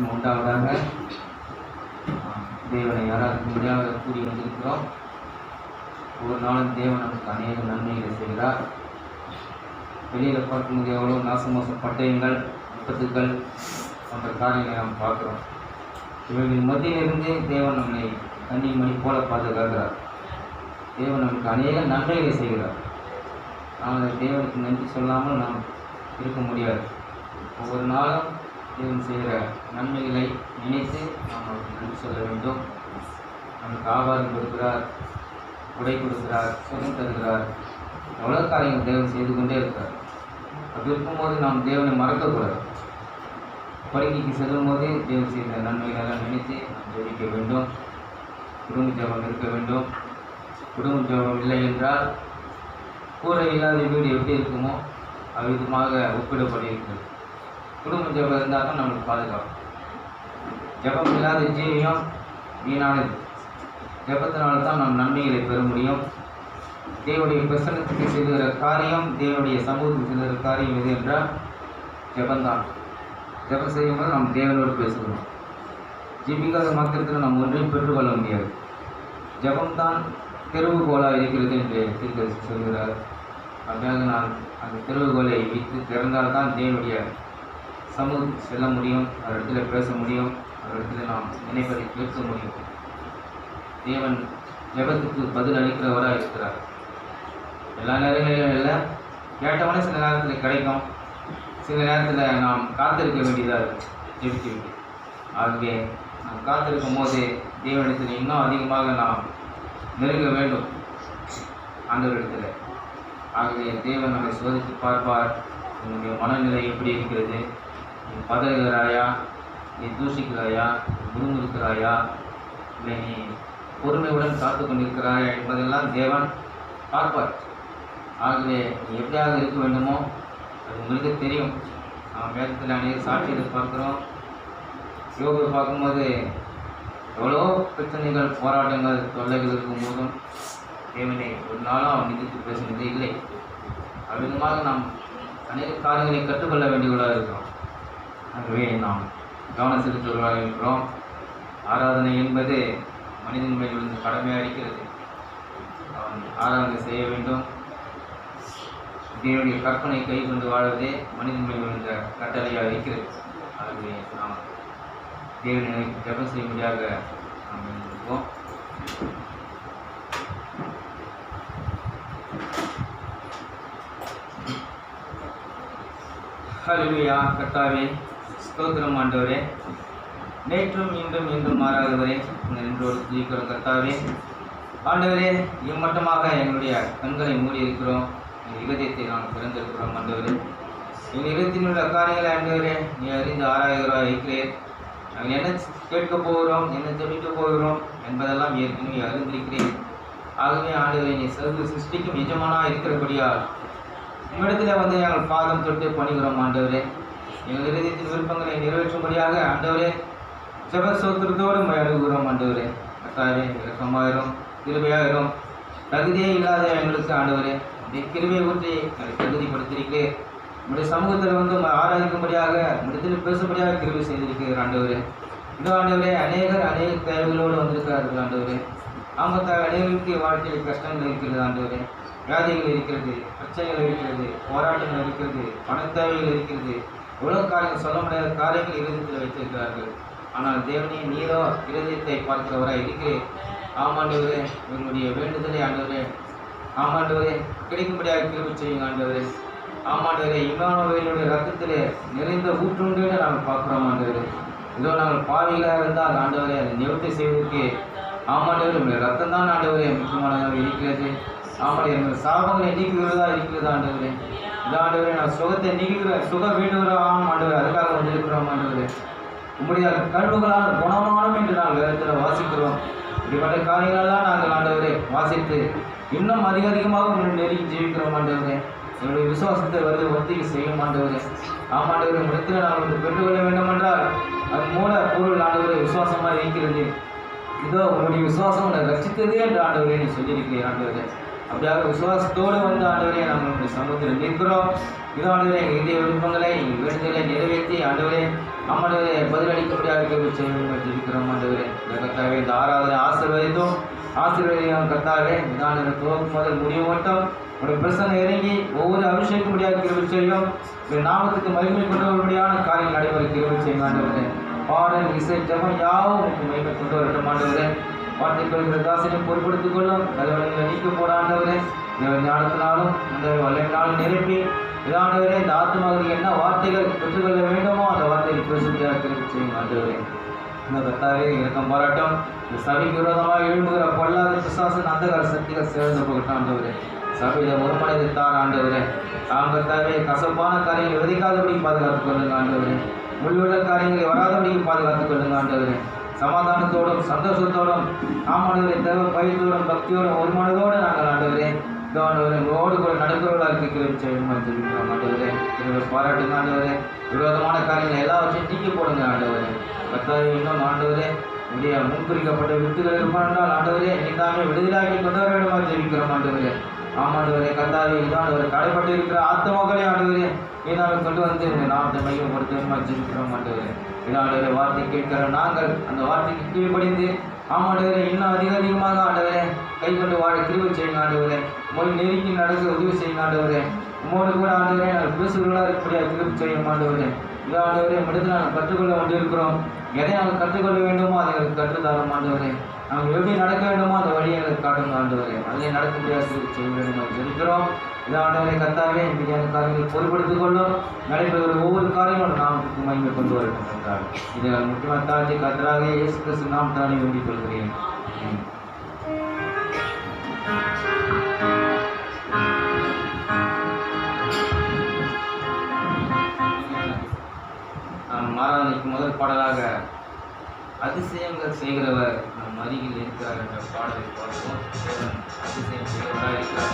மகிமை உண்டாவதாக. தேவனை ஆராதிக்கும்படியாக கூடி வந்திருக்கிறோம். ஒவ்வொரு நாளும் தேவன் நமக்கு அநேக நன்மைகளை செய்கிறார். வெளியில் பார்க்கும்போது எவ்வளோ நாசமோசம் பட்டயங்கள், விபத்துக்கள் போன்ற காரியங்களை நாம் பார்க்குறோம். இவர்களின் மத்தியிலிருந்து தேவன் நம்மை கண்ணீர் மணி போல பாதுகாக்கிறார். தேவன் நமக்கு அநேக நன்மைகளை செய்கிறார். நாம் தேவனுக்கு நன்றி சொல்லாமல் நாம் இருக்க முடியாது. ஒவ்வொரு நாளும் தேவன் செய்கிற நன்மைகளை நினைத்து நாம் அவருக்கு நன்றி சொல்ல வேண்டும். நமக்கு ஆகாரம் கொடுக்கிறார், உடை கொடுக்கிறார், சுகம் தருகிறார். எவ்வளோ காரியங்கள் தேவன் செய்து கொண்டே இருக்கிறார். அப்படி இருக்கும்போது நாம் தேவனை மறக்கக்கூடாது. படுக்கைக்கு செல்லும் போதே தேவன் செய்த நன்மைகளெல்லாம் நினைத்து நாம் ஜெபிக்க வேண்டும். குடும்ப ஜெபம் இருக்க வேண்டும். குடும்ப ஜெபம் இல்லை என்றால் கூரை இல்லாத வீடு எப்படி இருக்குமோ அவ்விதமாக ஒப்பிடப்பட்டிருக்கிறது. குடும்ப ஜெபம் இருந்தால் தான் நம்மளுக்கு பாதுகாப்பு. ஜெபம் இல்லாத ஜீவியம் வீணானது. ஜெபத்தினால தான் நாம் நன்மைகளை பெற முடியும். தேவனுடைய பிரசன்னத்துக்கு செல்கிற காரியம், தேவனுடைய சமூகத்துக்கு செல்கிற காரியம் எது என்றால் ஜெபந்தான். ஜெபம் செய்யும்போது நாம் தேவனோடு பேசுகிறோம். ஜெபிக்காத மாத்திரத்தில் நாம் ஒன்றையும் பெற்றுக்கொள்ள முடியாது. ஜெபம்தான் தெருவுகோலாக இருக்கிறது என்று தீர்க்கதரிசி சொல்கிறார். அப்படியாக நான் அந்த தெருவுகோலை வைத்து திறந்தால்தான் தேவனுடைய சமூகத்துக்கு செல்ல முடியும். அவரிடத்தில் பேச முடியும். அவரிடத்தில் நாம் நினைப்பதை கேட்க முடியும். தேவன் ஜெபத்துக்கு பதில் அளிக்கிறவராக இருக்கிறார். எல்லா நேரங்களிலும் இல்லை, கேட்டவனே சில நேரத்தில் கிடைக்கும், சில நேரத்தில் நாம் காத்திருக்க வேண்டியதாக இருக்கும். ஜெபித்து ஆகவே நாம் காத்திருக்கும் போது தேவனிடத்தில் இன்னும் அதிகமாக நாம் நெருங்க வேண்டும் ஆண்டவரிடத்தில். ஆகவே தேவன் நம்மை சோதித்து பார்ப்பார். உன்னுடைய மனநிலை எப்படி இருக்கிறது? நீ பதறுகிறாயா? நீ தூஷிக்கிறாயா? முறுமுறுக்கிறாயா? இல்லை நீ பொறுமையுடன் காத்து கொண்டிருக்கிறாயா என்பதெல்லாம் தேவன் பார்ப்பார். ஆகவே நீ எப்படியாக இருக்க வேண்டுமோ அது உங்களுக்கு தெரியும். நாம் வேதத்தில் அநேக சாட்சியத்தை பார்க்குறோம். யோகை பார்க்கும்போது எவ்வளோ பிரச்சனைகள், போராட்டங்கள், தொல்லைகள் இருக்கும்போதும் தேவனை ஒரு நாளும் அவன் நிதித்து பேசுனதே இல்லை. அவ்விதமாக நாம் அநேக காரியங்களை கற்றுக்கொள்ள வேண்டியவர்களாக இருக்கிறோம். ஆகவே நாம் கவனம் செலுத்துவர்களாக இருக்கிறோம். ஆராதனை என்பது மனிதன் மேல் விழுந்த கடமையாக இருக்கிறது. அவன் ஆராதனை செய்ய வேண்டும். தேவனுடைய கற்பனை கை கொண்டு வாழ்வதே மனிதன் மேல் விழுந்த கட்டளையாக இருக்கிறது. ஆகவே நாம் தேவனை ஜெபம் செய்யும்படியாக நாம் இருந்திருக்கோம். ஹல்லேலூயா. கர்த்தாவே ஸ்தோத்திரம். ஆண்டவரே, நேற்றும் இன்றும் இன்றும் மாறாதவரே, இன்றோடு துதிக்கிறோம். கர்த்தாவே ஆண்டவரே, இம்மட்டமாக எங்களுடைய கண்களை மூடி இருக்கிறோம். எங்கள் இதயத்தை நாம் திறந்திருக்கிறோம். ஆண்டவரே, எங்கள் இதயத்தில் உள்ள காரியங்களை ஆண்டவரே நீ அறிந்து ஆராய்கிறாய் இருக்கிறேன். நாங்கள் என்ன கேட்க போகிறோம், என்ன ஜெபிக்க போகிறோம் என்பதெல்லாம் ஏற்கனவே அறிந்திருக்கிறேன். ஆகவே ஆண்டவரை நீ சர்வ சிருஷ்டிக்கும் எஜமானாக இருக்கிறபடியால் உம்மிடத்தில் வந்து எங்கள் பாதம் தொட்டு பணிகிறோம். ஆண்டவரே, எங்கள் இதயத்தின் விருப்பங்களை நிறைவேற்றும்படியாக ஆண்டவரே ஜெப சோத்திரத்தோடு அணுகுகிறோம். ஆண்டவரே கர்த்தாவே, இரக்கமாயிரும், கிருபையாயிரும். தகுதியே இல்லாத எங்களுக்கு ஆண்டவரே கிருபையை ஊற்றி அதை தகுதிப்படுத்தியிருக்கிறேன். உங்களுடைய சமூகத்தில் வந்து ஆராதிக்கும்படியாக, உங்களிடத்தில் பேசும்படியாக கிருபை செய்திருக்கிறேன். ஆண்டவரே இதோ ஆண்டவரே, அநேக தேவைகளோடு வந்திருக்கிறார்கள். ஆண்டவரே அநேகருக்கு வாழ்க்கையில் கஷ்டங்கள் இருக்கிறது. ஆண்டவரே வியாதிகள் இருக்கிறது, பிரச்சனைகள் இருக்கிறது, போராட்டங்கள் இருக்கிறது, பண தேவைகள் இருக்கிறது. எவ்வளோ காரியம் சொல்ல முடியாத காரியங்கள் இருதயத்தில் வைத்திருக்கிறார்கள். ஆனால் தேவனே நீரோ இருதயத்தை பார்க்கிறவராக இருக்கிறேன். ஆமாண்டவரே, இவங்களுடைய வேண்டுதலை ஆண்டவரே ஆமாண்டவரே கிடைக்கும்படியாக கிருபை செய்யுங்க. ஆண்டவரே ஆமாண்டவரே, இம்மானுவேலுடைய ரத்தத்திலே நிறைந்த ஊற்றுண்டு நாங்கள் பார்க்குறோம். ஆண்டவரே இதோ நாங்கள் பாவிகளாக இருந்தால் ஆண்டவரே அதை நிவர்த்தி செய்வதற்கு ஆமாண்டவரே உங்களுடைய ரத்தம் தான் ஆண்டவரே முக்கியமானதாக இருக்கிறது. ஆமாண்டவரே எங்கள் சாபங்களை நீக்குகிறதா இருக்கிறது. ஆண்டவரே இந்த ஆண்டவரே நான் சுகத்தை நீக்குகிற சுகம் வீடுகிறோம். ஆண்டவரே அதுக்காக வந்திருக்கிறோம். ஆண்டவரே உங்களுடைய கழுவுகளால் குணமானம் என்று நாங்கள் வேதத்தில் வாசிக்கிறோம். இப்படிப்பட்ட காரியங்களெல்லாம் நாங்கள் ஆண்டவரே வாசித்து இன்னும் அதிகமாக உங்களை நெருங்கி ஜீவிக்கிறோம். ஆண்டவரே எங்களுடைய விசுவாசத்தை ஒத்திகை செய்யும். ஆண்டவரே ஆமாண்டவரே இடத்துல நாங்கள் வந்து பெற்றுக்கொள்ள வேண்டும் என்றால் அது மூல பொருள் ஆண்டவரே விசுவாசமாக இருக்கிறது. இதோ உங்களுடைய விசுவாசம் உன்னை ரசித்தது என்று ஆண்டவரே நீ சொல்லியிருக்கிறேன். ஆண்டவரே அப்படியாக விசுவாசத்தோடு வந்து ஆண்டவரே நம்மளுடைய சமூகத்தில் நிற்கிறோம். இது ஆண்டவரே எங்கள் இந்திய விருப்பங்களை எங்கள் வேண்டுதலை நிறைவேற்றி ஆண்டவரே ஆண்டவரே பதிலளிக்கும்படியாக இருக்கிறோம். ஆண்டவரே இந்த கர்த்தாவே இந்த ஆராதனை ஆசீர்வதியும் கர்த்தாவே இதான துவக்கம் முதல் முடிவு மட்டும் உடைய பிரசனை இறங்கி ஒவ்வொரு அபிஷேகம் முடியாத கிருபை செய்யும். நாமத்துக்கு மகிமை கொண்டு வரும்படியான காரியம் நடைமுறை கிருபை செய்யும். ஆண்டவரே பாடல் இசை ஜபம் யாவும் உங்களுக்கு மகிமை கொண்டு வரட்டும். ஆண்டவரே வார்த்தை கொள்கிற தாசனை பொருட்படுத்திக் கொள்ளும். நல்லவர்களை நீக்க போட ஆண்டவரே ஞானத்தினாலும் அந்த வல்லமையினாலும் நிரப்பி இதாண்டவரே இந்த ஆத்மாவுக்கு என்ன வார்த்தைகள் பெற்றுக்கொள்ள வேண்டுமோ அந்த வார்த்தையை பேசுவதாக திருப்பி செய்யும். ஆண்டவரே இந்த கர்த்தாவே இறக்கம் பாராட்டும். இந்த சபைக்கு விரோதமாக எழும்புகிற பொல்லாத பிசாசின் அந்தகார சக்திகள் சேர்ந்து போகட்டும். ஆண்டவரே சபையில ஒருமனதை தார். ஆண்டவரே கர்த்தாவே கசப்பான காரியங்களை விதைக்காதபடி பாதுகாத்துக் கொள்ளுங்க. ஆண்டவரே முள்ளுள்ள காரியங்களை வராதபடி பாதுகாத்துக் கொள்ளுங்க. ஆண்டவரே சமாதானத்தோடும் சந்தோஷத்தோடும் ஆமாண்டவரை தேவை பயத்தோடும் பக்தியோடும் ஒரு மனதோடு நாங்கள் ஆண்டவரே ஆண்டவரே உங்களோடு கூட நடக்கிறவர்களாக இருக்கிறோம் செய்யணும். ஆண்டவரே எங்களை பாராட்டுங்க. ஆண்டவரே விரோதமான காரியங்களை எல்லாவற்றையும் நீக்கி போடுங்க. ஆண்டவரே கர்த்தாவே இன்னும் ஆண்டவரே உடைய முன்குறிக்கப்பட்ட வித்துகள் இருப்பாண்டால் ஆண்டவரே நீதாமே விடுதலாக்கி கொண்டு வர வேண்டுமா ஜெபிக்கிறோம். ஆண்டவரே ஆமாண்டவரே கர்த்தாவே இதாண்டவரை தடைப்பட்டு இருக்கிற ஆத்மக்களே ஆண்டவரே நீதாமே கொண்டு வந்து உங்கள் நாமத்தை மையப்படுத்த ஜெபிக்கிறோம். ஆண்டவரே இதாண்டவரை வார்த்தை கேட்கிற நாங்கள் அந்த வார்த்தைக்கு கீழ்ப்படிந்து ஆமாண்டவரே இன்னும் அதிகமாக ஆண்டவரே கை கொண்டு வாழ கிருபை செய்யுங்க. ஆண்டவரே மொழி நெருக்கி நடக்க உதவி செய்யுங்க. ஆண்டவரே உமோடு கூட ஆண்டவரே நாங்கள் பேசுகிறவர்களாக இருக்கக்கூடிய கிருபை செய்யும். ஆண்டவரே இது ஆண்டவரே மனிதன் நாங்கள் கற்றுக்கொள்ள வேண்டியிருக்கிறோம். எதை நாங்கள் கற்றுக்கொள்ள வேண்டுமோ அதை எங்களுக்கு கற்றுத்தரோம். ஆண்டவரே நாங்கள் எப்படி நடக்க வேண்டுமோ அந்த வழியை எங்களுக்கு காட்டுங்க. ஆண்டவரே அதை நடக்க முடியாது செய்ய வேண்டும் ஜெபிக்கிறோம். இது ஆண்டவரை கர்த்தாவே மீதியான காரியங்களை பொருட்படுத்திக் கொள்ளும். நடைபெறுகிற ஒவ்வொரு காரியங்களும் நாமத்துக்கு மகிமை கொண்டு வரட்டும் என்றார். இதை முக்கியமாக தாழ்த்தி கர்த்தராக இயேசு கிறிஸ்து நாம் தானே வேண்டிக் கொள்கிறேன். ஆராதனைக்கு முதல் பாடலாக அதிசயங்கள் செய்கிறவர் நம் அருகில் இருக்கிறார் என்ற பாடலை பார்ப்போம். அதிசயம் செய்கிறவராக இருக்கிறார்.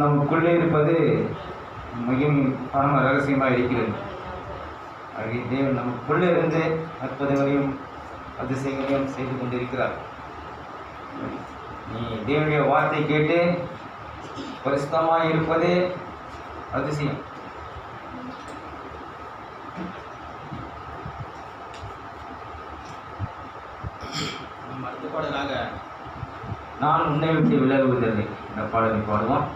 நமக்குள்ளே இருப்பது மிகவும் பரம ரகசியமாக இருக்கிறது. ஆகிய தேவன் நமக்குள்ளே இருந்து அற்புதங்களையும் அதிசயங்களையும் செய்து கொண்டிருக்கிறார். நீ தேவனுடைய வார்த்தை கேட்டு பரிசுத்தமாக இருப்பதே அதிசயம். அடுத்த பாடலாக நான் உன்னை விட்டு விலகுவதில்லை இந்த பாடலை பாடுவோம்.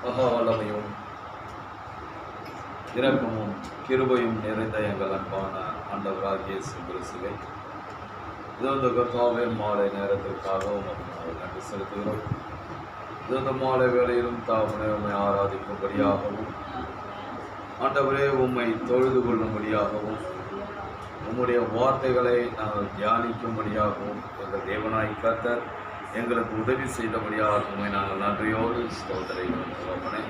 மகா வல்லமையும் இரக்கமும் கிருபையும் நிறைந்த எங்கள் அன்பான ஆண்டவராகிய இயேசு கிறிஸ்துவை இந்த கர்த்தாவே மாலை நேரத்திற்காக உமக்கு நாங்கள் நன்றி செலுத்துகிறோம். இந்த மாலை வேளையிலும் தாமனை உம்மை ஆராதிக்கும்படியாகவும் ஆண்டவரே உம்மை தொழுது கொள்ளும்படியாகவும் உம்முடைய வார்த்தைகளை நாங்கள் தியானிக்கும்படியாகவும் எங்கள் தேவனாய் கர்த்தர் எங்களுக்கு உதவி செய்தபடியாக உண்மை நாங்கள் நன்றியோடு ஸ்தோத்திரிக்கிறோம். தகப்பனே,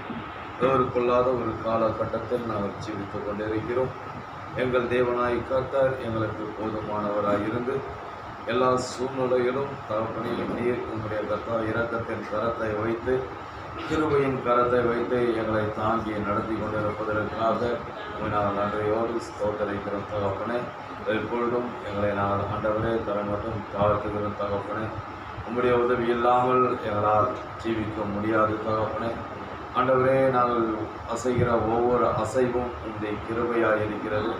கொள்ளாத ஒரு காலகட்டத்தில் நாங்கள் ஜீவித்துக் கொண்டிருக்கிறோம். எங்கள் தேவனாய் கர்த்தர் எங்களுக்கு போதுமானவராய் இருந்து எல்லா சூழ்நிலையிலும் தகப்பனே நீர் உங்களுடைய இரக்கத்தின் கரத்தை வைத்து கிருபையின் கரத்தை வைத்து எங்களை தாங்கி நடத்தி கொண்டிருப்பதற்காக நாங்கள் நன்றியோடு ஸ்தோத்திரிக்கிறோம். தகப்பனே, எப்பொழுதும் எங்களை நாங்கள் ஆண்டவரே தர மட்டும் தாழ்த்துகிறோம். தகப்பனே, உங்களுடைய உதவி இல்லாமல் எங்களால் ஜீவிக்க முடியாது. தகப்பனே, ஆண்டவரே, நாங்கள் அசைகிற ஒவ்வொரு அசைவும் உங்களுடைய கிருபையாக இருக்கிறது.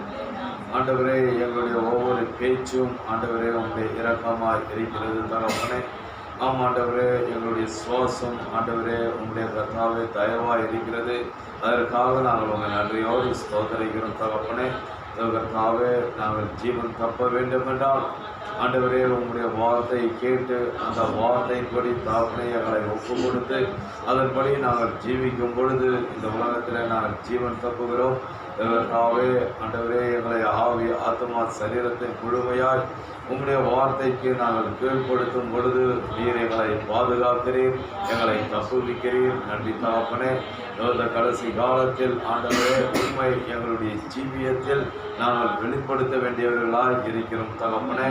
ஆண்டவரே, எங்களுடைய ஒவ்வொரு பேச்சும் ஆண்டவரே உங்களுடைய இரக்கமாக இருக்கிறது. தகப்பனே, ஆண்டவரே, எங்களுடைய சுவாசம் ஆண்டவரே உங்களுடைய கர்த்தாவே தயவாக இருக்கிறது. அதற்காக நாங்கள் உங்கள் நன்றியோடு ஸ்தோத்திரிக்கிறோம். தகப்பனே, கர்த்தாவே, நாங்கள் ஜீவன் தப்ப வேண்டும் என்றால் ஆண்டவரே உங்களுடைய வார்த்தை கேட்டு அந்த வார்த்தைப்படி தாப்பனை எங்களை ஒப்பு கொடுத்து அதன்படி நாங்கள் ஜீவிக்கும் பொழுது இந்த உலகத்தில் நாங்கள் ஜீவன் தப்புகிறோம். இதற்காகவே ஆண்டவரே எங்களை ஆவி ஆத்மா சரீரத்தை முழுமையாய் உங்களுடைய வார்த்தைக்கு நாங்கள் கீழ்ப்படுத்தும் பொழுது நீர் எங்களை பாதுகாக்கிறீர், எங்களை தப்புவிக்கிறீர். நன்றி தகப்பனே. இந்த கடைசி காலத்தில் ஆண்டவரே உண்மை எங்களுடைய ஜீவியத்தில் நாங்கள் வெளிப்படுத்த வேண்டியவர்களாய் இருக்கிறோம். தகப்பனே,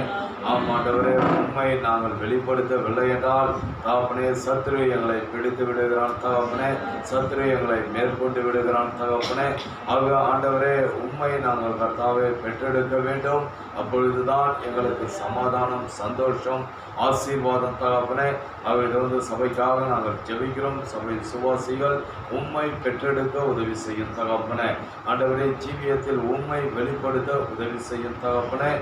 ஆண்டவரே உண்மை நாங்கள் வெளிப்படுத்தவில்லை என்றால் தகப்பனே சத்ரு எங்களை பிடித்து விடுகிறான். தகப்பனே, சத்ரு எங்களை மேற்கொண்டு விடுகிறான். தகப்பனே, ஆக ஆண்டவரே உண்மை நாங்கள் கர்த்தாவை பெற்றெடுக்க வேண்டும். அப்பொழுதுதான் எங்களுக்கு சமாதானம், சந்தோஷம், ஆசீர்வாதம். தகப்பனே, அவையிலிருந்து சபைக்காக நாங்கள் ஜெபிக்கிறோம். சபை சுவாசிகள் உண்மை பெற்றெடுக்க உதவி செய்யும். தகப்பனே, ஆண்டவரே ஜீவியத்தில் உண்மை வெளிப்படுத்த உதவி செய்யும். தகப்பனே,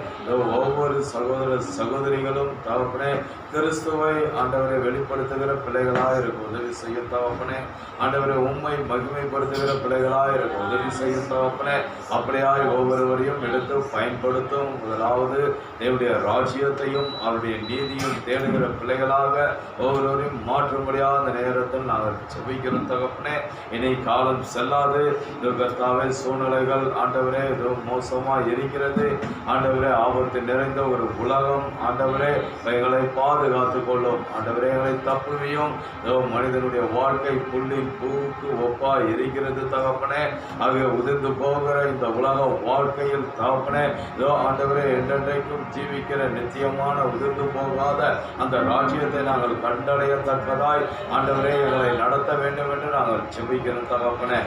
ஒவ்வொரு சகோதர சகோதரிகளும் தகப்பனே கிறிஸ்துவை ஆண்டவரை வெளிப்படுத்துகிற பிள்ளைகளாக இருக்க உதவி செய்யும். தகப்பனே, ஆண்டவரை உண்மை மகிமைப்படுத்துகிற பிள்ளைகளாக இருக்க உதவி செய்யும். தகப்பனே, அப்படியாய் ஒவ்வொருவரையும் எடுத்து பயன்படுத்தும். முதலாவது தேவனுடைய ராஜ்யத்தையும் அவருடைய நீதியும் தேடுகிற பிள்ளைகளாக ஒவ்வொருவரையும் மாற்றும்படியாக அந்த நேரத்தில் நாங்கள் செபிக்கிறோம். தகப்பனே, இனி காலம் செல்லாது. கர்த்தாவே சூழ்நிலைகள் ஆண்டவரே மோசமாக இருக்கிறது. ஆண்டவரே ஆபத்து நிறைந்த ஒரு உலகம். ஆண்டவரே எங்களை பாதுகாத்து கொள்ளும். ஆண்டவரே எங்களை தப்புவியும். மனிதனுடைய வாழ்க்கை புள்ளி பூக்கு ஒப்பா இருக்கிறது. தகப்பனே, ஆகிய உதிர்ந்து போகிற இந்த உலக வாழ்க்கையில் தகப்பனே ஆண்டவரே என்றென்றைக்கும் ஜீவிக்கிற நிச்சயமான உதிர்ந்து போகாத அந்த ராஜ்யத்தை நாங்கள் கண்டடையத்தக்கதாய் ஆண்டவரே எங்களை நடத்த வேண்டும் என்று நாங்கள் செபிக்கிறோம். தகப்பனே,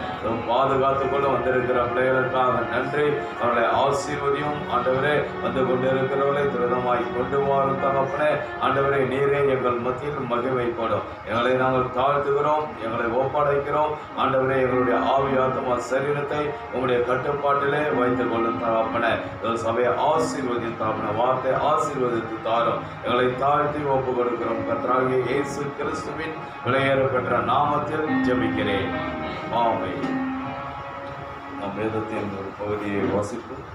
பாதுகாத்துக் கொள்ள வந்திருக்கிற பிள்ளைகளுக்காக நன்றி. அவர்களை ஆசீர்வதியும். ஆண்டவரே வந்து கொண்டிருக்கிறவர்களை துரிதமாய் கொண்டு வாரும். தகப்பனே, ஆண்டவரே நீரே எங்கள் மத்தியில் மகிமைப்படும். எங்களை நாங்கள் தாழ்த்துகிறோம், எங்களை ஒப்படைக்கிறோம். ஆண்டவரே எங்களுடைய ஆவி ஆத்மா சரீரத்தை உங்களுடைய கட்டுப்பாட்டிலே வைத்துக் கொள்ளும். தகப்பனே, சபையை ஆசீர்வதித்து தாப்பன வார்த்தை ஆசீர்வதித்து தாரும். எங்களை தாழ்த்தி ஒப்பு கொடுக்கிறோம். கர்த்தராகிய இயேசு கிறிஸ்துவின் விலையேற பெற்ற நாமத்தில் ஜெபிக்கிறேன். ஆமென். நம் வேதத்தின் ஒரு பகுதியை வாசிப்போம்.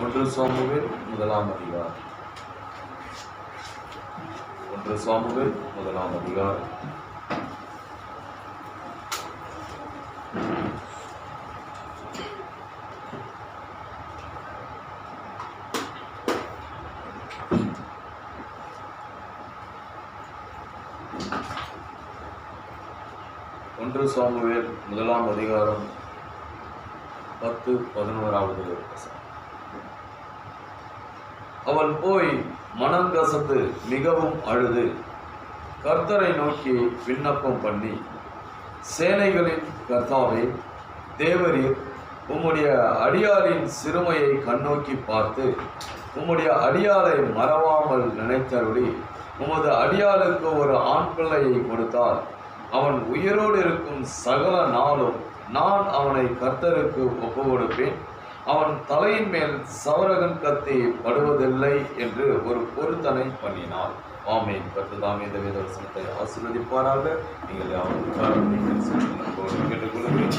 1 சாமுவேல் 1ஆம் அதிகாரம். 1 சாமுவேல் 1ஆம் அதிகாரம். சாமுவேல் 1ஆம் அதிகாரம் 10-11வது வசனம். அவன் போய் மனம் கசந்து மிகவும் அழுது கர்த்தரை நோக்கி விண்ணப்பம் பண்ணி, சேனைகளின் கர்த்தாவே தேவரீர் உம்முடைய அடியாரின் சிறுமையை கண்ணோக்கி பார்த்து உம்முடைய அடியாரை மறவாமல் நினைத்தருளி உமது அடியாருக்கு ஒரு ஆண் பிள்ளையை கொடுத்தால் அவன் உயிரோடு இருக்கும் சகல நாளும் நான் அவனை கர்த்தருக்கு ஒப்பு கொடுப்பேன். அவன் தலையின் மேல் சவரகன் கத்தி படுவதில்லை என்று ஒரு பொருத்தனை பண்ணினார். ஆமென். கர்த்தர் தாமே இந்த வேத வசனத்தை ஆசீர்வதிப்பாராக. நீங்கள் யாரும் கேட்டுக்கொள்கிறேன்.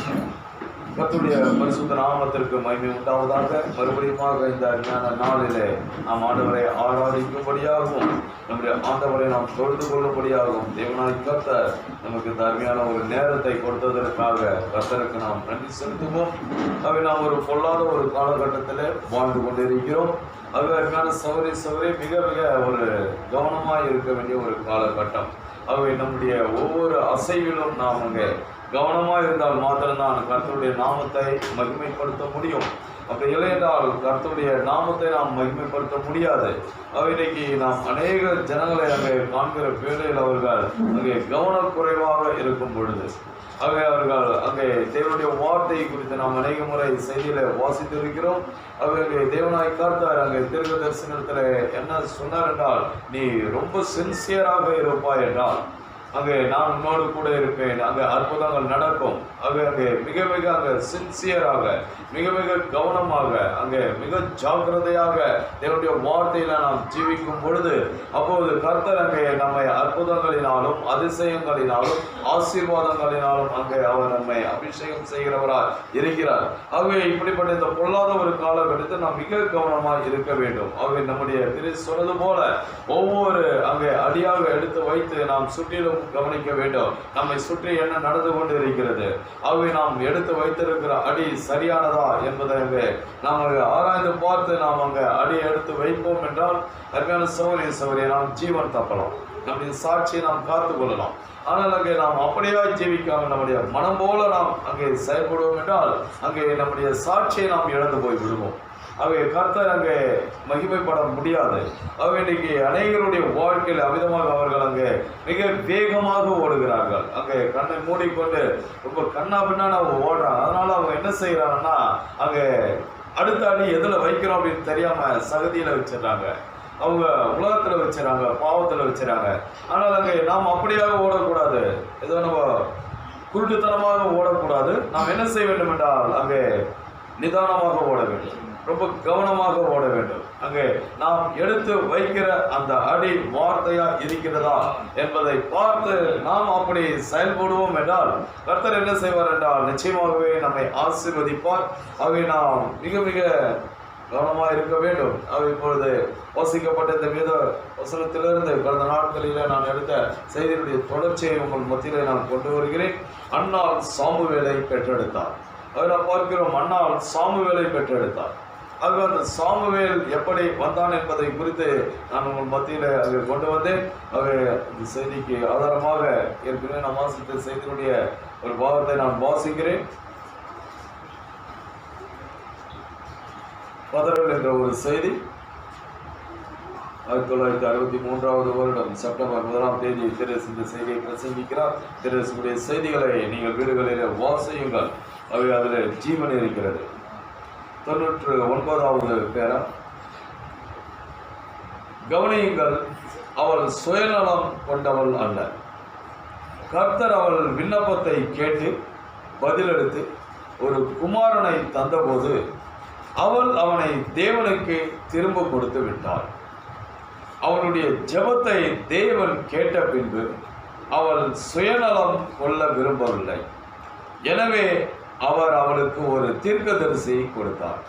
கர்த்தருடைய பரிசுத்த நாமத்திற்கு மகிமை உண்டாவதாக. மறுபடியுமாக இந்த அருமையான நாளிலே நாம் ஆண்டவரை ஆராதிக்கும்படியாகவும் நம்முடைய ஆண்டவரை நாம் தொழுது கொள்ளும்படியாகவும் தேவனாய் கர்த்தர் நமக்கு இந்த அருமையான ஒரு நேரத்தை கொடுத்ததற்காக கர்த்தருக்கு நாம் நன்றி செலுத்துவோம். அவை நாம் ஒரு பொல்லாத ஒரு காலகட்டத்தில் வாழ்ந்து கொண்டிருக்கிறோம். அது அருமையான சௌரி மிக மிக ஒரு கவனமாக இருக்க வேண்டிய ஒரு காலகட்டம். அவை நம்முடைய ஒவ்வொரு அசைவிலும் நாம் அங்கே கவனமாக இருந்தால் மாத்திரம்தான் கர்த்தருடைய நாமத்தை மகிமைப்படுத்த முடியும். அப்படி இல்லை என்றால் கர்த்தருடைய நாமத்தை நாம் மகிமைப்படுத்த முடியாது. இன்றைக்கு நாம் அநேக ஜனங்களை அங்கே காண்கிற வேளையில் அவர்கள் அங்கே கவனக்குறைவாக இருக்கும் பொழுது அவர்கள் அங்கே தேவனுடைய வார்த்தை குறித்து நாம் அநேக முறை செய்தியில வாசித்திருக்கிறோம். அவர்கள் தேவனாய் கர்த்தர் அங்கே தீர்க்க தரிசனத்தில் என்ன சொன்னார் என்றால், நீ ரொம்ப சின்சியராக இருப்பாய் என்றால் அங்கே நான் உன்னோடு கூட இருப்பேன், அங்கே அற்புதங்கள் நடக்கும். அங்கே மிக மிக அங்கே சின்சியராக மிக மிக கவனமாக அங்கே மிக ஜாக்கிரதையாக தேவனுடைய வார்த்தையில நாம் ஜீவிக்கும் பொழுது அப்போது கர்த்தர் அங்கே நம்மை அற்புதங்களினாலும் அதிசயங்களினாலும் ஆசீர்வாதங்களினாலும் அங்கே அவர் நம்மை அபிஷேகம் செய்கிறவராய் இருக்கிறார். ஆகவே இப்படிப்பட்ட இந்த பொல்லாத ஒரு காலகட்டத்தில் நாம் மிக கவனமாக இருக்க வேண்டும். ஆகவே நம்முடைய திரு சொன்னது போல ஒவ்வொரு அங்கே அடியாக எடுத்து வைத்து நாம் சுற்றிலும் கவனிக்க வேண்டும். நம்மை சுற்றி என்ன நடந்து கொண்டு இருக்கிறது, ஆகவே நாம் எடுத்து வைத்திருக்கிற அடி சரியானதா என்பதை நாம் ஆராய்ந்து பார்த்து நாம் அங்கே அடி எடுத்து வைப்போம் என்றால் அருமையான சௌரிய நாம் ஜீவன் தப்பலாம், நம்முடைய சாட்சியை நாம் காத்து கொள்ளலாம். ஆனால் அங்கே நாம் அப்படியே ஜீவிக்காமல் நம்முடைய மனம் போல நாம் அங்கே செயல்படுவோம் என்றால் அங்கே நம்முடைய சாட்சியை நாம் இழந்து போய் விடுவோம். அவை கர்த்தர் அங்கே மகிமைப்பட முடியாது. அவை இன்றைக்கு அநேகருடைய வாழ்க்கையில் அமிதமாக அவர்கள் அங்கே மிக வேகமாக ஓடுகிறார்கள். அங்கே கண்ணை மூடிக்கொண்டு ரொம்ப கண்ணா பின்னான்னு அவங்க ஓடுறாங்க. அதனால அவங்க என்ன செய்யறாங்கன்னா அங்கே அடுத்த அடி எதில் வைக்கிறோம் அப்படின்னு தெரியாம சகதியில வச்சிடறாங்க, அவங்க உலகத்துல வச்சுறாங்க, பாவத்துல வச்சுறாங்க. ஆனால் அங்கே நாம் அப்படியாக ஓடக்கூடாது, ஏதோ நம்ம குருட்டுத்தனமாக ஓடக்கூடாது. நாம் என்ன செய்ய வேண்டும் என்றால் அங்கே நிதானமாக ஓட வேண்டும், ரொம்ப கவனமாக ஓட வேண்டும். அங்கே நாம் எடுத்து வைக்கிற அந்த அடி வார்த்தையா இருக்கிறதா என்பதை பார்த்து நாம் அப்படி செயல்படுவோம் என்றால் கர்த்தர் என்ன செய்வார் என்றால் நிச்சயமாகவே நம்மை ஆசீர்வதிப்பார். ஆகவே நாம் மிக மிக கவனமாக இருக்க வேண்டும். இப்பொழுது வாசிக்கப்பட்ட இந்த வேத வசனத்திலிருந்து கடந்த நாட்களில் நான் எடுத்த செய்தியுடைய தொடர்ச்சியை உங்கள் மத்தியிலே நான் கொண்டு வருகிறேன். அன்னாள் சாமுவேலை பெற்றெடுத்தார். அதை நாம் பார்க்கிறோம், அன்னாள் சாமுவேலை பெற்றெடுத்தார். ஆக அந்த சாமுவேல் எப்படி வந்தான் என்பதை குறித்து நான் உங்கள் மத்தியில் அதை கொண்டு வந்தேன். ஆக இந்த செய்திக்கு ஆதாரமாக ஏற்கனவே நான் வாசித்த செய்தியினுடைய ஒரு பாகத்தை நான் வாசிக்கிறேன். பதறல் என்ற ஒரு செய்தி 1963 வருடம் செப்டம்பர் 1ஆம் தேதி தெரேஸ் இந்த செய்தியை பிரசங்கிக்கிறார். தெரேசுடைய செய்திகளை நீங்கள் வீடுகளில் வாசியுங்கள், அவை அதில் ஜீவன் இருக்கிறது. 99வது பேரா கவனியுங்கள், அவள் சுயநலம் கொண்டவள் அல்ல. கர்த்தர் அவள் விண்ணப்பத்தை கேட்டு பதிலளித்து ஒரு குமாரனை தந்தபோது அவள் அவனை தேவனுக்கு திரும்ப கொடுத்து விட்டாள். அவளுடைய ஜெபத்தை தேவன் கேட்ட பின்பு அவள் சுயநலம் கொள்ள விரும்பவில்லை. எனவே அவர் அவளுக்கு ஒரு தீர்க்கதரிசியை கொடுத்தார்.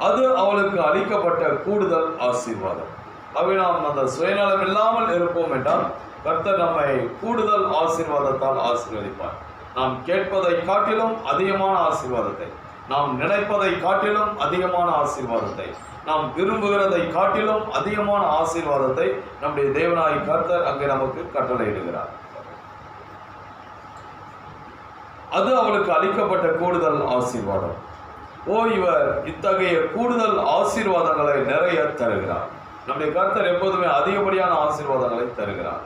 அது அவளுக்கு அளிக்கப்பட்ட கூடுதல் ஆசீர்வாதம். அவை நாம் அந்த சுயநலம் இல்லாமல் இருப்போம் என்றால் கர்த்தர் நம்மை கூடுதல் ஆசீர்வாதத்தால் ஆசீர்வதிப்பார். நாம் கேட்பதை காட்டிலும் அதிகமான ஆசீர்வாதத்தை, நாம் நினைப்பதை காட்டிலும் அதிகமான ஆசீர்வாதத்தை, நாம் விரும்புகிறதை காட்டிலும் அதிகமான ஆசீர்வாதத்தை நம்முடைய தேவனாய் கர்த்தர் அங்கே நமக்கு கட்டளையிடுகிறார். அது அவளுக்கு அளிக்கப்பட்ட கூடுதல் ஆசீர்வாதம். இவர் இத்தகைய கூடுதல் ஆசீர்வாதங்களை நிறைய தருகிறார். நம்முடைய கர்த்தர் எப்போதுமே அதிகப்படியான ஆசீர்வாதங்களை தருகிறார்.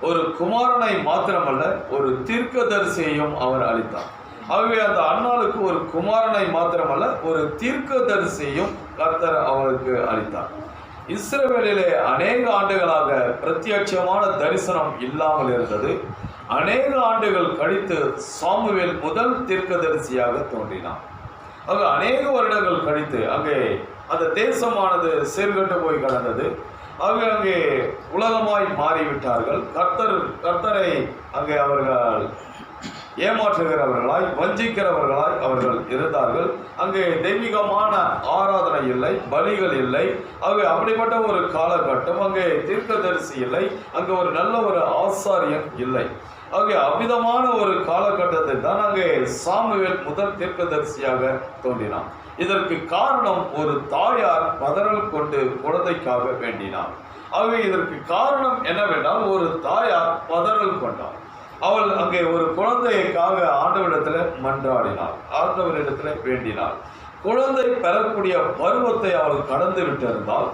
ஒரு குமாரனை மாத்திரமல்ல, ஒரு தீர்க்கதரிசியையும் அவர் அளித்தார். ஆகவே அந்த அன்னாளுக்கு ஒரு குமாரனை மாத்திரமல்ல, ஒரு தீர்க்கதரிசியையும் கர்த்தர் அவருக்கு அளித்தார். இஸ்ரவேலிலே அநேக ஆண்டுகளாக பிரத்யட்சமான தரிசனம் இல்லாமல் இருந்தது. அநேக ஆண்டுகள் கழித்து சாமுவேல் முதல் தீர்க்கதரிசியாக தோன்றினார். ஆக அநேக வருடங்கள் கழித்து அங்கே அந்த தேசமானது சீர்கட்டு போய் கடந்தது. ஆகவே அங்கே உலகமாய் மாறிவிட்டார்கள். கர்த்தரை அங்கே அவர்கள் ஏமாற்றுகிறவர்களாய் வஞ்சிக்கிறவர்களாய் அவர்கள் இருந்தார்கள். அங்கே தெய்வீகமான ஆராதனை இல்லை, பலிகள் இல்லை. ஆகவே அப்படிப்பட்ட ஒரு காலகட்டம். அங்கே தீர்க்கதரிசி இல்லை, அங்கே ஒரு நல்ல ஒரு ஆசாரியன் இல்லை. ஆகவே அவ்விதமான ஒரு காலகட்டத்தில் தான் அங்கே சாமுவேல் முதல் தீர்க்கதரிசியாக தோன்றினான். இதற்கு காரணம் ஒரு தாயார் பதறல் கொண்டு குழந்தைக்காக வேண்டினார். ஆகவே இதற்கு காரணம் என்னவென்றால் ஒரு தாயார் பதறல் கொண்டார். அவள் அங்கே ஒரு குழந்தைக்காக ஆண்டவரிடத்தில் மன்றாடினாள், ஆண்டவரிடத்தில் வேண்டினாள். குழந்தை பெறக்கூடிய பருவத்தை அவள் கடந்து விட்டிருந்தால்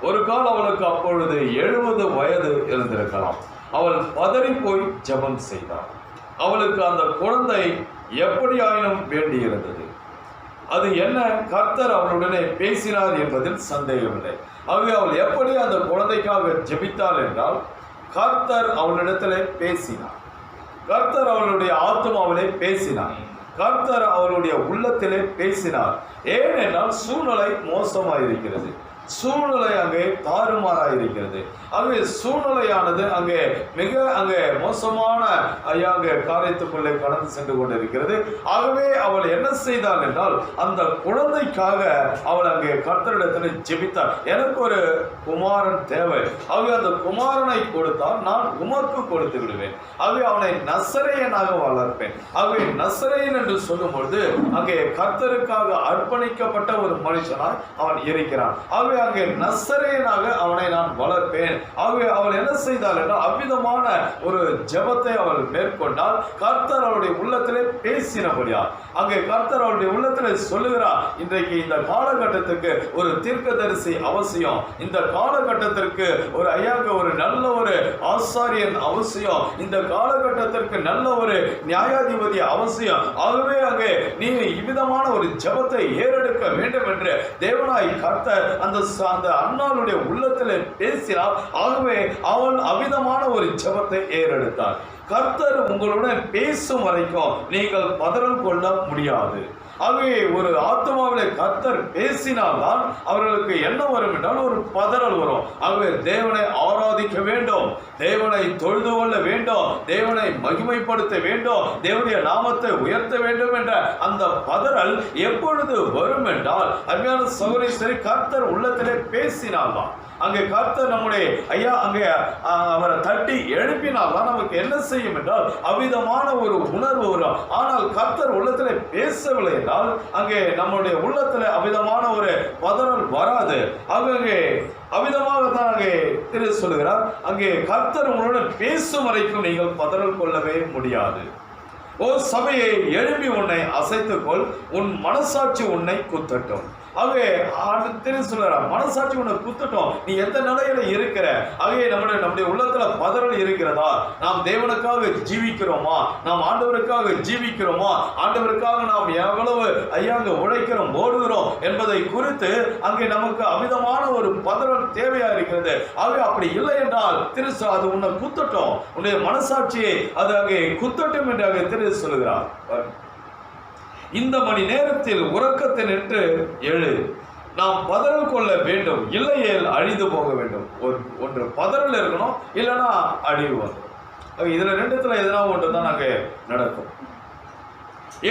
ஒரு கால் அவளுக்கு அப்பொழுது 70 வயது இருந்திருக்கலாம். அவள் பதறி போய் ஜெபம் செய்தாள். அவளுக்கு அந்த குழந்தை எப்படியாயினும் வேண்டியிருந்தது. அது என்ன, கர்த்தர் அவளுடனே பேசினார் என்பதில் சந்தேகமில்லை. ஆகவே அவள் எப்படி அந்த குழந்தைக்காக ஜெபித்தாள் என்றால், கர்த்தர் அவளிடத்திலே பேசினார். கர்த்தர் அவளுடைய ஆத்மாவிலே பேசினார். கர்த்தர் அவளுடைய உள்ளத்திலே பேசினார். ஏனென்றால் சூழ்நிலை மோசமாயிருக்கிறது, சூழ்நிலை அங்கே தாறுமாறாயிருக்கிறது. ஆகவே சூழ்நிலையானது அங்கே அங்கே மோசமான அங்கே காரியத்துக்குள்ளே கடந்து சென்று கொண்டிருக்கிறது. ஆகவே அவள் என்ன செய்தாள் என்றால், அந்த குழந்தைக்காக அவள் அங்கே கர்த்தரிடத்தில் ஜெபித்தாள். எனக்கு ஒரு குமாரன் தேவை, ஆகவே அந்த குமாரனை கொடுத்தால் நான் உமக்கு கொடுத்து விடுவேன், ஆகவே அவனை நசரேயனாக வளர்ப்பேன். ஆகவே நசரேயன் என்று சொல்லும் பொழுது அங்கே கர்த்தருக்காக அர்ப்பணிக்கப்பட்ட ஒரு மனுஷனாய் அவன் இருக்கிறான். ஆகவே அங்கே நசரேயனாக அவனை நான் வளர்ப்பேன். ஆகவே அவள் என்ன செய்தாள் என்றால், அவ்விதமான ஒரு ஜெபத்தை அவள் மேற்கொண்டால் கர்த்தர் அவளுடைய உள்ளத்திலே பேசினபடியா அங்கே கர்த்தர் அவளுடைய உள்ளத்திலே சொல்லுகிறார், இன்றைக்கு இந்த காலகட்டத்துக்கு ஒரு தீர்க்கதரிசி அவசியம், இந்த காலகட்டத்திற்கு ஒரு ஒரு நல்ல ஒரு ஆசாரியன் அவசியம், இந்த காலகட்டத்திற்கு நல்ல ஒரு நியாயாதிபதி அவசியம். ஆகவே அங்கே நீ இவ்விதமான ஒரு ஜெபத்தை ஏறெடுக்க வேண்டும் என்று தேவனாய் கர்த்தர் அந்த அன்னாளுடைய உள்ளத்திலே பேசினார். ஆகவே அவள் அவ்விதமான ஒரு ஜெபத்தை ஏறெடுத்தார். கர்த்தர் உங்களுடன் பேசும் வரைக்கும் நீங்கள் பதறல் கொள்ள முடியாது. ஆகவே ஒரு ஆத்மாவிலே கர்த்தர் பேசினால்தான் அவர்களுக்கு என்ன வரும் என்றால் ஒரு பதறல் வரும். ஆகவே தேவனை ஆராதிக்க வேண்டும், தேவனை தொழுது கொள்ள வேண்டும், தேவனை மகிமைப்படுத்த வேண்டும், தேவனுடைய நாமத்தை உயர்த்த வேண்டும் என்ற அந்த பதறல் எப்பொழுது வரும் என்றால், அருமையான சகோதரி, கர்த்தர் உள்ளத்திலே பேசினால்தான். அங்கே கர்த்தர் நம்முடைய அங்கே அவரை தட்டி எழுப்பினால்தான் நமக்கு என்ன செய்யும் என்றால் அவ்விதமான ஒரு உணர்வு வரும். ஆனால் கர்த்தர் உள்ளத்தில் பேசவில்லை என்றால் அங்கே நம்முடைய உள்ளத்தில் அவ்விதமான ஒரு பதறல் வராது. அங்கே அவ்விதமாகத்தான் அங்கே திரு சொல்லுகிறார், அங்கே கர்த்தர் உங்களுடன் பேசும் வரைக்கும் நீங்கள் பதறல் கொள்ளவே முடியாது. ஓ சபையை, எழுப்பி உன்னை அசைத்துக்கொள், உன் மனசாட்சி உன்னை குத்தட்டும். ஆகவே திரு சொல்றார், மனசாட்சி உன்னை குத்தட்டும், நீ எந்த நிலையில இருக்கிற. ஆகவே நம்முடைய உள்ளத்துல பதறல் இருக்கிறதா? நாம் தேவனுக்காக ஜீவிக்கிறோமா? நாம் ஆண்டவருக்காக ஜீவிக்கிறோமா? ஆண்டவருக்காக நாம் எவ்வளவு அங்க உழைக்கிறோம், ஓடுகிறோம் என்பதை குறித்து அங்கே நமக்கு அமிதமான ஒரு பதறல் தேவையா இருக்கிறது. ஆகவே அப்படி இல்லை என்றால் திரு அது உன்னை குத்தட்டும், உன்னுடைய மனசாட்சியை அது அங்கே குத்தட்டும் என்று அங்கே திரு சொல்லுகிறார். இந்த மணி நேரத்தில் உறக்கத்தை நின்று எழு, நாம் பதறல் கொள்ள வேண்டும், இல்லையேல் அழிந்து போக வேண்டும். ஒன்று பதறல் இருக்கணும், இல்லைன்னா அழிவு வரும். இதுல ரெண்டுத்துல எதனா ஒன்று தான் அங்கே நடக்கும்.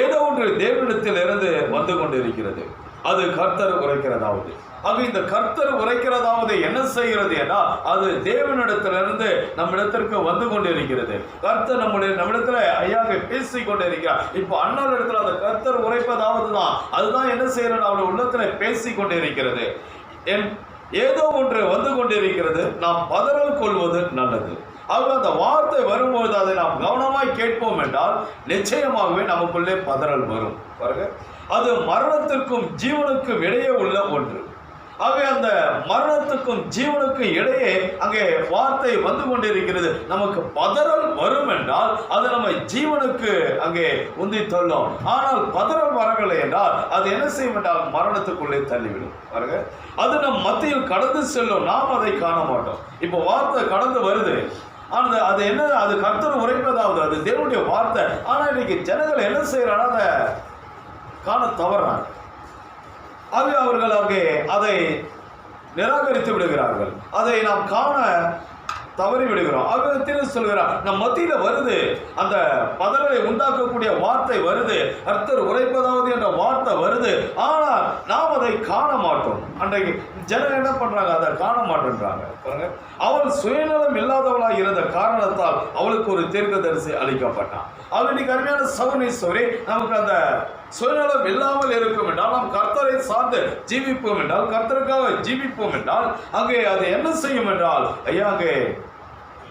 ஏதோ ஒன்று தேவனிடத்தில் இருந்து வந்து கொண்டு இருக்கிறது, அது கர்த்தர் உரைக்கிறதாவது. ஆக இந்த கர்த்தர் உரைக்கிறதாவது என்ன செய்கிறது என்றால் அது தேவனிடத்திலிருந்து நம்மிடத்திற்கு வந்து கொண்டிருக்கிறது. கர்த்தர் நம்மிடத்துல ஐயாக பேசி கொண்டிருக்கிறார். இப்போ அண்ணாள் இடத்துல அந்த கர்த்தர் உரைப்பதாவது தான், அதுதான் என்ன செய்யறது, அவருடைய உள்ளத்துல பேசி கொண்டிருக்கிறது. ஏதோ ஒன்று வந்து கொண்டிருக்கிறது, நாம் பதறல் கொள்வது நல்லது. ஆக அந்த வார்த்தை வரும்போது அதை நாம் கவனமாய் கேட்போம் என்றால் நிச்சயமாகவே நமக்குள்ளே பதறல் வரும். பாருங்க, அது மரணத்திற்கும் ஜீவனுக்கும் இடையே உள்ள ஒன்று. ஆகவே அந்த மரணத்துக்கும் ஜீவனுக்கும் இடையே அங்கே வார்த்தை வந்து கொண்டிருக்கிறது. நமக்கு பதறல் வரும் என்றால் அது நம்ம ஜீவனுக்கு அங்கே உந்தி தள்ளும். ஆனால் பதறல் வரவில்லை என்றால் அது என்ன செய்யும் என்றால் மரணத்துக்குள்ளே தள்ளிவிடும். பாருங்க, அது நம் மத்தியில் கடந்து செல்லும், நாம் அதை காண மாட்டோம். இப்போ வார்த்தை கடந்து வருது, ஆனால் அது என்ன, அது கர்த்தர் உரைப்பதாவது, அது தேவனுடைய வார்த்தை. ஆனால் இன்னைக்கு ஜனங்கள் என்ன செய்யறாங்க, அதை காண தவறாங்க. ஆகவே அவர்கள் அங்கே அதை நிராகரித்து விடுகிறார்கள். அதை நாம் காண தவறி விடுகிறோம். ஆகவே சொல்கிறார், நம் மத்தியில வருது, அந்த பதறலை உண்டாக்கக்கூடிய வார்த்தை வருது, கர்த்தர் உரைப்பதாவது என்ற வார்த்தை வருது. ஆனால் நாம் அதை காண மாட்டோம். அன்றைக்கு ஜனம் என்ன பண்றாங்க? அதை காண மாட்டேன்றாங்க. அவள் சுயநலம் இல்லாதவளாக இருந்த காரணத்தால் அவளுக்கு ஒரு தீர்க்கதரிசி அளிக்கப்பட்டான். அவள் இன்னைக்கு அருமையான சகோதரி, நமக்கு அந்த சுயநலம் இல்லாமல் இருக்கும் என்றால், நாம் கர்த்தரை சார்ந்து ஜீவிப்போம் என்றால், கர்த்தருக்காக ஜீவிப்போம் என்றால், அங்கே அது என்ன செய்யும் என்றால், ஐயா அங்கே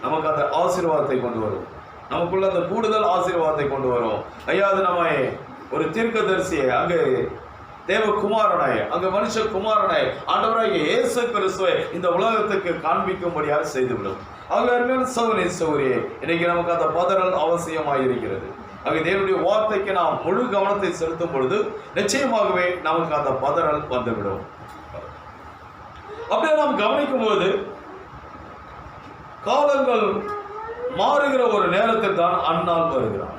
நமக்கு அந்த ஆசீர்வாதத்தை கொண்டு வரும். நமக்குள்ள அந்த கூடுதல் ஆசீர்வாதத்தை கொண்டு வரும். ஐயா அது நம்மை ஒரு தீர்க்கதரிசியை, அங்கே தேவகுமாரனை, அங்கே மனுஷகுமாரனை, ஆண்டவராகிய இயேசு கிறிஸ்துவை இந்த உலகத்துக்கு காண்பிக்கும்படியாக செய்துவிடும். அவங்க அருமையான சகோதரியே, இன்னைக்கு நமக்கு அந்த பதறல் அவசியமாக இருக்கிறது. ஆக தேவனுடைய வார்த்தைக்கு நாம் முழு கவனத்தை செலுத்தும் பொழுது நிச்சயமாகவே நமக்கு அந்த பதறல் வந்துவிடும். அப்படியே நாம் கவனிக்கும் போது காலங்கள் மாறுகிற ஒரு நேரத்தில் தான் அந்நாள் வருகிறான்.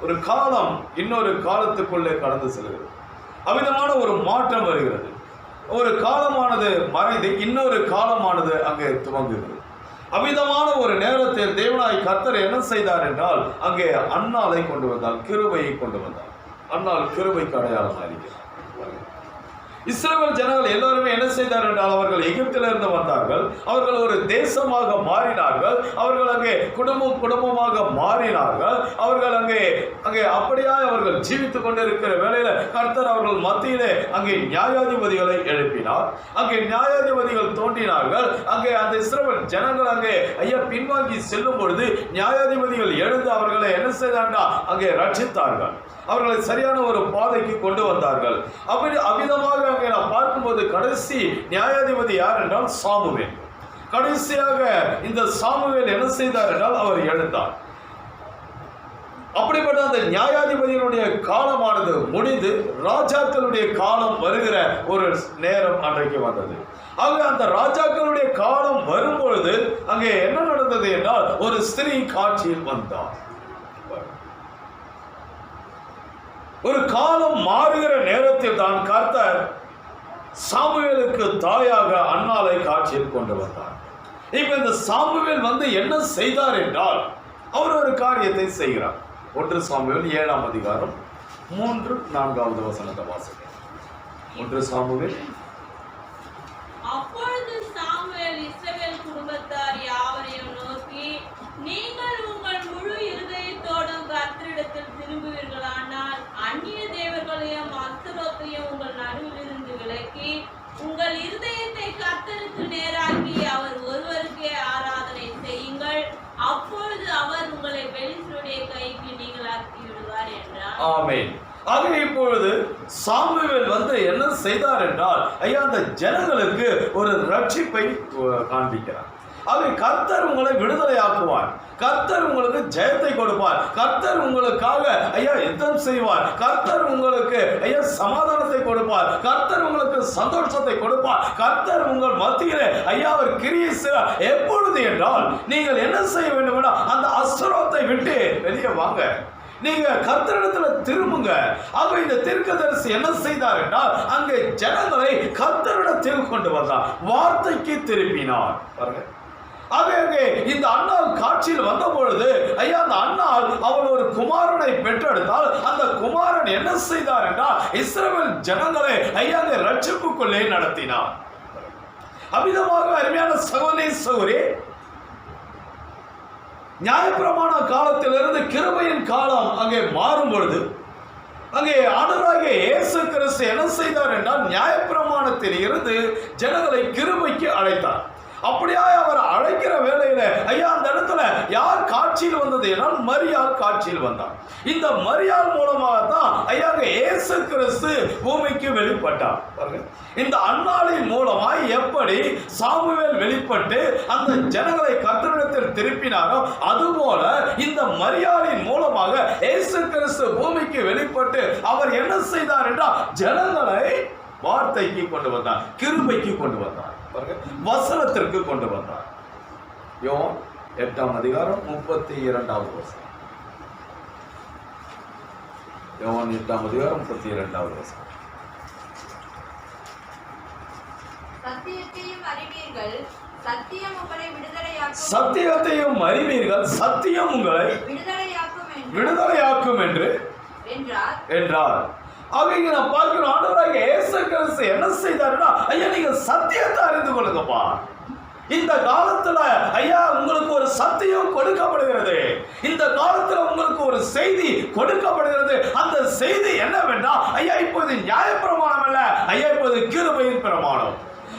ஒரு காலம் இன்னொரு காலத்துக்குள்ளே கடந்து செல்கிறது. அவ்விதமான ஒரு மாற்றம் வருகிறது. ஒரு காலமானது மறைந்து இன்னொரு காலமானது அங்கே துவங்குகிறது. அவ்விதமான ஒரு நேரத்தில் தேவனாய் கர்த்தர் என்ன செய்தார் என்றால், அங்கே அன்னாளை கொண்டு வந்தார், கிருபையை கொண்டு வந்தார். அன்னாள் கிருபைக்கு அடையாளமாக இருக்கிறார். இஸ்ரவேல் ஜனங்கள் எல்லாருமே என்ன செய்தார் என்றால், அவர்கள் எகிப்திலிருந்து வந்தார்கள், அவர்கள் ஒரு தேசமாக மாறினார்கள், அவர்கள் அங்கே குடும்பமாக மாறினார்கள், அவர்கள் அங்கே அப்படியாய் அவர்கள் ஜீவித்துக் கொண்டிருக்கிற வேளையில கர்த்தர் அவர்கள் மத்தியிலே அங்கே நியாயாதிபதிகளை எழுப்பினார். அங்கே நியாயாதிபதிகள் தோன்றினார்கள். அங்கே அந்த இஸ்ரவேல் ஜனங்கள் அங்கே ஐயா பின்வாங்கி செல்லும் பொழுது நியாயாதிபதிகள் எழுந்து அவர்களை என்ன செய்தார்னா அங்கே ரட்சித்தார்கள். அவர்களை சரியான ஒரு பாதைக்கு கொண்டு வந்தார்கள். அவ்விதமாக அங்கே நாம் பார்க்கும்போது கடைசி நியாயாதிபதி யார் என்றால் சாமுவேல். கடைசியாக இந்த சாமுவேல் என்ன செய்தார் என்றால் அவர் எழுந்தார். அப்படிப்பட்ட அந்த நியாயாதிபதியினுடைய காலமானது முடிந்து ராஜாக்களுடைய காலம் வருகிற ஒரு நேரம் அன்றைக்கு வந்தது. ஆக அந்த ராஜாக்களுடைய காலம் வரும்பொழுது அங்கே என்ன நடந்தது என்றால், ஒரு ஸ்திரீ காட்சியில் வந்தார். ஒரு காலம் மாறுகிற நேரத்தில் தான் கர்த்தர் சாமுவேலுக்கு தாயாக அன்னாளை காட்சியில் கொண்டு வந்தார். இப்ப இந்த சாமுவேல் வந்து என்ன செய்தார் என்றால், அவர் ஒரு காரியத்தை செய்கிறார். 1 சாமுவேல் 7ஆம் அதிகாரம் 3-4 வசனத்தை வாசிங்க. 1 சாமுவேல். அப்பொழுது சாமுவேல் இஸ்ரவேல் குடும்பத்தார் யாவரையும் நோக்கி, நீங்கள் உங்கள் முழு இருதயத்தோடும் கர்த்தரிடத்தில் திரும்புவீர்களானால் அந்நிய தேவர்களையும் அஸ்தரோத்தையும் உங்கள் நடுவில் இருந்து விலக்கி உங்கள் இருதயத்தை கர்த்தருக்கு நேராக்கி அவர் ஒருவருக்கே ஆராதனை செய்யுங்கள், அப்பொழுது அவர் உங்களை பெலிஸ்தருடைய கைக்கு நீங்களாக்கி விடுவார் என்றார். ஆமென். ஆக இப்பொழுது சாமுவேல் வந்து என்ன செய்தார் என்றால், ஐயா அந்த ஜனங்களுக்கு ஒரு ரட்சிப்பை காண்பிக்கிறார். ஆக கர்த்தர் உங்களை விடுதலை ஆக்குவார், கர்த்தர் உங்களுக்கு ஜெயத்தை கொடுப்பார், கர்த்தர் உங்களுக்காக ஐயா யுத்தம் செய்வார், கர்த்தர் உங்களுக்கு ஐயா சமாதானத்தை கொடுப்பார், கர்த்தர் உங்களுக்கு சந்தோஷத்தை கொடுப்பார், கர்த்தர் உங்கள் மத்தியிலே ஐயா அவர் கிரியை செய்வார். எப்பொழுது என்றால், நீங்கள் என்ன செய்ய வேண்டும் என்றால், அந்த அஸ்தரோத்தை விட்டு வெளியே வாங்க, நீங்க கர்த்தரிடத்துல திரும்புங்க. ஆக இந்த தீர்க்கதரிசி என்ன செய்தார் என்றால், அங்கே ஜனங்களை கர்த்தரிடத்தில் கொண்டு வந்தார், வார்த்தைக்கு திருப்பினார். பாருங்க. ஆக இந்த அன்னாள் காட்சியில் வந்த பொழுது ஐயா அந்த அன்னாள் அவள் ஒரு குமாரனை பெற்றெடுத்தால், அந்த குமாரன் என்ன செய்தார் என்றால், இஸ்ரவேல் ஜனங்களை ஐயா ரட்சிப்புக்குள்ளே நடத்தினார். அவ்விதமாக அருமையான சகோதரி, நியாயப்பிரமாண காலத்திலிருந்து கிருபையின் காலம் அங்கே மாறும் பொழுது, அங்கே ஆண்டவராகிய இயேசு கிறிஸ்து என்ன செய்தார் என்றால், நியாயப்பிரமாணத்தில் இருந்து ஜனங்களை கிருபைக்கு அழைத்தார். அப்படியாய் அவர் அழைக்கிற வேளையில ஐயா அந்த இடத்துல யார் காட்சியில் வந்தது என்றால், மரியாள் காட்சியில் வந்தார். இந்த மரியாள் மூலமாக தான் ஐயா இயேசு கிறிஸ்து பூமிக்கு வெளிப்பட்டார். இந்த அன்னாளின் மூலமாய் எப்படி சாமுவேல் வெளிப்பட்டு அந்த ஜனங்களை கர்த்தரிடத்தில் திருப்பினாரோ, அதுபோல இந்த மரியாளின் மூலமாக இயேசு கிறிஸ்து பூமிக்கு வெளிப்பட்டு அவர் என்ன செய்தார் என்றால், ஜனங்களை வார்த்தைக்கு கொண்டு வந்தார், கிருபைக்கு கொண்டு வந்தார், வசனத்திற்கு கொண்டு வந்தார். யோவான் 8ஆம் அதிகாரம் 32வது வசனம். யோவான் 8ஆம் அதிகாரம் 32வது வசனம். சத்தியத்தையும் அறிவீர்கள், சத்தியம் உங்களை விடுதலையாக்கும். சத்தியத்தையும் அறிவீர்கள், சத்தியம் உங்களை விடுதலையாக்கும் என்று என்றார். ஆக இங்க நான் பார்க்கிறோம், ஆண்டவராகிய இயேசு கிறிஸ்து என்ன செய்தாருன்னா, ஐயா நீங்க சத்தியத்தை அறிந்து கொள்ளுங்கப்பா. இந்த காலத்துல ஐயா உங்களுக்கு ஒரு சத்தியம் கொடுக்கப்படுகிறது. இந்த காலத்துல உங்களுக்கு ஒரு செய்தி கொடுக்கப்படுகிறது. அந்த செய்தி என்னவென்றால், ஐயா இப்போது நியாயப்பிரமாணம் அல்ல, ஐயா இப்போது கிருபையின் பிரமாணம்.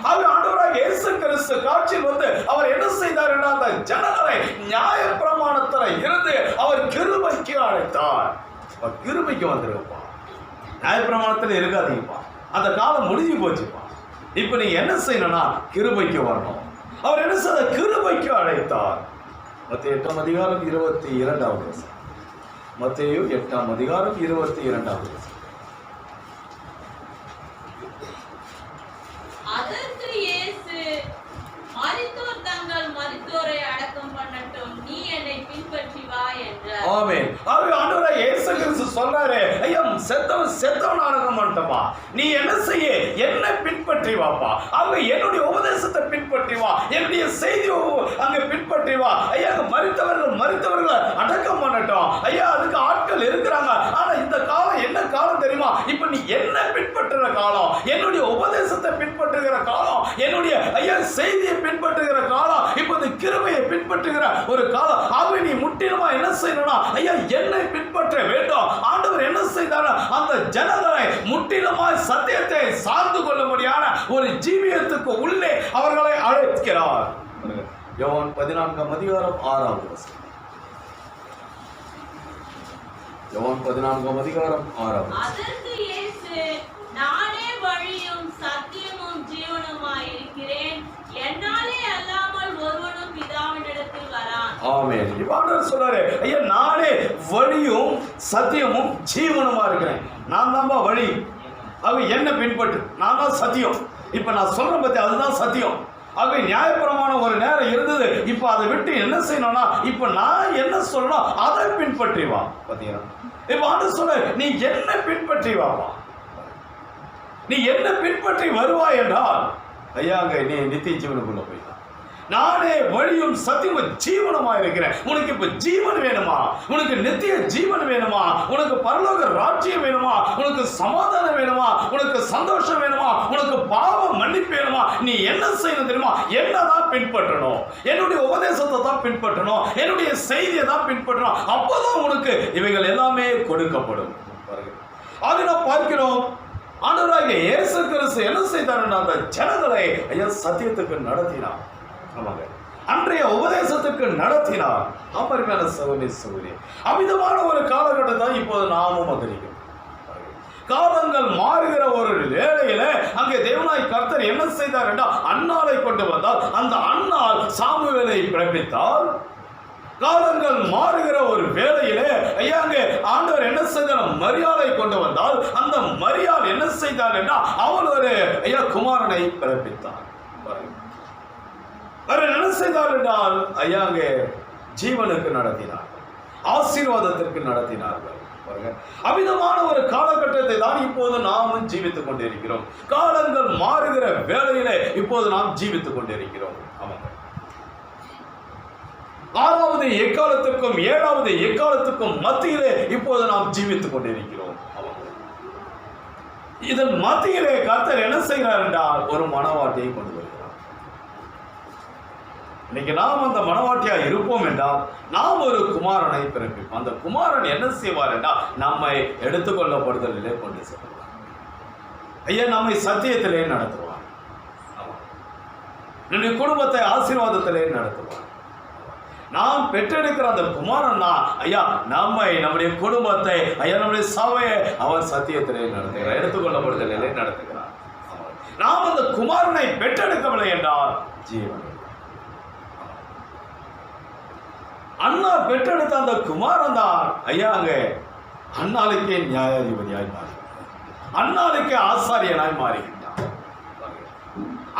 ஆண்டவராக இயேசு கிறிஸ்து காட்சியில் வந்து அவர் என்ன செய்தார் என்றால், அந்த ஜனங்களை நியாயப்பிரமாணத்துல இருந்து அவர் கிருபைக்கு அழைத்தார். கிருபைக்கு வந்துருப்பா, நியாயப்பிரமாணத்துல இருக்காதீங்கப்பா, அந்த காலம் முடிஞ்சு போச்சுப்பா. இப்ப நீங்க என்ன செய்யணும்னா கிருபைக்கு வரணும். அவர் என்ன செய்த, கிருபைக்கு அழைத்தார். மத்தேயு 8ஆம் அதிகாரம் 22வது வசனம். மத்தேயு 8ஆம் அதிகாரம் 22வது வசனம். அதற்கு இயேசு, மரித்தோர் தங்கள் மரித்தோரை அடக்கம் பண்ணட்டும், நீ என்னை பின்பற்றி வா என்றார். ஆமென். ஆண்டவராகிய இயேசு கிறிஸ்து சொல்றாரு, ஐயா செத்தவன் அடக்கம் பண்ணட்டப்பா, நீ என்ன செய்ய, என்னை பின்பற்றி வாப்பா. அவங்க என்னுடைய உபதேசத்தை பின்பற்றி வா, என்னுடைய செய்தி அங்க பின்பற்றி வா. ஐயா மரித்தவர்களை அடக்கம் பண்ணட்டும். ஐயா அதுக்கு ஆட்கள் இருக்கிறாங்க. ஆனா இந்த காலம் என்ன காலம் தெரியுமா? இப்ப நீ என்ன பின்பற்றுற காலம், என்னுடைய உபதேசத்தை பின்பற்றுகிற காலம், என்னுடைய ஐயா செய்தியை பின்பற்றுகிற காலம், இப்போது கிருபையை பின்பற்றுகிற ஒரு காலம். ஆகவே நீ முற்றிலுமா என்ன செய்யணும்னா, ஐயா என்னை பின்பற்ற வேண்டும். ஆண்டவர் என்ன செய்தார், அந்த ஜனங்களை முற்றிலுமாய் சத்தியத்தை சார்ந்து கொள்ள முடியாத ஒரு ஜீவியத்துக்கு உள்ளே அவர்களை அழைக்கிறார். யோவான் 14ஆம் அதிகாரம் 6வது வசனம். யோவான் 14ஆம் அதிகாரம் 6வது. அதற்கு இயேசு, நானே வழியும் சத்தியமும் ஜீவனுமாய் இருக்கிறேன், என்னாலே அல்லாமல் ஒருவனும் பிதாவினிடத்தில் வரான். ஆமென். ஆண்டவர் சொல்றாரு, ஐயா நானே வழியும் சத்தியமும் ஜீவனுமா இருக்கிறேன். நான் தான்பா வழி, அவங்க என்ன பின்பற்று, நான் தான் சத்தியம். இப்ப நான் சொல்றேன் பத்தி அதுதான் சத்தியம். ஆக நியாயபரமான ஒரு நேரம் இருந்தது. இப்ப அதை விட்டு என்ன செய்யணும்னா, இப்ப நான் என்ன சொல்லணும் அதை பின்பற்றி வா. பாத்தீங்களா, இப்ப ஆண்டவர் சொல்ற, நீ என்ன பின்பற்றி வாப்பா. நீ என்ன பின்பற்றி வருவாய் என்றால், ஐயா அங்க நீ நித்திய ஜீவனுக்குள்ள போயிட்டான். நானே வழியும் சத்தியமும் ஜீவனமா இருக்கிறேன். உனக்கு இப்ப ஜீவன் வேணுமா, உனக்கு நித்திய ஜீவன் வேணுமா, உனக்கு பரலோக ராஜ்யம் வேணுமா, உனக்கு சமாதானம் வேணுமா, உனக்கு சந்தோஷம் வேணுமா, உனக்கு பாவம் மன்னிப்பு வேணுமா, நீ என்ன செய்யணும் தெரியுமா? என்னதான் பின்பற்றணும், என்னுடைய உபதேசத்தை தான் பின்பற்றணும், என்னுடைய செய்தியை தான் பின்பற்றணும். அப்போதான் உனக்கு இவைகள் எல்லாமே கொடுக்கப்படும். அதை நான் பார்க்கிறோம். ஆண்டவராகிய இயேசு கிறிஸ்து என்ன செய்தார், அந்த ஜனங்களை ஐயா சத்தியத்துக்கு நடத்தினார். ஆமாங்க, அன்றைய உபதேசத்துக்கு நடத்தினார். அமர்மையான சகோதரி, அமிதமான ஒரு காலகட்டம் தான் இப்போது நாமும் வந்திருக்கிறோம். காலங்கள் மாறுகிற ஒரு வேளையில அங்கே தேவனாய் கர்த்தர் என்ன செய்தார் என்றால், அன்னாளை கொண்டு வந்தால், அந்த அன்னாள் சாமுவேலை பிறப்பித்தால். காலங்கள் மாறுகிற ஒரு வேளையிலே ஐயா அங்கே ஆண்டவர் என்ன செய்தார், மரியாதை கொண்டு வந்தால், அந்த மரியாள் என்ன செய்தார் என்றால், அவள் ஒரு ஐயா குமாரனை பிறப்பித்தார். அவர் என்ன செய்தார் என்றால், ஐயா அங்கே ஜீவனுக்கு நடத்தினார்கள், ஆசீர்வாதத்திற்கு நடத்தினார்கள். அமிதமான ஒரு காலகட்டத்தை தான் இப்போது நாமும் ஜீவித்துக் கொண்டிருக்கிறோம். காலங்கள் மாறுகிற வேளையிலே இப்போது நாம் ஜீவித்துக் கொண்டிருக்கிறோம். ஆமாங்க, 6வது எக்காலத்துக்கும் 7வது எக்காலத்துக்கும் மத்தியிலே இப்போது நாம் ஜீவித்துக் கொண்டிருக்கிறோம். இதன் மத்தியிலே கர்த்தர் என்ன செய்கிறார் என்றால், ஒரு மணவாட்டியை கொண்டு வருகிறார். இன்னைக்கு நாம் அந்த மணவாட்டியா இருப்போம் என்றால், நாம் ஒரு குமாரனை பிறப்பிப்போம். அந்த குமாரன் என்ன செய்வார் என்றால், நம்மை எடுத்துக்கொள்ளப்படுதலிலே கொண்டு செல்வார். ஐயா நம்மை சத்தியத்திலே நடத்துவார். நம்முடைய குடும்பத்தை ஆசீர்வாதத்திலே நடத்துவார். நாம் பெற்றெடுக்கிற அந்த குமாரன் தான் ஐயா நம்முடைய குடும்பத்தை, ஐயா நம்முடைய சபையை அவர் சத்தியத்திலே நடத்துகிறார், எடுத்துக்கொள்ளப்படுதலிலே நடத்துகிறார். நாம் அந்த குமாரனை பெற்றெடுக்கவில்லை என்றால் ஜீவன். அண்ணா பெற்றெடுத்த அந்த குமாரன் தான் ஐயா அங்கே அண்ணாளுக்கே நியாயாதிபதியாய் மாறி, அண்ணாளுக்கே ஆசாரியனாய் மாறிவிட்டான்,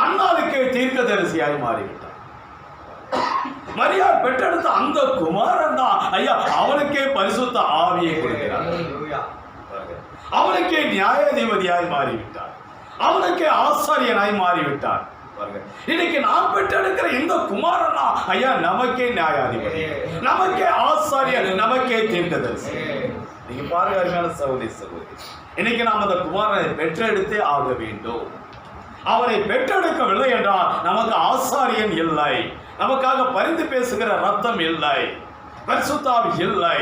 அண்ணாளுக்கே தீர்க்கதரிசியாய் மாறிவிட்டான். மரியாள் பெற்றெடுத்த அந்த குமாரன் தான் ஐயா அவனுக்கே பரிசுத்த ஆவியை கொடுக்கிறார், அவனுக்கே நியாயாதிபதியாய் மாறிவிட்டார், அவனுக்கே ஆசாரியனாய் மாறிவிட்டார். பாருங்க, இன்னைக்கு நாம் பெற்றெடுக்கிற இந்த குமாரனா ஐயா நமக்கே நியாயாதிபதி, நமக்கே ஆசாரியர், நமக்கே தீர்க்கதரிசி. நீங்க பாருங்க அருமையான சகோதரி சகோதரி, இன்னைக்கு நாம் அந்த குமாரனை பெற்றெடுத்தே ஆக வேண்டும். அவரை பெற்றெடுக்கவில்லை என்றால் நமக்கு ஆசாரியன் இல்லை, நமக்காக பரிந்து பேசுகிற ரத்தம் இல்லை, பரிசுத்த ஆவி இல்லை.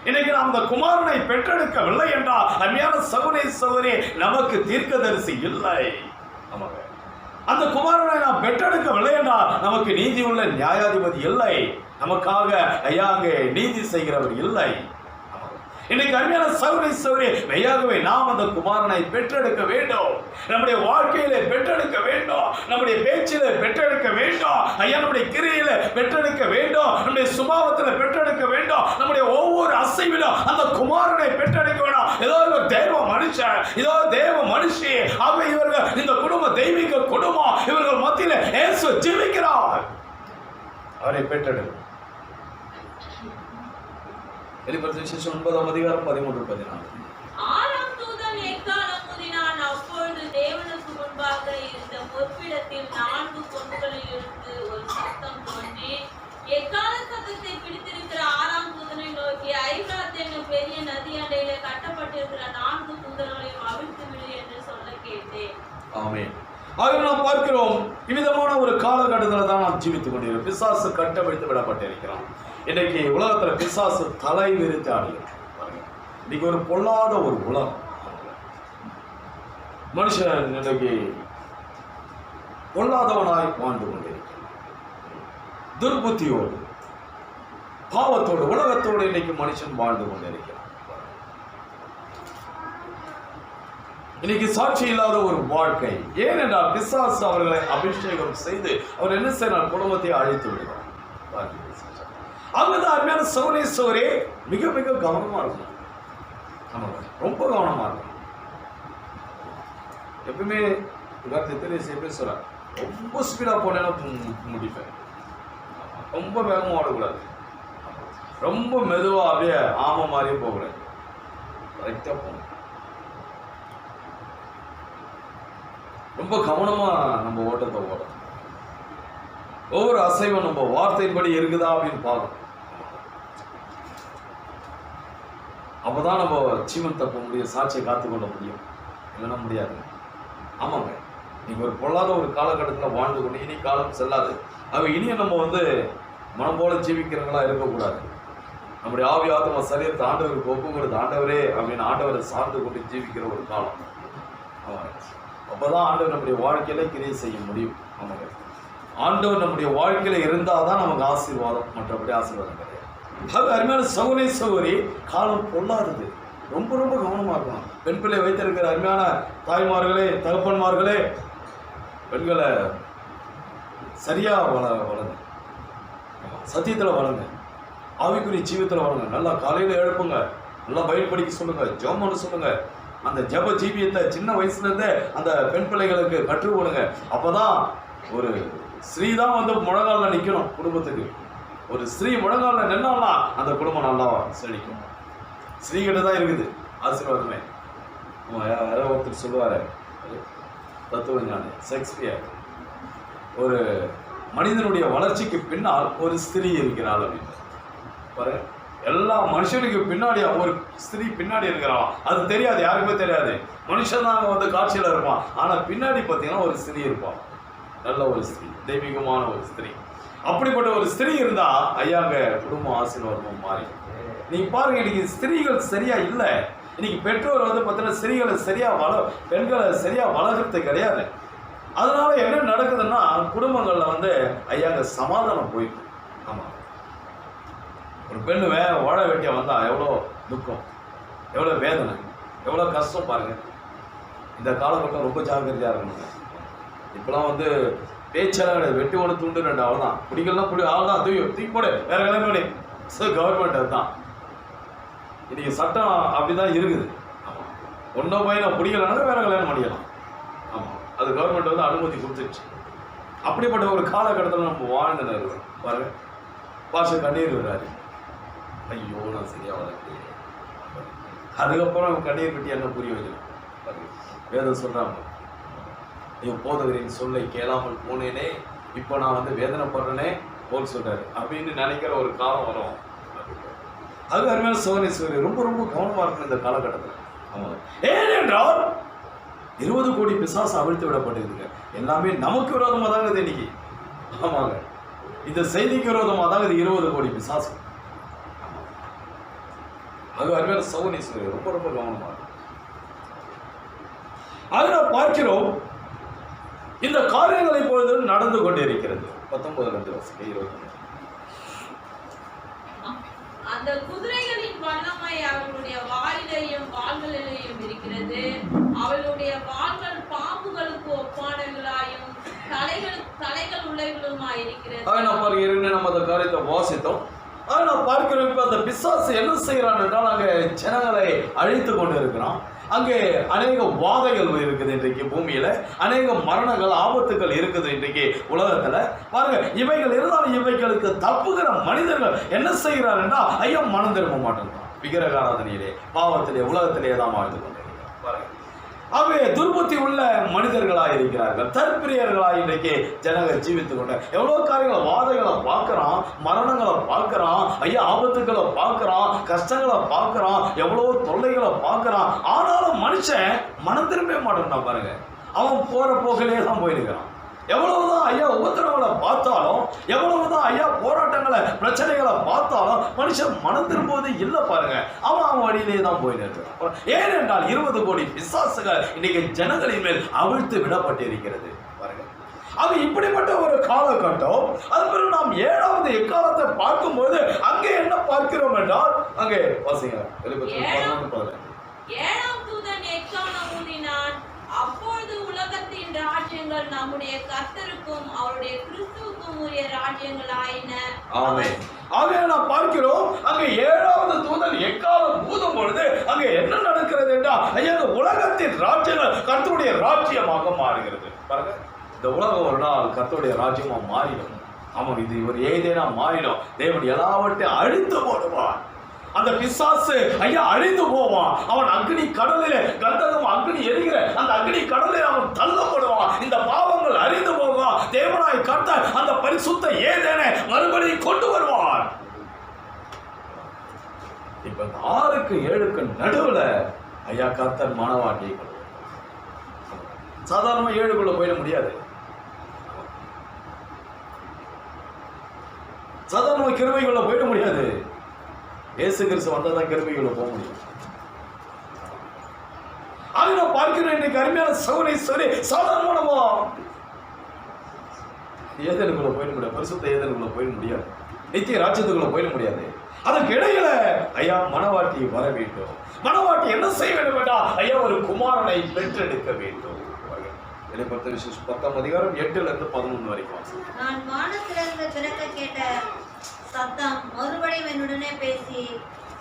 இன்னைக்கு நாம் அந்த குமாரனை பெற்றெடுக்கவில்லை என்றால் அருமையான சகோதரி சகோதரி நமக்கு தீர்க்கதரிசி இல்லை. ஆமாங்க, அந்த குமாரனை நாம் பெற்றெடுக்கவில்லை என்றால் நமக்கு நீதி உள்ள நியாயாதிபதி இல்லை, நமக்காக ஐயா அங்கே நீதி செய்கிறவர் இல்லை. இன்னைக்கு அருமையான சகோதரி சகோதரி, மெய்யாகவே நாம் அந்த குமாரனை பெற்றெடுக்க வேண்டும், நம்முடைய வாழ்க்கையில பெற்றெடுக்க வேண்டும், நம்முடைய பேச்சில பெற்றெடுக்க வேண்டும், ஐயா நம்முடைய கிரியில பெற்றெடுக்க வேண்டும், நம்முடைய சுபாவத்துல பெற்றெடுக்க வேண்டும், நம்முடைய ஒவ்வொரு அசைவிலும் அந்த குமாரனை பெற்றெடுக்க வேண்டும். ஏதோ ஒரு தேவ மனுஷன், ஏதோ தேவ மனுஷி, ஆகவே இவர்கள் இந்த குடும்பம் தெய்வீக குடும்பம், இவர்கள் மத்தியில இயேசு ஜீவிக்கிறார், அவரை பெற்றெடுக்கும். வெளிப்படுத்தின விசேஷம் 9ஆம் அதிகாரம் 13-14. ஆறாம் தூதன் எக்காளம் ஊதினான். அப்பொழுது தேவனுக்கு முன்பாக இருந்த பொற்பிடத்தில் 4 கொம்புகளில் இருந்து ஒரு சத்தம் தோன்றி, எக்கால சத்தத்தை பிடித்திருக்கிற 6ஆம் தூதனை நோக்கி, ஐபிராத் என்னும் பெரிய நதி அண்டையில கட்டப்பட்டிருக்கிற 4 தூதர்களையும் அவிழ்த்து விடு என்று சொல்ல கேட்டேன். ஆமென். ஆக நாம் பார்க்கிறோம், இவ்விதமான ஒரு காலகட்டத்தில் தான் நாம் ஜீவித்துக் கொண்டிருக்கிறோம். பிசாசு கட்டவிழ்த்து விடப்பட்டிருக்கிறான். இன்னைக்கு உலகத்துல பிசாசு தலை விரித்து ஆடுகிறான். இன்னைக்கு ஒரு பொல்லாத ஒரு உலகம். மனுஷன் இன்னைக்கு பொல்லாதவனாய் வாழ்ந்து கொண்டிருக்கிறான். துர்புத்தியோடு, பாவத்தோடு, உலகத்தோடு இன்னைக்கு மனுஷன் வாழ்ந்து கொண்டிருக்கிறான். இன்னைக்கு சாட்சி இல்லாத ஒரு வாழ்க்கை. ஏனென்றால் பிசாசு அவர்களை அபிஷேகம் செய்து அவர் என்ன செய்யறார், குடும்பத்தை அழைத்து விடுவார். அங்கதான் அருமையான சகோதரி சகோதரி, மிக மிக கவனமா இருக்கணும். ஆமாங்க, ரொம்ப கவனமா இருக்கணும். எப்பவுமே எப்படி சொல்ற, ரொம்ப ஸ்பீடா போனேன்னா முடிப்பேன். ரொம்ப வேகமா ஓடக்கூடாது, ரொம்ப மெதுவா அப்படியே ஆமை மாதிரியே போகக்கூடாது, கரெக்டா போகணும். ரொம்ப கவனமா நம்ம ஓட்டத்தை ஓடணும். ஒவ்வொரு அசைவம் நம்ம வார்த்தையின்படி இருக்குதா அப்படின்னு பார்க்கணும். அப்பதான் நம்ம ஜீவன் தப்ப முடியும், சாட்சியை காத்துக்கொள்ள முடியும், இல்லைன்னா முடியாது. ஆமாங்க, நீங்க ஒரு பொல்லாத ஒரு காலகட்டத்தில் வாழ்ந்து கொண்டு இனி காலம் செல்லாது. அவ இனியும் நம்ம மனம் போல ஜீவிக்கிறவங்களா இருக்கக்கூடாது. நம்முடைய ஆவி ஆத்மா சரீரத்தை ஆண்டவருக்கு ஒப்பு கொடுத்து ஆண்டவரே அப்படின்னு ஆண்டவரை சார்ந்து கொண்டு ஜீவிக்கிற ஒரு காலம். ஆமாங்க, அப்பதான் ஆண்டவர் நம்முடைய வாழ்க்கையில கிரியை செய்ய முடியும். ஆமாங்க, ஆண்டவர் நம்முடைய வாழ்க்கையில இருந்தாதான் நமக்கு ஆசீர்வாதம், மற்றபடி ஆசீர்வாதம் கிடையாது. அருமையான சகோதரி சகோதரி, காலம் பொல்லாதது, ரொம்ப ரொம்ப கவனமா இருக்கணும். பெண் பிள்ளை வைத்திருக்கிற அருமையான தாய்மார்களே, தகப்பன்மார்களே, பெண்களை சரியா வளங்க, சத்தியத்துல வளங்க, ஆவிக்குரிய ஜீவித்துல வளங்க. நல்லா காலையில எழுப்புங்க, நல்லா பைபிள் படிக்க சொல்லுங்க, ஜெபம் பண்ண சொல்லுங்க. அந்த ஜெப ஜீவியத்தை சின்ன வயசுல இருந்தே அந்த பெண் பிள்ளைகளுக்கு கற்றுக் கொடுங்க. அப்பதான் ஒரு ஸ்ரீ தான் முழங்கால நிக்கணும். குடும்பத்துக்கு ஒரு ஸ்ரீ முழங்கால நின்னால்னா அந்த குடும்பம் நல்லா செழிக்கும். ஸ்ரீகிட்ட தான் இருக்குது ஆசீர்வாதமே. யாரோ ஒருத்தர் சொல்லுவாரு, தத்துவ ஞானி ஷேக்ஸ்பியர், ஒரு மனிதனுடைய வளர்ச்சிக்கு பின்னால் ஒரு ஸ்திரீ இருக்கிறாள் அப்படின்னு பாரு. எல்லா மனுஷனுக்கு பின்னாடி ஒரு ஸ்திரீ பின்னாடி இருக்கிறான், அது தெரியாது, யாருக்குமே தெரியாது. மனுஷன் தான் காட்சியில் இருப்பான், ஆனா பின்னாடி பார்த்தீங்கன்னா ஒரு ஸ்திரீ இருப்பான், நல்ல ஒரு ஸ்திரீ, தெய்வீகமான ஒரு ஸ்திரீ. அப்படிப்பட்ட ஒரு ஸ்திரீ இருந்தா ஐயாங்க குடும்பம் ஆசீர்வாதமும் மாறி. நீங்க பாருங்க, இன்னைக்கு ஸ்திரீகள் சரியா இல்லை. இன்னைக்கு பெற்றோர் பார்த்தீங்கன்னா ஸ்திரீகளை சரியா பெண்களை சரியா வளர்கிறது கிடையாது. அதனால என்ன நடக்குதுன்னா குடும்பங்கள்ல ஐயாங்க சமாதானம் போயிட்டு. ஆமா, ஒரு பெண்ணு வாழ வேண்டிய வந்தா எவ்வளோ துக்கம், எவ்வளோ வேதனை, எவ்வளோ கஷ்டம் பாருங்க. இந்த காலகட்டம் ரொம்ப ஜாக்கிரதையா இருக்கணுங்க. இப்பெல்லாம் பேச்செல்லாம் கிடையாது, வெட்டி ஒன்று துண்டு 2 அவ்வளோதான். குடிக்கலாம் குடி அவ்வளோதான், தூக்கி போடு, வேற கல்யாணம் பண்ணி. கவர்மெண்ட் அதுதான் இன்னைக்கு சட்டம் அப்படிதான் இருக்குது. ஆமாம், ஒன்றும் பையனை பிடிக்கலன்னா வேற கல்யாணம் பண்ணிக்கலாம். ஆமாம், அது கவர்மெண்ட் அனுமதி கொடுத்துருச்சு. அப்படிப்பட்ட ஒரு காலகட்டத்தில் நம்ம வாழ்ந்துன்னு இருக்கோம் பாருங்க. பாஷை கண்ணீர் விடுறாரு, ஐயோ நான் சரியா வளர்க்கலையே. அதுக்கப்புறம் கண்ணீர் கட்டி என்ன புரிய வைக்கணும் பாருங்க. வேதம் சொல்றாங்க, ஐயோ போதகரின் சொல்லை கேளாமல் போனேனே, இப்போ நான் வந்து வேதனைப்படுறேனே போல் சொல்றாரு அப்படின்னு நினைக்கிற ஒரு காலம் வரும். அது அருமையான சோனேஸ்வரி ரொம்ப ரொம்ப கவனமா இருக்கணும் இந்த காலகட்டத்தில். ஆமாங்க, ஏனென்றால் 20 கோடி பிசாசு அவிழ்த்து விடப்பட்டிருக்குங்க. எல்லாமே நமக்கு விரோதமாக தாங்க இது இன்னைக்கு. ஆமாங்க, இந்த செய்திக்கு விரோதமாக தாங்க இது 20 கோடி பிசாசு. அது அருமையான சோனேஸ்வரி ரொம்ப ரொம்ப கவனமா இருக்கு. அதை நாம் பார்க்கிறோம். இந்த காரியங்கள் இப்பொழுது நடந்து கொண்டிருக்கிறது. 19 அந்த குதிரைகளின் வல்லமை அவர்களுடைய வாயிலையும் வாள்களிலையும் இருக்கிறது. அவளுடைய வாள்கள் பாம்புகளுக்கு ஒப்பானவர்களாயும் தலைகள் உள்ளவர்களுமாய் இருக்கிறது. நம்ம அந்த காரியத்தை வாசித்தோம். நான் பார்க்கிறோம், இப்ப அந்த பிசாசு என்ன செய்யறான் என்றால் அங்கே ஜனங்களை அழித்து கொண்டு இருக்கிறான். அங்கே அநேக வாதைகள் இருக்குது இன்றைக்கு பூமியில, அநேக மரணங்கள் ஆபத்துகள் இருக்குது இன்றைக்கு உலகத்துல. பாருங்க, இவைகள் இருந்தாலும் இவைகளுக்கு தப்புகிற மனிதர்கள் என்ன செய்கிறாருன்னா ஐயா மனம் திரும்ப மாட்டேங்கிறான். விக்கிரகாராதனையிலே பாவத்திலே உலகத்திலே தான் வாழ்ந்து கொண்டிருக்கிறார். பாருங்க, அவை துர்புத்தி உள்ள மனிதர்களாக இருக்கிறார்கள், தற்பிரியர்களாக இன்றைக்கு ஜனங்கள் ஜீவித்துக் கொண்ட எவ்வளோ காரியங்களை வாதைகளை பார்க்குறான், மரணங்களை பார்க்குறான், ஐயா ஆபத்துக்களை பார்க்குறான், கஷ்டங்களை பார்க்குறான், எவ்வளோ தொல்லைகளை பார்க்குறான். ஆனாலும் மனுஷன் மனம் திரும்பவே மாட்டேன். பாருங்க, அவன் போகிற போக்கிலே தான் போயிருக்கிறான். எவ்வளவுதான் ஐயா உபத்திரங்களை பார்த்தாலும், எவ்வளவுதான் ஐயா போராட்டங்களை பிரச்சனைகளை பார்த்தாலும் மனுஷன் மனம் திரும்புவது இல்லை. பாருங்க, அவன் வழியிலே தான் போயிட்டு. ஏனென்றால் 20 கோடி பிசாசுகள் இன்னைக்கு ஜனங்களின் மேல் அவிழ்த்து விடப்பட்டிருக்கிறது. பாருங்க, அது இப்படிப்பட்ட ஒரு காலகட்டம். அது பிறகு நாம் 7வது எக்காலத்தை பார்க்கும்போது அங்கே என்ன பார்க்கிறோம் என்றால், அங்கே வாசிங்க 7ஆம் தூதன் எக்காளம் ஊதினான். அப்பொழுது உலகத்தின் ராஜ்யங்கள் நம்முடைய கர்த்தருக்கும் அவருடைய கிறிஸ்துவுக்கும் உரிய ராஜ்யங்கள் ஆயின. ஆமென். ஆகவே நாம் பார்க்கிறோம், அங்கே 7வது தூதன் எக்காலம் ஊதும் பொழுது அங்கே என்ன நடக்கிறது என்றால் ஐயா உலகத்தின் ராஜ்யங்கள் கர்த்தருடைய ராஜ்யமாக மாறுகிறது. பாருங்க, இந்த உலகம் ஒரு நாள் கர்த்தருடைய ராஜ்யமா மாறிடும். ஆமாம், இது ஒரு ஏதேனா மாறிடும். தேவன் எல்லாவற்றையும் அழித்து போடுவான். அந்த பிசாசு ஐயா அழிந்து போவான். அவன் அக்னி கடலிலே கந்தகம் அக்னி எரிகிற அந்த அக்னி கடலிலே அவன் தள்ளப்படுவான். இந்த பாவங்கள் அழிந்து போவான். தேவனாய் கர்த்தர் அந்த பரிசுத்த ஏதேனை மறுபடியும் கொண்டு வருவான். இப்ப 6க்கு 7க்கு நடுவுல ஐயா கர்த்தர் மனவாட்டி சாதாரணமா 7க்குள்ள போயிட முடியாது. சாதாரண கிருபைக்குள்ள போயிட முடியாது. இயேசு கிறிஸ்து வந்தாதான் கிருபைக்குள்ள போக முடியும். ஆக நான் பார்க்கிறேன் இன்னைக்கு அருமையான சகோதரி சாதாரணமா ஏதேனுக்குள்ள போயிட முடியாது. பரிசுத்த ஏதேனுக்குள்ள போயிட முடியாது. நித்திய ராஜ்யத்துக்குள்ள போயிட முடியாது. அதற்கு இடையில ஐயா மனவாட்டி வர வேண்டும். மனவாட்டி என்ன செய்ய வேண்டும் என்றால் ஐயா ஒரு குமாரனை பெற்றெடுக்க வேண்டும். வெளிப்படுத்த விசேஷம் 10ஆம் அதிகாரம் 8ல இருந்து 11 வரைக்கும். நான் வானத்திலிருந்து பிறக்க கேட்ட சத்தம் மறுபடியும் என்னுடனே பேசி,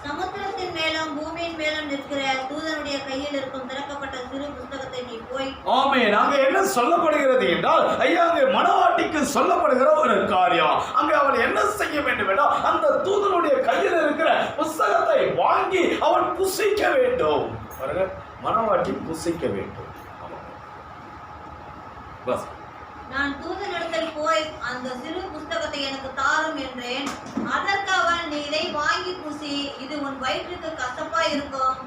சமுத்திரத்தின் மேலும் பூமியின் மேலும் நிற்கிற தூதனுடைய கையில் இருக்கும் திறக்கப்பட்ட சிறு புத்தகத்தை நீ போய். ஆமென். அங்கே என்ன சொல்லப்படுகிறது என்றால் ஐயா அங்கே மனவாட்டிக்கு சொல்லப்படுகிற ஒரு காரியம். அங்கே அவன் என்ன செய்ய வேண்டும் என்றால் அந்த தூதனுடைய கையில் இருக்கிற புத்தகத்தை வாங்கி அவன் புசிக்க வேண்டும். மனவாட்டி புசிக்க வேண்டும். நான் தூதனிடத்தில் போய் அந்த சிறு புஸ்தகத்தை எனக்கு தாரும் என்றேன். அதற்கு அவன், நீ இதை வாங்கி புசி, இது உன் வயிற்றுக்கு கசப்பா இருக்கும்,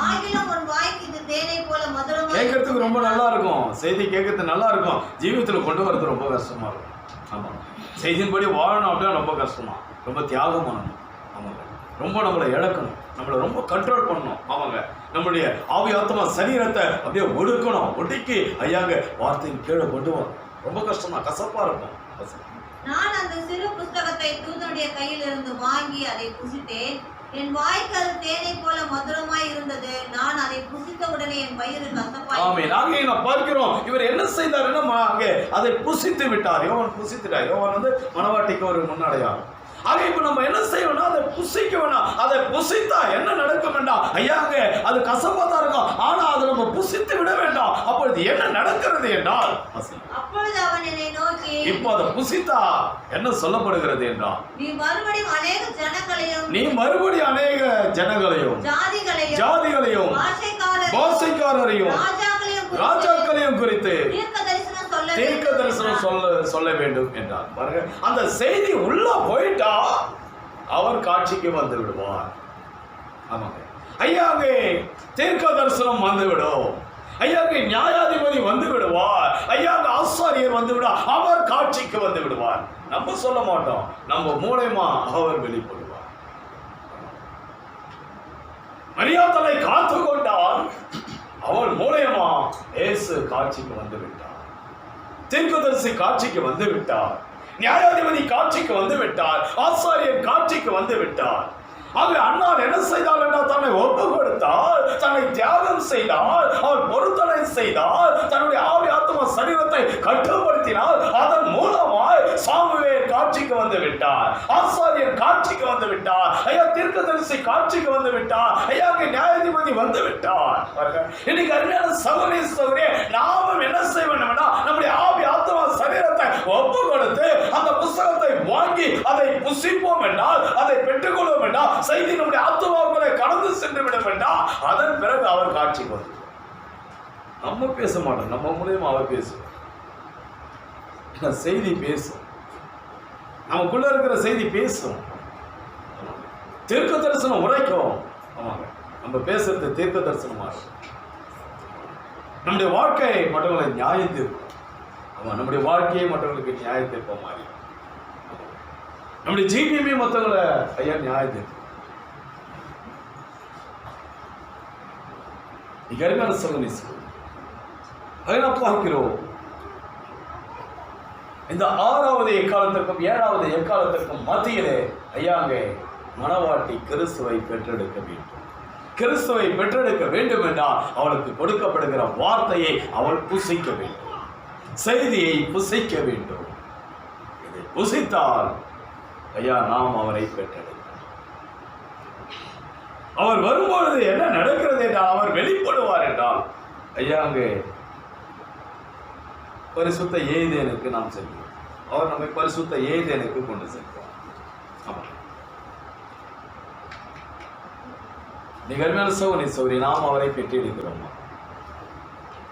ஆகிலும் உன் வாய்க்கு இது தேனை போல மதுரமா. கேட்கறதுக்கு ரொம்ப நல்லா இருக்கும். செய்தி கேட்கறது நல்லா இருக்கும். ஜீவிதத்துல கொண்டு வரது ரொம்ப கஷ்டமா இருக்கும். ஆமா, செய்தியின்படி வாழணும் அப்படின்னா ரொம்ப கஷ்டமா, ரொம்ப தியாகம் பண்ணணும். ஆமாங்க, ரொம்ப நம்மளை இழக்கணும், நம்மளை ரொம்ப கண்ட்ரோல் பண்ணணும். ஆமாங்க, நம்மளுடைய ஆவி ஆத்மா சரீரத்தை அப்படியே ஒடுக்கணும். ஒடுக்கி ஐயாங்க வார்த்தையின் கீழே கொண்டு வரும். ரொம்ப கஷ்டமா, கசப்பா இருக்கும். நான் அந்த சிறு புஸ்தகத்தை தூதனுடைய கையில் இருந்து வாங்கி அதை புசித்தேன். என் வாய்க்கு அது தேனை போல மதுரமாய் இருந்தது. நான் அதை புசித்த உடனே என் வயிறு கசப்பாய். ஆமென். ஆகவே நாம் பார்க்கிறோம், இவர் என்ன செய்தாருன்னா அங்கே அதை புசித்து விட்டார். யோவான் புசித்துட்டார். யோவான் வந்து மனவாட்டிக்கு ஒரு முன்னடையாளம். ஆக இப்ப நம்ம என்ன செய்யணும்னா அதை புசிக்க வேணாம். அதை புசித்தா என்ன நடக்கும் வேண்டாம் ஐயாங்க, அது கசப்பா தான் இருக்கும். ஆனா அதை நம்ம புசித்து விட வேண்டாம். அப்பொழுது என்ன நடக்கிறது என்றால், அப்பொழுது அவன் என்னை நோக்கி, இப்போ அதை புசித்தா என்ன சொல்லப்படுகிறது என்றால், நீ மறுபடியும் அநேக ஜனங்களையும் ஜாதிகளையும் பாஷைக்காரரையும் ராஜாக்களையும் குறித்து தீர்க்க தரிசனம் சொல்ல வேண்டும் என்றார். பாருங்க, அந்த செய்தி உள்ள போயிட்டா அவர் காட்சிக்கு வந்து விடுவார். ஆமாங்க ஐயாங்க, தீர்க்க தரிசனம் வந்து விடும். ஐயாங்க நியாயாதிபதி வந்து விடுவார். ஐயாங்க ஆசாரியர் வந்து விடுவார். அவர் காட்சிக்கு வந்து விடுவார். நம்ம சொல்ல மாட்டோம், நம்ம மூலமா அவர் வெளிப்படுவார். மரியாதை காத்து கொண்டால் அவள் மூலமா இயேசு காட்சிக்கு வந்து விட்டார். தீர்க்கதரிசி காட்சிக்கு வந்து விட்டார். நியாயாதிபதி காட்சிக்கு வந்து விட்டார். ஆசாரியர் காட்சிக்கு வந்து விட்டார். ஆக அண்ணால் என்ன செய்தால் என்றால் தன்னை ஒப்பு கொடுத்தால், தன்னை தியாகம் செய்தால், அவர் பொருத்தனை செய்தால், தன்னுடைய ஆவி ஆத்மா சரீரத்தை கட்டுப்படுத்தினார். அதன் மூலமாய் சாமுவேல் காட்சிக்கு வந்து விட்டார். ஆசாரியர் காட்சிக்கு வந்து விட்டார். ஐயா தீர்க்கதரிசி காட்சிக்கு வந்து விட்டார். ஐயா நியாயாதிபதி வந்து விட்டார். இன்னைக்கு அருமையான சகோதரி நாமும் என்ன செய்ய வேண்டும் என்றால், நம்முடைய ஆவி ஆத்மா சரீரத்தை ஒப்பு கொடுத்து அந்த புத்தகத்தை வாங்கி அதை புசிப்போம் என்றால், அதை பெற்றுக்கொள்வோம் என்றால், செய்தி நம்முடைய ஆத்துமாக்களை கடந்து சென்று விடும் என்றால், அதன் பிறகு அவர் காட்சிக்கு வந்து நம்ம பேச மாட்டோம், நம்ம மூலியமா அவர் பேசுவோம். செய்தி பேசும், நமக்குள்ள இருக்கிற செய்தி பேசும், தீர்க்க தரிசனம் உரைக்கும். ஆமாங்க, நம்ம பேசுறது தீர்க்க தரிசனமா இருக்கும். நம்முடைய வாழ்க்கை மற்றவங்களை நியாயம் தீர்க்கும். ஆமா, நம்முடைய வாழ்க்கையை மற்றவங்களுக்கு நியாயம் தீர்ப்ப மாதிரி, நம்முடைய ஜீவியமே மற்றவங்களை ஐயா நியாயம் தீர்க்கும். கருமையான சகோதரி, அதை நாம் பார்க்கிறோம். இந்த 6வது எக்காலத்திற்கும் 7வது எக்காலத்திற்கும் மத்தியிலே ஐயாங்க மணவாட்டி கிறிஸ்துவை பெற்றெடுக்க வேண்டும். கிறிஸ்துவை பெற்றெடுக்க வேண்டும் என்றால் அவளுக்கு கொடுக்கப்படுகிற வார்த்தையை அவள் புசிக்க வேண்டும், செய்தியை புசிக்க வேண்டும். இதை புசித்தால் ஐயா நாம் அவரை பெற்றெடுக்க. அவர் வரும்பொழுது என்ன நடக்கிறது என்றால், அவர் வெளிப்படுவார் என்றால் ஐயா அங்கே பரிசுத்த ஏதேனுக்கு நாம் செல்வோம். அவர் நம்மை பரிசுத்த ஏதேனுக்கு கொண்டு செல்வார். ஆமா, நிகழ்மையான சகோதரி, நாம் அவரை பெற்றெடுக்கிறோமா?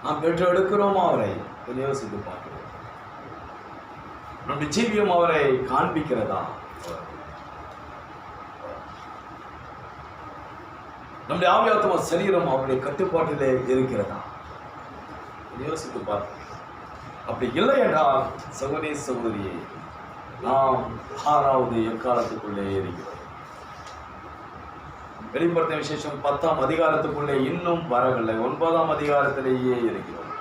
நாம் பெற்றெடுக்கிறோமா அவரை? கொஞ்சம் யோசித்து பார்க்கிறோம். நம்முடைய ஜீவியம் அவரை காண்பிக்கிறதா? நம்முடைய ஆவியாத்மா சரீரம் அவருடைய கட்டுப்பாட்டிலே இருக்கிறதா? யோசித்து பார்க்க. அப்படி இல்லை என்றால் சகோதரியே, நாம் 6வது எக்காலத்துக்குள்ளே இருக்கிறோம். வெளிப்படுத்த விசேஷம் 10ஆம் அதிகாரத்துக்குள்ளே இன்னும் வரவில்லை. 9ஆம் அதிகாரத்திலேயே இருக்கிறோம்.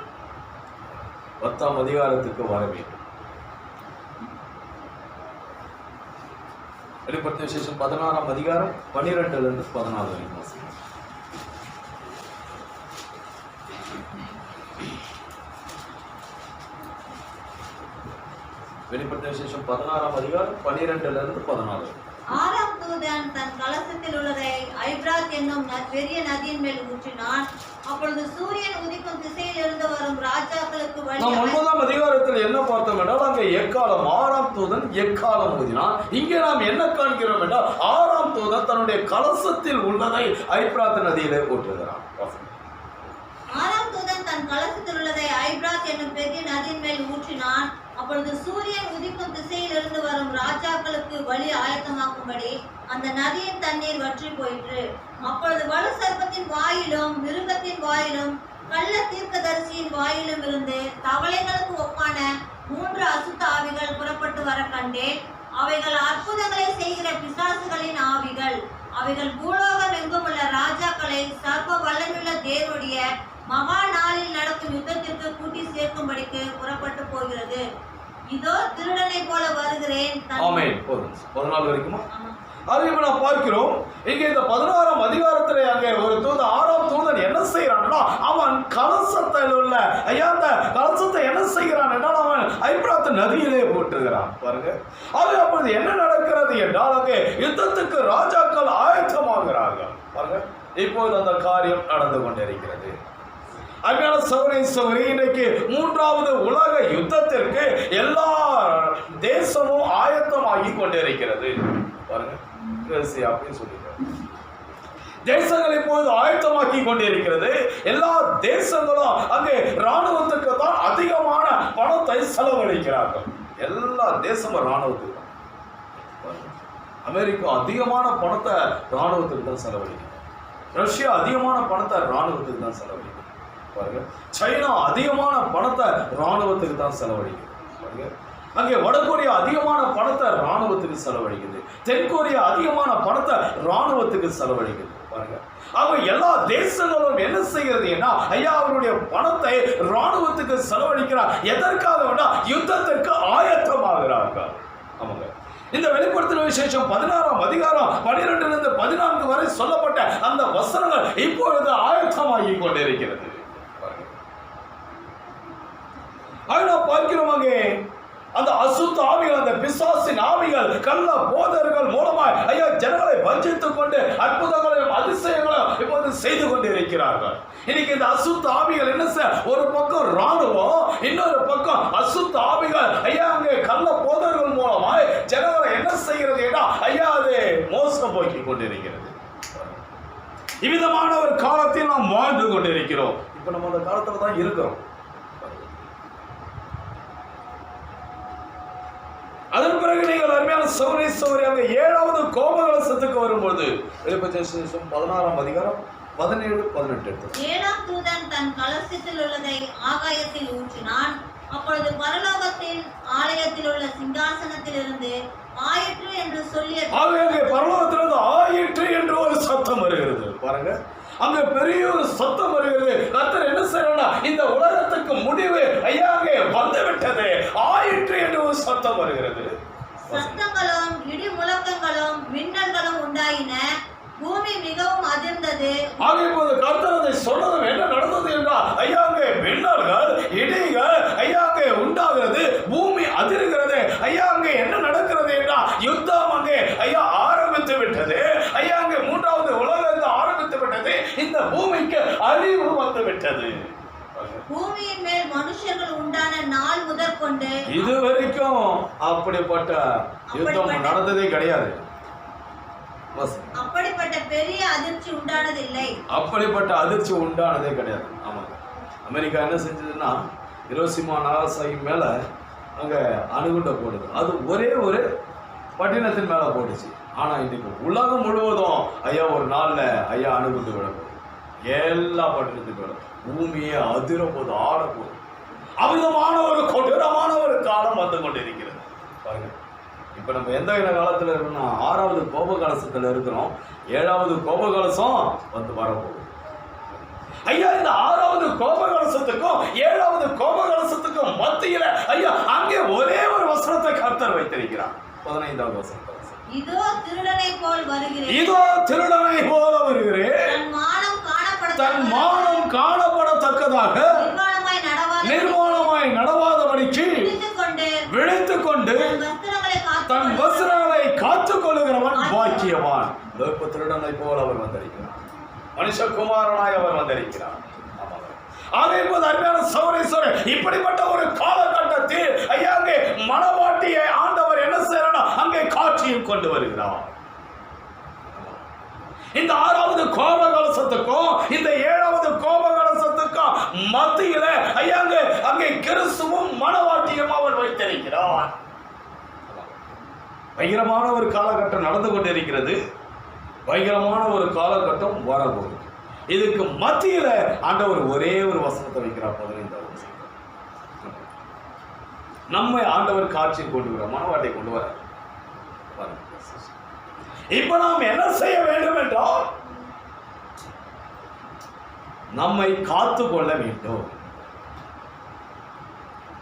10ஆம் அதிகாரத்துக்கு வர வேண்டும். வெளிப்படுத்த விசேஷம் 16ஆம் அதிகாரம் 12லிருந்து 14 வரைக்கும். வெளிப்படுத்த விசேஷம் 16ஆம் அதிகாரம் 12லிருந்து 14. 6ஆம் தூதன் தன் கலசத்தில் உள்ளதை ஐப்ராத் என்னும் பெரிய நதியின் மேல் ஊற்றினான். அப்பொழுது சூரியன் உதிக்கும் திசையில் இருந்து வரும் ராஜாக்களுக்கு வழி. 9ஆம் அதிகாரத்தில் என்ன பார்த்தோம் என்றால், அங்கே எக்காலம் 6ஆம் தூதன் எக்காலம் ஊதினான். இங்கே நாம் என்ன காண்கிறோம் என்றால், 6ஆம் தூதன் தன்னுடைய கலசத்தில் உள்ளதை ஐப்ராத் நதியிலே ஊற்றுகிறான். 6ஆம் தூதன் தன் கலசத்தில் உள்ளதை ஐப்ராத் என்னும் பெரிய நதியின் மேல் ஊற்றினான். அப்பொழுது சூரியன் உதிக்கும் திசையில் இருந்து வரும் ராஜாக்களுக்கு வழி ஆயத்தமாக்கும்படி அந்த நதியின் தண்ணீர் வற்றி போயிற்று. அப்பொழுது வலு சர்ப்பத்தின் வாயிலும் மிருகத்தின் வாயிலும் கள்ள தீர்க்கதரிசியின் வாயிலும் இருந்து தவளைகளுக்கு ஒப்பான 3 அசுத்த ஆவிகள் புறப்பட்டு வர கண்டேன். அவைகள் அற்புதங்களை செய்கிற பிசாசுகளின் ஆவிகள். அவைகள் பூலோகம் எங்கும் உள்ள ராஜாக்களை சர்வ வல்லமையுள்ள தேவனுடைய மகா நாளில் நடக்கும் யுத்தத்திற்கு கூட்டி சேர்க்கும்படிக்கு புறப்பட்டு போகிறது. இதோ திருடனை போல வருகிறேன். ஆமென். 14 வரைக்குமா? அதை நாம் பார்க்கிறோம். இங்கே இந்த 16ஆம் அதிகாரத்திலே அங்கே ஒரு தூதன் 6ஆம் தூதன் என்ன செய்யறான்னா, அவன் கலசத்தில் உள்ள அந்த கலசத்தை என்ன செய்கிறான் என்றால், அவன் ஐப்ராத் நதியிலே போட்டுகிறான். பாருங்க, அது அப்பொழுது என்ன நடக்கிறது என்றால், அங்கே யுத்தத்துக்கு ராஜாக்கள் ஆயத்தமாகிறார்கள். பாருங்க, இப்போது அந்த காரியம் நடந்து கொண்டிருக்கிறது. அருமையான சகோதரி, இன்றைக்கு 3வது உலக யுத்தத்திற்கு எல்லா தேசமும் ஆயத்தமாகி கொண்டிருக்கிறது. பாருங்க, அப்படின்னு சொல்லிட்டு தேசங்கள் இப்போது ஆயத்தமாக்கி கொண்டிருக்கிறது. எல்லா தேசங்களும் அங்கே ராணுவத்துக்கு தான் அதிகமான பணத்தை செலவழிக்கிறார்கள். எல்லா தேசமும் ராணுவத்துக்கு தான். அமெரிக்கா அதிகமான பணத்தை ராணுவத்துக்கு தான் செலவழிக்கிறது. ரஷ்யா அதிகமான பணத்தை ராணுவத்துக்கு தான் செலவழிக்கிறது. பாருங்க, சைனா அதிகமான பணத்தை ராணுவத்துக்கு தான் செலவழிக்கிறது. பாருங்க, அங்கே வடகொரியா அதிகமான பணத்தை ராணுவத்துக்கு செலவழிக்குது. தென்கொரியா அதிகமான பணத்தை ராணுவத்துக்கு செலவழிக்குது. பாருங்க, அவங்க எல்லா தேசங்களும் என்ன செய்கிறதுன்னா, ஐயா அவருடைய பணத்தை ராணுவத்துக்கு செலவழிக்கிறார். எதற்காக வேணா? யுத்தத்திற்கு ஆயத்தமாகிறார்கள். ஆமாங்க, இந்த வெளிப்படுத்தின விசேஷம் 16ஆம் அதிகாரம் 12 14 வரை சொல்லப்பட்ட அந்த வசனங்கள் இப்பொழுது ஆயத்தமாகி கொண்டிருக்கிறது. பார்க்கிறோம் அங்கே அந்த அசுத்த ஆவிகள், அந்த பிசாசின் ஆவிகள், கள்ள போதர்கள் மூலமாய் ஐயா ஜனங்களை வஞ்சித்துக் கொண்டு அற்புதங்களையும் அதிசயங்களையும் இப்போது செய்து கொண்டு இருக்கிறார்கள். இன்னைக்கு இந்த அசுத்த ஆவிகள் என்ன செய்ய, ஒரு பக்கம் ராணுவம், இன்னொரு பக்கம் அசுத்த ஆவிகள் ஐயா அங்கே கள்ள போதர்கள் மூலமாய் ஜனங்களை என்ன செய்கிறது ஐயா அது மோசம் போக்கி கொண்டிருக்கிறது. இவ்விதமான ஒரு காலத்தில் நாம் வாழ்ந்து கொண்டிருக்கிறோம். இப்ப நம்ம அந்த காலத்துல தான் இருக்கிறோம். அதன் பிறகு நீங்கள் அருமையான சௌரி அங்க 7வது கோபகலசத்துக்கு வரும்போது வெளிப்படுத்தின 16ஆம் அதிகாரம் 17 18 7ஆம் தூதன் தன் கலசத்தில் உள்ளதை ஆகாயத்தில் ஊற்றினான். அப்பொழுது பரலோகத்தின் ஆலயத்தில் உள்ள சிங்காசனத்திலிருந்து ஆயிற்று என்று சொல்லிய பரலோகத்திலிருந்து ஆயிற்று என்று ஒரு சத்தம் வருகிறது. பாருங்க, அங்க பெரிய ஒரு சத்தம் வருகிறது. கர்த்தர் என்ன செய்யறார்? இந்த உலகத்துக்கு முடிவு ஐயா அங்கே வந்து விட்டது, ஆயிற்று என்று ஒரு சத்தம் வருகிறது. சத்தங்களும் இடி முழக்கங்களும் மின்னல்களும் உண்டாயின. பூமி மிகவும் அதிர்ந்தது. இப்போது கர்த்தர் அதை சொன்னதும் என்ன நடந்தது என்றால் ஐயா அங்கே மின்னல்கள், இடிகள் ஐயா அங்கே உண்டாகிறது, பூமி அதிர்கிறது. ஐயா அங்கே என்ன நடக்கிறது என்றால் யுத்தம் அங்கே ஐயா ஆரம்பித்து விட்டது. ஐயா அங்கே 3வது உலகம் ஆரம்பித்து விட்டது. இந்த பூமிக்கு அழிவு வந்து விட்டது. பூமியின் மேல் மனுஷர்கள் உண்டான நாள் முதற்கொண்டு இதுவரைக்கும் அப்படிப்பட்ட யுத்தம் நடந்ததே கிடையாது. அப்படிப்பட்ட பெரிய அதிர்ச்சி உண்டானதில்லை. அப்படிப்பட்ட அதிர்ச்சி உண்டானதே கிடையாது. ஆமாங்க, அமெரிக்கா என்ன செஞ்சதுன்னா ஹிரோஷிமா நாகசாகி மேல அங்க அணுகுண்ட போடுது. அது ஒரே ஒரு பட்டினத்தின் மேல போட்டுச்சு. ஆனா இன்னைக்கு உலகம் முழுவதும் ஐயா ஒரு நாள்ல ஐயா அணுகுண்டு விட போகுது. எல்லா பட்டினத்துக்கு விட பூமியே அதிர போது, ஆட போகுது. அமிதமான ஒரு கொடூரமான ஒரு காலம் வந்து கொண்டிருக்கிறது. பாருங்க, இப்ப நம்ம எந்த காலத்துல இருக்கோம்னா 6வது கோபகலசத்துல இருக்கிறோம். 7வது கோபகலசம் வந்து வரப்போகுது. ஐயா இந்த 6வது கோபகலசத்துக்கும் 7வது கோபகலசத்துக்கும் மத்தியில ஐயா அங்கே ஒரே ஒரு வசனத்தை கர்த்தர் வைத்திருக்கிறார். 15வது வசனம். இதோ திருடனை போல் வருகிறேன். இதோ திருடனை போல வருகிறேன். தன் மானம் காணப்படத்தக்கதாக நிர்வாணமாய் நடவாதபடிக்கு விழித்துக் கொண்டு தன் வஸ்திரங்களை காத்துக் கொள்ளுகிறவன் பாக்கியவான். திருடனை போல் அவர் வந்திருக்கிறார். மனுஷகுமாரனாய் அவர் வந்திருக்கிறார். அருமையான சௌரேஸ்வரர், இப்படிப்பட்ட ஒரு காலகட்டத்தில் ஐயா அங்கே மணவாட்டியை ஆண்டவர் என்ன செய்யறார்? அங்கே காட்சியில் கொண்டு வருகிறார். இந்த 6வது கோபகலசத்துக்கும் இந்த 7வது கோபகலசத்துக்கும் மத்தியில ஐயா அங்கே கிறிஸ்துவும் மணவாட்டியும் அவர் வைத்திருக்கிறார். பயங்கரமான ஒரு காலகட்டம் நடந்து கொண்டிருக்கிறது. பயங்கரமான ஒரு காலகட்டம் வரப்போகுது. இதுக்கு மத்தியில ஆண்டவர் ஒரே ஒரு வசனத்தை வைக்கிறார். 15வது வசனம். நம்மை ஆண்டவர் காட்சியில் கொண்டு வர, மணவாட்டை கொண்டு வர. இப்ப நாம் என்ன செய்ய வேண்டும் என்றால் நம்மை காத்து கொள்ள வேண்டும்.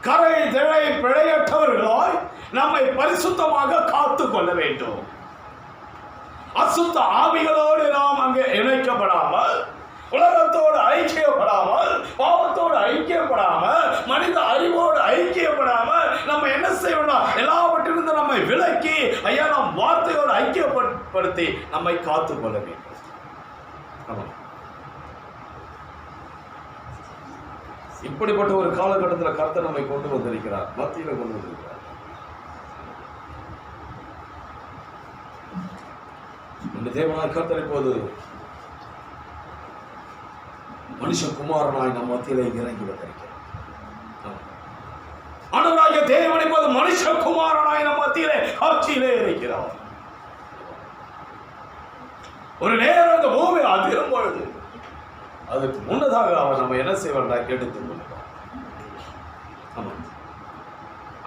கரை திரை பிழையற்றவர்களாய் நம்மை பரிசுத்தமாக காத்து கொள்ள வேண்டும். அசுத்த ஆவிகளோடு நாம் அங்கே இணைக்கப்படாமல், உலகத்தோடு ஐக்கியப்படாமல், பாவத்தோடு ஐக்கியப்படாமல், மனித அறிவோடு ஐக்கியப்படாமல் நம்ம என்ன செய்யணும்? எல்லாவற்றிலிருந்து நம்மை விலக்கி ஐயா நாம் வார்த்தையோடு ஐக்கியப்படுத்தி நம்மை காத்துக் கொள்ள வேண்டும். இப்படிப்பட்ட ஒரு காலகட்டத்தில் கர்த்தர் நம்மை கொண்டு வந்திருக்கிறார், மத்தியில கொண்டு வந்திருக்கிறார். இந்த தேவனாய் கர்த்தர் இப்போது மனுஷகுமாரனாய் நம் மத்தியிலே இறங்கி வந்திருக்கிறார். ஆண்டவராகிய தேவன் இப்போது மனுஷகுமாரனாய் நம் மத்தியிலே காட்சியிலே இருக்கிறார். ஒரு நேரம் அந்த பூமி அதிரும் பொழுது அதுக்கு முன்னதாக அவர் நம்ம என்ன செய்வார் எடுத்துக் கொள்வார்.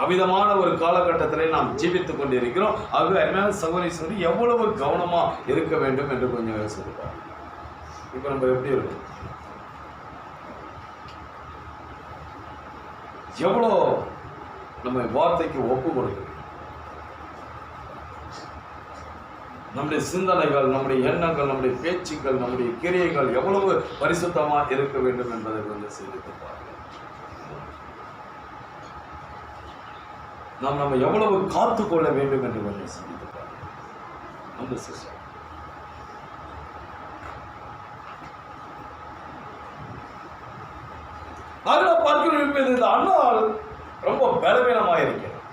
அமிதமான ஒரு காலகட்டத்திலே நாம் ஜீவித்துக் கொண்டிருக்கிறோம். அது என்ன சகோதரி எவ்வளவு கவனமா இருக்க வேண்டும் என்று கொஞ்சம் யோசிப்பார். இப்ப நம்ம எப்படி இருக்கும், எவ்வளோ நம்ம வார்த்தைக்கு ஒப்பு கொடுக்கிறோம். நம்முடைய சிந்தனைகள், நம்முடைய எண்ணங்கள், நம்முடைய பேச்சுக்கள், நம்முடைய கிரியைகள் எவ்வளவு பரிசுத்தமாக இருக்க வேண்டும் என்பதை கொஞ்சம் சிந்தித்து பாருங்கள். நாம் நம்ம எவ்வளவு காத்துக்கொள்ள வேண்டும் என்று கொஞ்சம் சிந்தித்து பாருங்கள். அந்த சிஸ்டம் அதில் பார்க்கிறோம். இந்த அண்ணால் ரொம்ப பலவீனமாக இருக்கிறார்.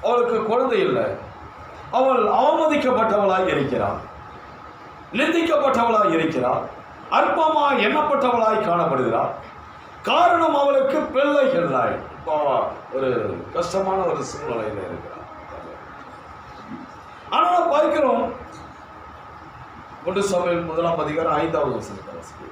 அவளுக்கு குழந்தை இல்லை. அவள் அவமதிக்கப்பட்டவளாய் இருக்கிறாள், நிந்திக்கப்பட்டவளாய் இருக்கிறாள், அற்பமாய் எண்ணப்பட்டவளாய் காணப்படுகிறாள். காரணம் அவளுக்கு பிள்ளைகள் ஒரு கஷ்டமான ஒரு சூழ்நிலையில் இருக்கிறாள். ஆனால் பார்க்கிறோம் 1 சாமுவேல் 1:5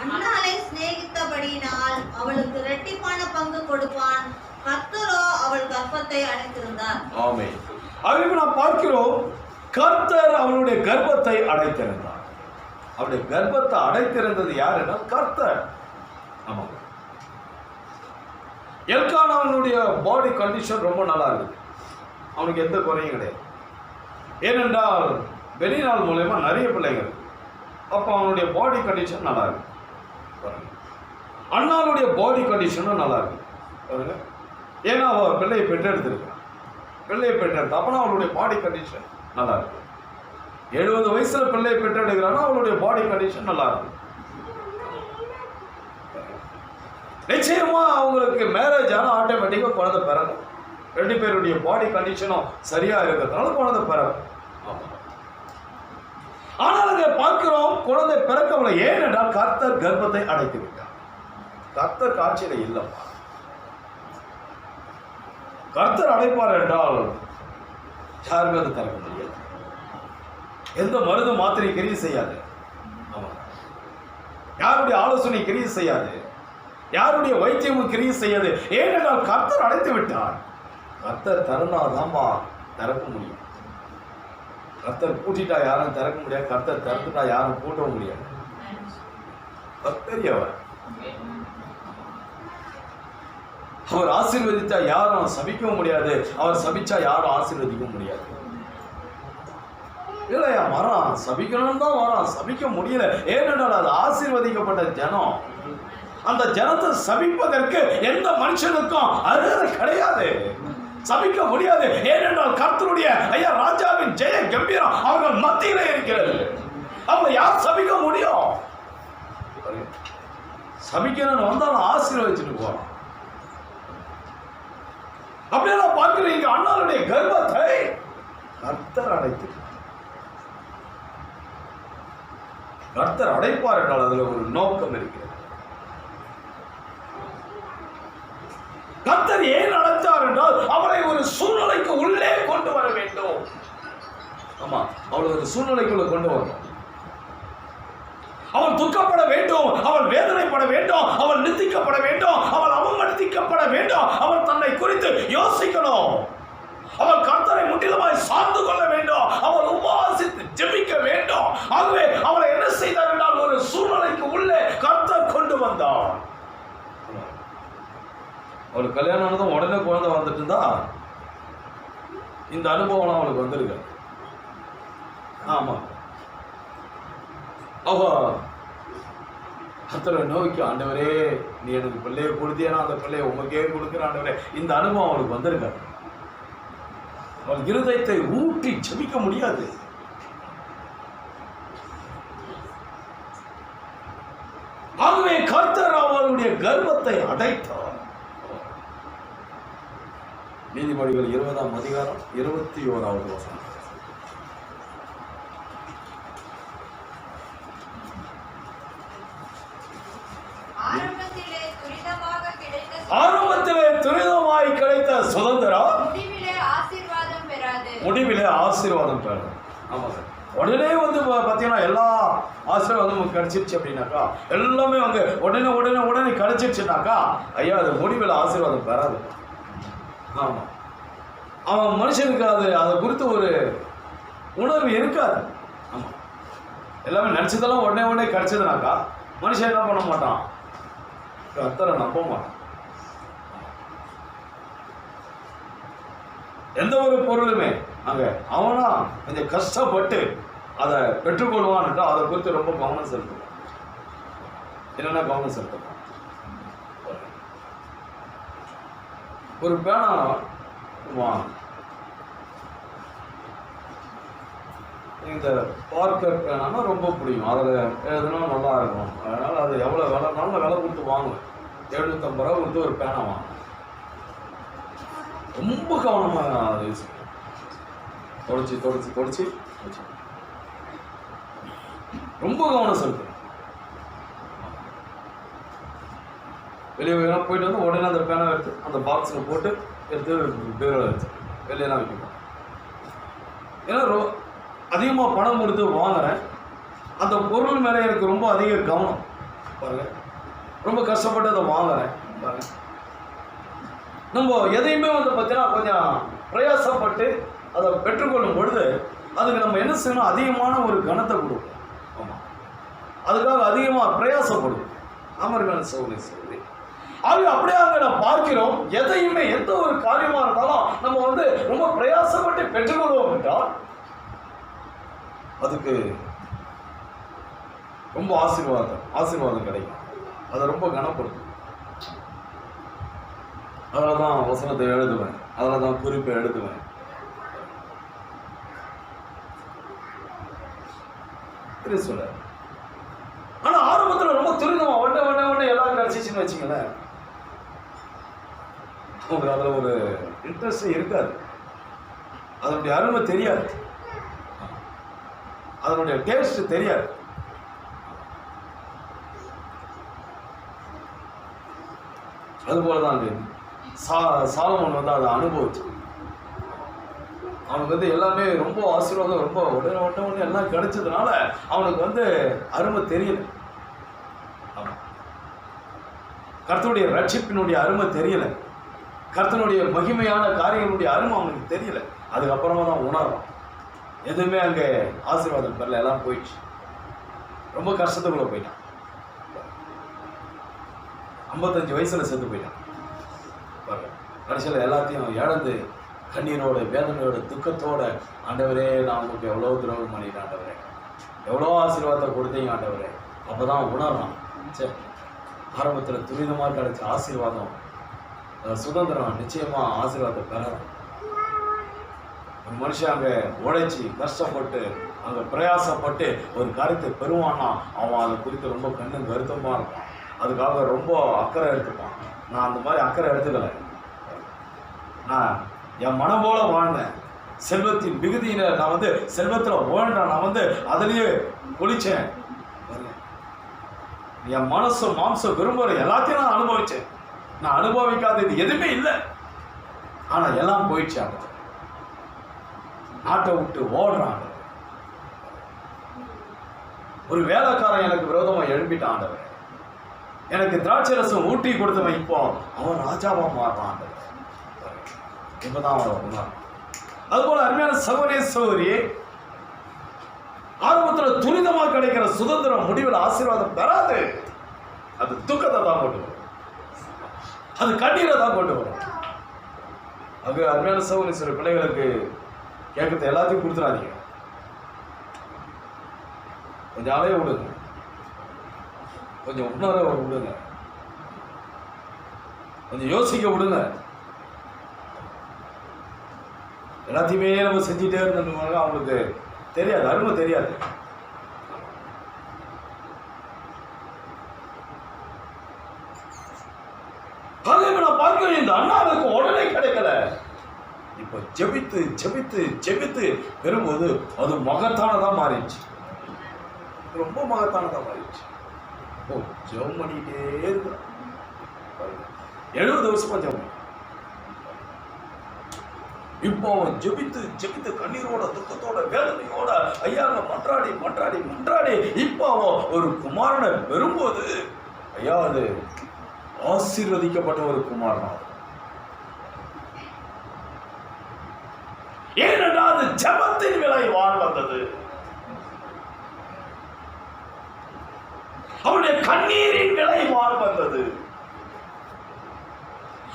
அன்னாளை சிநேகித்தபடியினால் அவளுக்கு இரட்டிப்பான பங்கு கொடுப்பான், கர்த்தரோ அவள் கர்ப்பத்தை அடைத்திருந்தார். ஆமென். அவருக்கு நாம் பார்க்கிறோம், கர்த்தர் அவளுடைய கர்ப்பத்தை அடைத்திருந்தார். அவருடைய கர்ப்பத்தை அடைத்திருந்தது யார் என்றால் கர்த்தர். ஆமாம். எல்கானா அவனுடைய பாடி கண்டிஷன் ரொம்ப நல்லா இருக்குது. அவனுக்கு எந்த குறையும் கிடையாது. ஏனென்றால் வெளிநாள் மூலயமா நிறைய பிள்ளைகள். அப்போ அவனுடைய பாடி கண்டிஷன் நல்லா இருக்கு. அண்ணாளுடைய பாடி கண்டிஷனும் நல்லா இருக்கு பாருங்க. ஏன்னா அவள் பிள்ளையை பெற்றெடுத்திருக்கான். பிள்ளையை பெற்றெடுத்து அப்பனா அவளுடைய பாடி கண்டிஷன் நல்லா இருக்கு. 70 வயசுல பிள்ளையை பெற்றெடுக்கிறான்னா அவளுடைய பாடி கண்டிஷன் நல்லா இருக்கு. நிச்சயமா அவங்களுக்கு மேரேஜ் ஆனால் ஆட்டோமேட்டிக்காக குழந்தை பிறக்கும். 2 பேருடைய பாடி கண்டிஷனும் சரியா இருக்கிறதுனால குழந்தை பிறக்கும். ஆனால் அதை பார்க்கிறோம், குழந்தை பிறக்கவில்லை. ஏனென்றால் கர்த்தர் கர்ப்பத்தை அடைத்து விட்டார். கர்த்தர் காட்சியில இல்லப்பா. கர்த்தர் அடைப்பார் என்றால் யாருமே அதை திறக்க முடியாது. எந்த மருந்து மாத்திரை கிரியை செய்யாது, யாருடைய ஆலோசனை கிரியை செய்யாது, யாருடைய வைத்தியமும் கிரியை செய்யாது. ஏனென்றால் கர்த்தர் அடைத்து விட்டார். கர்த்தர் திறந்தாதான்பா திறக்க முடியும். கர்த்தர் பூட்டிட்டா யாரும் திறக்க முடியாது, கர்த்தர் திறந்துட்டா யாரும் பூட்டவும் முடியாது. பெரியவர். அவர் ஆசீர்வதித்தா யாரும் சபிக்கவும் முடியாது, அவர் சபிச்சா யாரும் ஆசீர்வதிக்கவும் முடியாது. இல்லையா, வரான் சபிக்கணும் தான் வரான், சபிக்க முடியல. ஏனென்றால் அது ஆசீர்வதிக்கப்பட்ட ஜனம். அந்த ஜனத்தை சபிப்பதற்கு எந்த மனுஷனுக்கும் அருகதை கிடையாது, சபிக்க முடியாது. ஏனென்றால் கர்த்தருடைய ஐயா ராஜாவின் ஜெய கம்பீரம் அவர்கள் மத்தியிலே இருக்கிறது. அவங்க யார் சபிக்க முடியும்? சபிக்கணும்னு வந்தாலும் ஆசீர்வதிச்சுட்டு போறோம். அப்படியெல்லாம் பார்க்கிறீங்க. அண்ணாளுடைய கர்ப்பத்தை கர்த்தர் அடைத்து, கர்த்தர் அடைப்பார் என்றால் அதுல ஒரு நோக்கம் இருக்கிறது. கர்த்தர் ஏன் அடைத்தார் என்றால் அவளை ஒரு சூழ்நிலைக்கு உள்ளே கொண்டு வர வேண்டும். ஆமா, அவளை ஒரு சூழ்நிலைக்குள்ள கொண்டு வரணும். அவள் துக்கப்பட வேண்டும், அவள் வேதனைப்பட வேண்டும், அவள் நிந்திக்கப்பட வேண்டும், அவள் அவமதிக்கப்பட வேண்டும். அவள் தன்னை குறித்து யோசிக்கணும். அவள் கர்த்தரை முற்றிலுமாய் சார்ந்து கொள்ள வேண்டும். அவள் உபவாசித்து ஜெபிக்க வேண்டும். ஆகவே அவளை என்ன செய்தார் என்றால் ஒரு சூழ்நிலைக்கு உள்ளே கர்த்தர் கொண்டு வந்தார். அவளுக்கு கல்யாணம் ஆனதும் உடனே குழந்தை வந்துட்டு இருந்தா இந்த அனுபவம் அவளுக்கு வந்திருக்கு. ஆமா, அவ கர்த்தரை நோக்கி, ஆண்டவரே நீ எனக்கு பிள்ளையை கொடுத்தியா, அந்த பிள்ளையை உமக்கே கொடுக்குற ஆண்டவரே, இந்த அனுபவம் அவளுக்கு வந்திருக்காரு. அவள் இருதயத்தை ஊட்டி ஜெபிக்க முடியாது. ஆகவே கர்த்தர் அவளுடைய கர்ப்பத்தை அடைத்தார். நீதிமொழிகள் 20ஆம் அதிகாரம் 21வது வசனம். முடிவிலே ஆசீர்வாதம் பெறணும். ஆமாம் சார். உடனே வந்து பார்த்தீங்கன்னா எல்லா ஆசீர்வாதமும் கிடைச்சிருச்சு அப்படின்னாக்கா, எல்லாமே அங்கே உடனே உடனே உடனே கிடைச்சிருச்சுனாக்கா, ஐயா அது முடிவில் ஆசீர்வாதம் பெறாது. ஆமாம், அவன் மனுஷனுக்கு அதை குறித்து ஒரு உணர்வு இருக்காது. ஆமாம், எல்லாமே நினச்சதெல்லாம் உடனே உடனே கிடைச்சதுனாக்கா மனுஷன் என்ன பண்ண மாட்டான், கர்த்தரை நம்ப மாட்டான். எந்த ஒரு பொருளுமே அங்கே அவனா கொஞ்சம் கஷ்டப்பட்டு அதை பெற்றுக்கொள்வான்ட்டா அதை குறித்து ரொம்ப கவனம் செலுத்துவான். என்னென்ன கவனம் செலுத்துவான்? ஒரு பேனா இந்த பார்க்கர் பேனானா ரொம்ப பிடிக்கும், அதில் எழுதுனா நல்லா இருக்கும். அதனால் அது எவ்வளோ விலை, நல்ல விலை கொடுத்து வாங்குவேன். 750 ரூபா கொடுத்து ஒரு பேனா வாங்குவேன். ரொம்ப கவனமாக அதை யூஸ் பண்ணுவேன். தொடச்சி ரொம்ப கவனம் செலுத்துவேன். வெளியே போயிட்டு வந்து உடனே அந்த பேனை எடுத்து அந்த பாக்ஸில் போட்டு எடுத்து பீரோவில் வச்சு வெளியெல்லாம் வைக்கணும். ஏன்னா அதிகமாக பணம் கொடுத்து வாங்குறேன், அந்த பொருள் மேலே எனக்கு ரொம்ப அதிக கவனம். பாருங்க, ரொம்ப கஷ்டப்பட்டு அதை வாங்குறேன். பாருங்க, நம்ம எதையுமே வந்து பார்த்தீங்கன்னா கொஞ்சம் பிரயாசப்பட்டு அதை பெற்றுக்கொள்ளும் பொழுது அதுக்கு நம்ம என்ன செய்யணும், அதிகமான ஒரு கணத்தை கொடுக்கும். ஆமாம், அதுக்காக அதிகமாக பிரயாசப்படும். அமர்கான சோதனை ஆக அப்படியே அங்கே நான் பார்க்கிறோம். எதையுமே எந்த ஒரு காரியமாக இருந்தாலும் நம்ம வந்து ரொம்ப பிரயாசப்பட்டு பெற்றுக்கொள்வோம் என்றால் அதுக்கு ரொம்ப ஆசீர்வாதம் கிடைக்கும். அதை ரொம்ப கனப்படுத்தும். அதில் தான் வசனத்தை எழுதுவேன், அதில் தான் குறிப்பை எழுதுவேன். சொல்ல ஆனா ஆரம்பத்தில் ரொம்ப துரிதமா உடனே எல்லாம் கிடைச்சிச்சுன்னு வச்சுங்களேன், உங்களுக்கு அதில் ஒரு இன்ட்ரெஸ்ட் இருக்காது, அதனுடைய அருமை தெரியாது, அதனுடைய டேஸ்ட் தெரியாது. அதுபோலதான் சாலமோன் வந்து அதை அனுபவிச்சு அவனுக்கு வந்து எல்லாமே ரொம்ப ஆசீர்வாதம், ரொம்ப உடனே எல்லாம் கிடைச்சதுனால அவனுக்கு வந்து அருமை தெரியல. கர்த்தருடைய ரட்சிப்பினுடைய அருமை தெரியல, கர்த்தனுடைய மகிமையான காரியங்களுடைய அருமை அவனுக்கு தெரியல. அதுக்கப்புறமா தான் உணர்வான். எதுவுமே அங்கே ஆசீர்வாதம் பெறல, எல்லாம் போயிடுச்சு. ரொம்ப கஷ்டத்துக்குள்ள போயிட்டான். 55 வயசுல செத்து போயிட்டான். கடைசியில் எல்லாத்தையும் இழந்து கண்ணீரோட வேதனையோட துக்கத்தோட, ஆண்டவரே நான் உங்களுக்கு எவ்வளோ துரோகம் பண்ணிட்டேன் ஆண்டவரே, எவ்வளோ ஆசீர்வாதத்தை கொடுத்தீங்க ஆண்டவரே. அப்போ தான் உணர்றான், சரி ஆரம்பத்தில் துரிதமாக கிடைச்ச ஆசீர்வாதம் சுதந்திரம் நிச்சயமாக ஆசீர்வாதத்தை பெறாது. ஒரு மனுஷன் அங்கே உழைச்சி கஷ்டப்பட்டு அங்கே பிரயாசப்பட்டு ஒரு காரியத்தை பெறுவான்னா அவன் அதை குறித்து ரொம்ப கண்ணும் கருத்தமாக இருப்பான். அதுக்காக ரொம்ப அக்கறை எடுத்துப்பான். நான் அந்த மாதிரி அக்கறை எடுத்துக்கலை. நான் என் மனம் போல வாழ்ந்தேன். செல்வத்தின் மிகுதியில நான் வந்து செல்வத்தில் வாழ்ந்தேன். நான் வந்து அதிலேயே குளிச்சேன். என் மனசு மாம்சம் விரும்புகிற எல்லாத்தையும் நான் அனுபவிச்சேன். நான் அனுபவிக்காதது எதுவுமே இல்லை. ஆனால் எல்லாம் போயிடுச்சு. அங்க நாட்டை விட்டு ஓடுறாங்க. ஒரு வேலைக்காரன் எனக்கு விரோதமாக எழுப்பிட்டான் ஆண்டவர். எனக்கு திராட்சை ரசம் ஊட்டி கொடுத்தவன் இப்போ அவன் ராஜாவா மாறான். இப்பதான் அவன் உணர்றான். அதுபோல அருமையான சகோதரி ஆரம்பத்தில் துரிதமாக கிடைக்கிற சுதந்திரம் முடிவில் ஆசீர்வாதம் பெறாது. அது துக்கத்தை தான் கொண்டு வரும், அது கண்ணீரை தான் கொண்டு வரும். அது அருமையான சகோதரி பிள்ளைகளுக்கு கேட்கறது எல்லாத்தையும் கொடுத்துடாதீங்க. கொஞ்சம் அலைய விடுங்க, கொஞ்சம் உணர விடுங்க, கொஞ்சம் யோசிக்க விடுங்க. எல்லாத்தையுமே நம்ம செஞ்சுட்டே இருந்தோம், அவங்களுக்கு தெரியாது, அருமை தெரியாது. நான் பார்க்கிறேன், இந்த அண்ணாவுக்கு உடனே கிடைக்கல. இப்ப ஜெபித்து ஜெபித்து ஜெபித்து பெறும்போது அது மகத்தானதா மாறிடுச்சு, ரொம்ப மகத்தானதா மாறிடுச்சு. ஜெபம் பண்ணிக்கிட்டே இருக்கு. 70 வருஷமா ஜெபம். இப்போ அவன் ஜெபித்து கண்ணீரோட துக்கத்தோட வேதனையோட ஐயாங்க மன்றாடி இப்போ அவன் ஒரு குமாரனை பெறும்போது ஐயா அது ஆசீர்வதிக்கப்பட்ட ஒரு குமாரனா. ஏனென்றால் அது ஜெபத்தின் விளைவால் வந்தது. அவருடைய கண்ணீரின் விளைவால் வந்தது.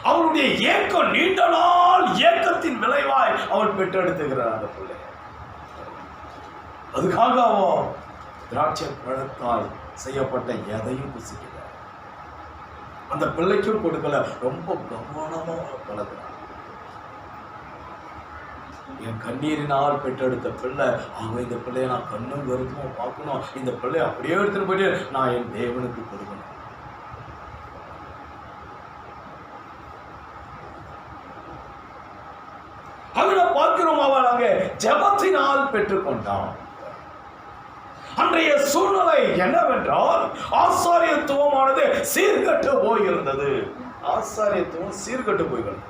அவருடைய ஏக்கம், நீண்ட நாள் ஏக்கத்தின் விளைவாய் அவள் பெற்றெடுத்துகிறார் அந்த பிள்ளை. அதுக்காக அவன் திராட்சை பழத்தால் செய்யப்பட்ட எதையும் புசிக்கல, அந்த பிள்ளைக்கும் கொடுக்கல, ரொம்ப கவனமா வளர்க்கிறார். என் கண்ணீரினால் பெற்றெடுத்த பிள்ளை, அவங்க இந்த பிள்ளைய நான் கண்ணும் கருத்துமா பார்க்கணும், இந்த பிள்ளைய அப்படியே எடுத்துட்டு போயிட்டு நான் என் தேவனுக்கு கொடுக்கணும். அவனை பார்க்கிறோம், அவன் அங்கே ஜெபத்தினால் பெற்றுக்கொண்டான். அன்றைய சூழ்நிலை என்னவென்றால் ஆசாரியத்துவமானது சீர்கட்டு போயிருந்தது. ஆசாரியத்துவம் சீர்கட்டு போய்கிறது.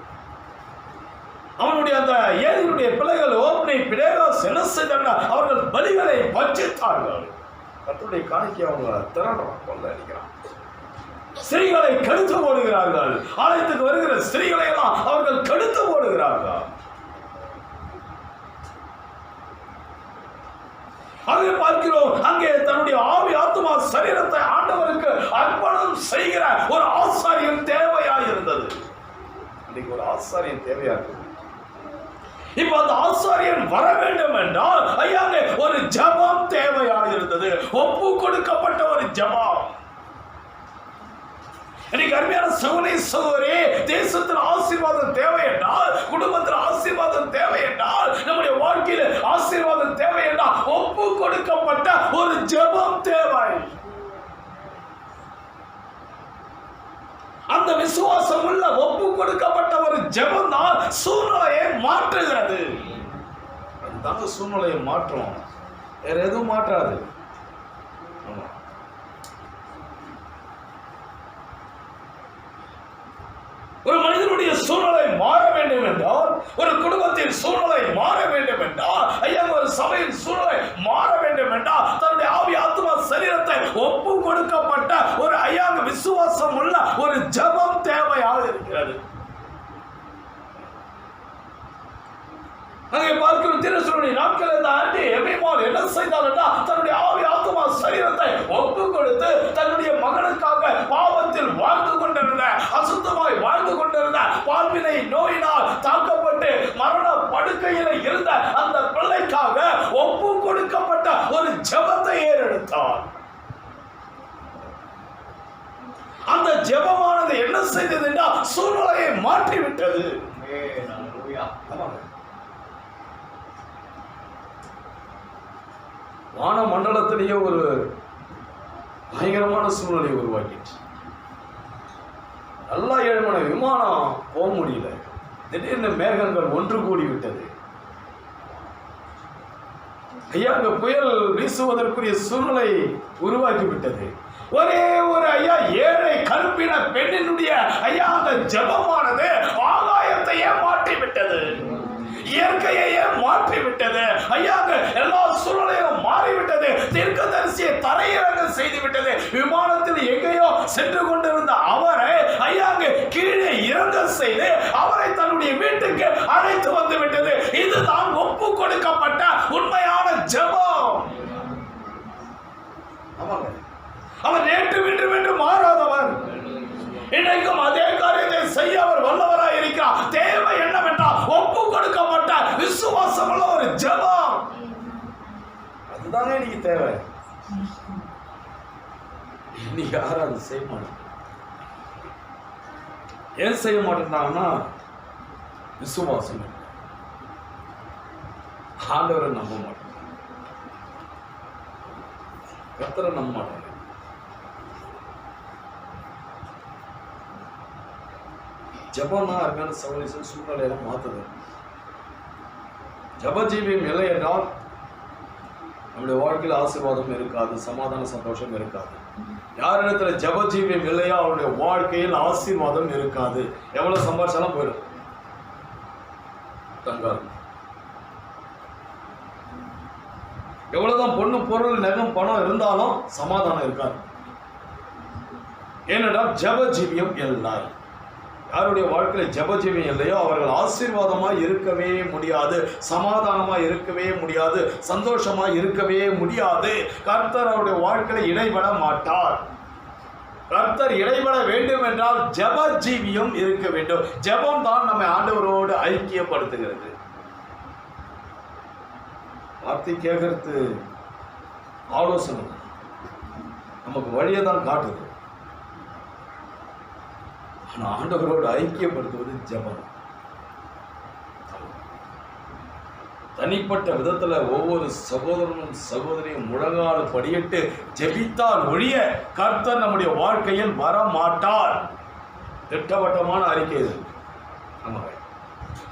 அவனுடைய அந்த ஏலியினுடைய பிள்ளைகள் ஓப்னை பிடேகாஸ் என்ன செய்தார்கள்? அவர்கள் பலிகளை வஞ்சித்தார்கள். கர்த்தருடைய காணிக்கை அவங்க திரடுறான், கொள்ள அடிக்கிறான். ஸ்திரீகளை கெடுத்து போடுகிறார்கள். ஆலயத்துக்கு வருகிற ஸ்திரீகளை எல்லாம் அவர்கள் கெடுத்து போடுகிறார்கள். அங்கே பார்க்கிறோம், அங்கே தன்னுடைய ஆவி ஆத்துமா சரீரத்தை ஆண்டவருக்கு அர்ப்பணம் செய்கிற ஒரு ஆசாரியன் தேவையாய் இருந்தது. இன்னைக்கு ஒரு ஆசாரியன் தேவையா இருக்கு. இப்ப அந்த ஆசாரியன் வர வேண்டும் என்றால் ஐயாங்க ஒரு ஜெபம் தேவையாக இருந்தது. ஒப்பு கொடுக்கப்பட்ட ஒரு ஜெபம். இன்னைக்கு அருமையான சகோதரி, தேசத்தில் ஆசீர்வாதம் தேவை என்றால், குடும்பத்தில் ஆசீர்வாதம் தேவை என்றால், நம்முடைய வாழ்க்கையில் ஆசீர்வாதம் தேவை என்றால் ஒப்பு கொடுக்கப்பட்ட ஒரு ஜெபம் தேவை. அந்த விசுவாசம் உள்ள ஒப்பு கொடுக்கப்பட்ட ஒரு ஜெபம் தான் சூழ்நிலையை மாற்றுகிறது. அதுதாங்க சூழ்நிலையை மாற்றும், வேற எதுவும் மாற்றாது. ஒரு மனிதனுடைய சூழ்நிலை மாற வேண்டும் என்றால், ஒரு குடும்பத்தின் சூழ்நிலை மாற வேண்டும் என்றால், ஐயா ஒரு சபையின் சூழ்நிலை மாற வேண்டும் என்றால், தன்னுடைய ஆவி ஆத்துமா சரீரத்தை ஒப்பு கொடுக்கப்பட்ட ஒரு ஐயாங்க விசுவாசம் உள்ள ஒரு ஜெபம் தேவையாக இருக்கிறது. அங்கே பார்க்கிறோம், திருச்செந்தூர் நாட்கள் இந்த ஆண்டி எபிமால் என்ன செய்தால் என்றால், தன்னுடைய ஆவி ஆத்துமா சரீரத்தை ஒப்பு கொடுத்து தன்னுடைய மகனுக்காக பாவத்தில் வாழ்ந்து கொண்டிருந்த, அசுத்தமாய் வாழ்ந்து கொண்டிருந்த, பால்வினை நோயினால் தாக்கப்பட்டு மரண படுக்கையில் இருந்த அந்த பிள்ளைக்காக ஒப்பு கொடுக்கப்பட்ட ஒரு ஜெபத்தை ஏறெடுத்தார். அந்த ஜெபமானது என்ன செய்தது என்றால் சூழ்நிலையை மாற்றிவிட்டது. வான மண்டலத்திலேயே ஒரு பயங்கரமான சூழ்நிலை உருவாக்கிடுச்சு. நல்லா 7 மணி விமானம் போக முடியல. திடீர்னு மேகங்கள் ஒன்று கூடி விட்டது. ஐயா அங்க புயல் வீசுவதற்குரிய சூழ்நிலை உருவாக்கி விட்டது. ஒரே ஒரு ஐயா ஏழை கருப்பின பெண்ணினுடைய ஐயா அந்த ஜெபமானது ஆகாயத்தையே மாற்றி விட்டது, இயற்கையையே மாற்றிவிட்டது. ஐயாங்க எல்லா சூழ்நிலையும் மாறிவிட்டது. தீர்க்கதரிசியை தரையிறங்க செய்து விட்டது. விமானத்தில் எங்கேயோ சென்று கொண்டிருந்த அவரை ஐயாங்க கீழே இறங்க செய்து அவரை தன்னுடைய வீட்டுக்கு அழைத்து வந்து விட்டது. இதுதான் ஒப்பு கொடுக்கப்பட்ட உண்மையான ஜெபம். அவர் நேற்று இன்று மாறாதவர். இன்றைக்கும் அதே காரியத்தை செய்ய அவர் வல்லவராய் இருக்கிறார். தேவை என்னவென்றால் ஒப்பு கொடுக்கப்பட்ட விசுவாசம் உள்ள ஒரு ஜெபம். அதுதானே நீங்க தேவை. நீங்க யாரும் அதை செய்ய மாட்டேன். ஏன் செய்ய மாட்டேன்டாங்கன்னா விசுவாசம் இல்லை. ஆண்டவரை நம்ப மாட்டேன், கர்த்தரை நம்ப மாட்டேன். ஜபம்னா அருமையான சகோதரி சூழ்நிலையெல்லாம் மாற்றுது. ஜபஜீவியம் இல்லை என்றால் நம்முடைய வாழ்க்கையில் ஆசீர்வாதம் இருக்காது, சமாதான சந்தோஷம் இருக்காது. யாரிடத்துல ஜபஜீவியம் இல்லையா அவருடைய வாழ்க்கையில் ஆசீர்வாதம் இருக்காது. எவ்வளவு சம்பாதிச்சாலும் போயிடும். தங்காது. எவ்வளவுதான் பொண்ணு பொருள் நகம் பணம் இருந்தாலும் சமாதானம் இருக்காது. ஏனென்றால் ஜபஜீவியம் இல்லை. யாருடைய வாழ்க்கையில ஜபஜீவியம் இல்லையோ அவர்கள் ஆசீர்வாதமா இருக்கவே முடியாது, சமாதானமா இருக்கவே முடியாது, சந்தோஷமா இருக்கவே முடியாது. கர்த்தர் அவருடைய வாழ்க்கையில இடைபட மாட்டார். கர்த்தர் இடைபட வேண்டும் என்றால் ஜபஜீவியம் இருக்க வேண்டும். ஜபம் தான் நம்மை ஆண்டவரோடு ஐக்கியப்படுத்துகிறது. வார்த்தை கேட்கறது ஆலோசனை நமக்கு வழியை தான் காட்டுது. ஆனால் ஆண்டவரோடு ஐக்கியப்படுத்துவது ஜபம். தனிப்பட்ட விதத்துல ஒவ்வொரு சகோதரனும் சகோதரியும் முழங்கால் படியிட்டு ஜெபித்தால் ஒழிய கர்த்தர் நம்முடைய வாழ்க்கையில் வர மாட்டார். திட்டவட்டமான அறிக்கை இது.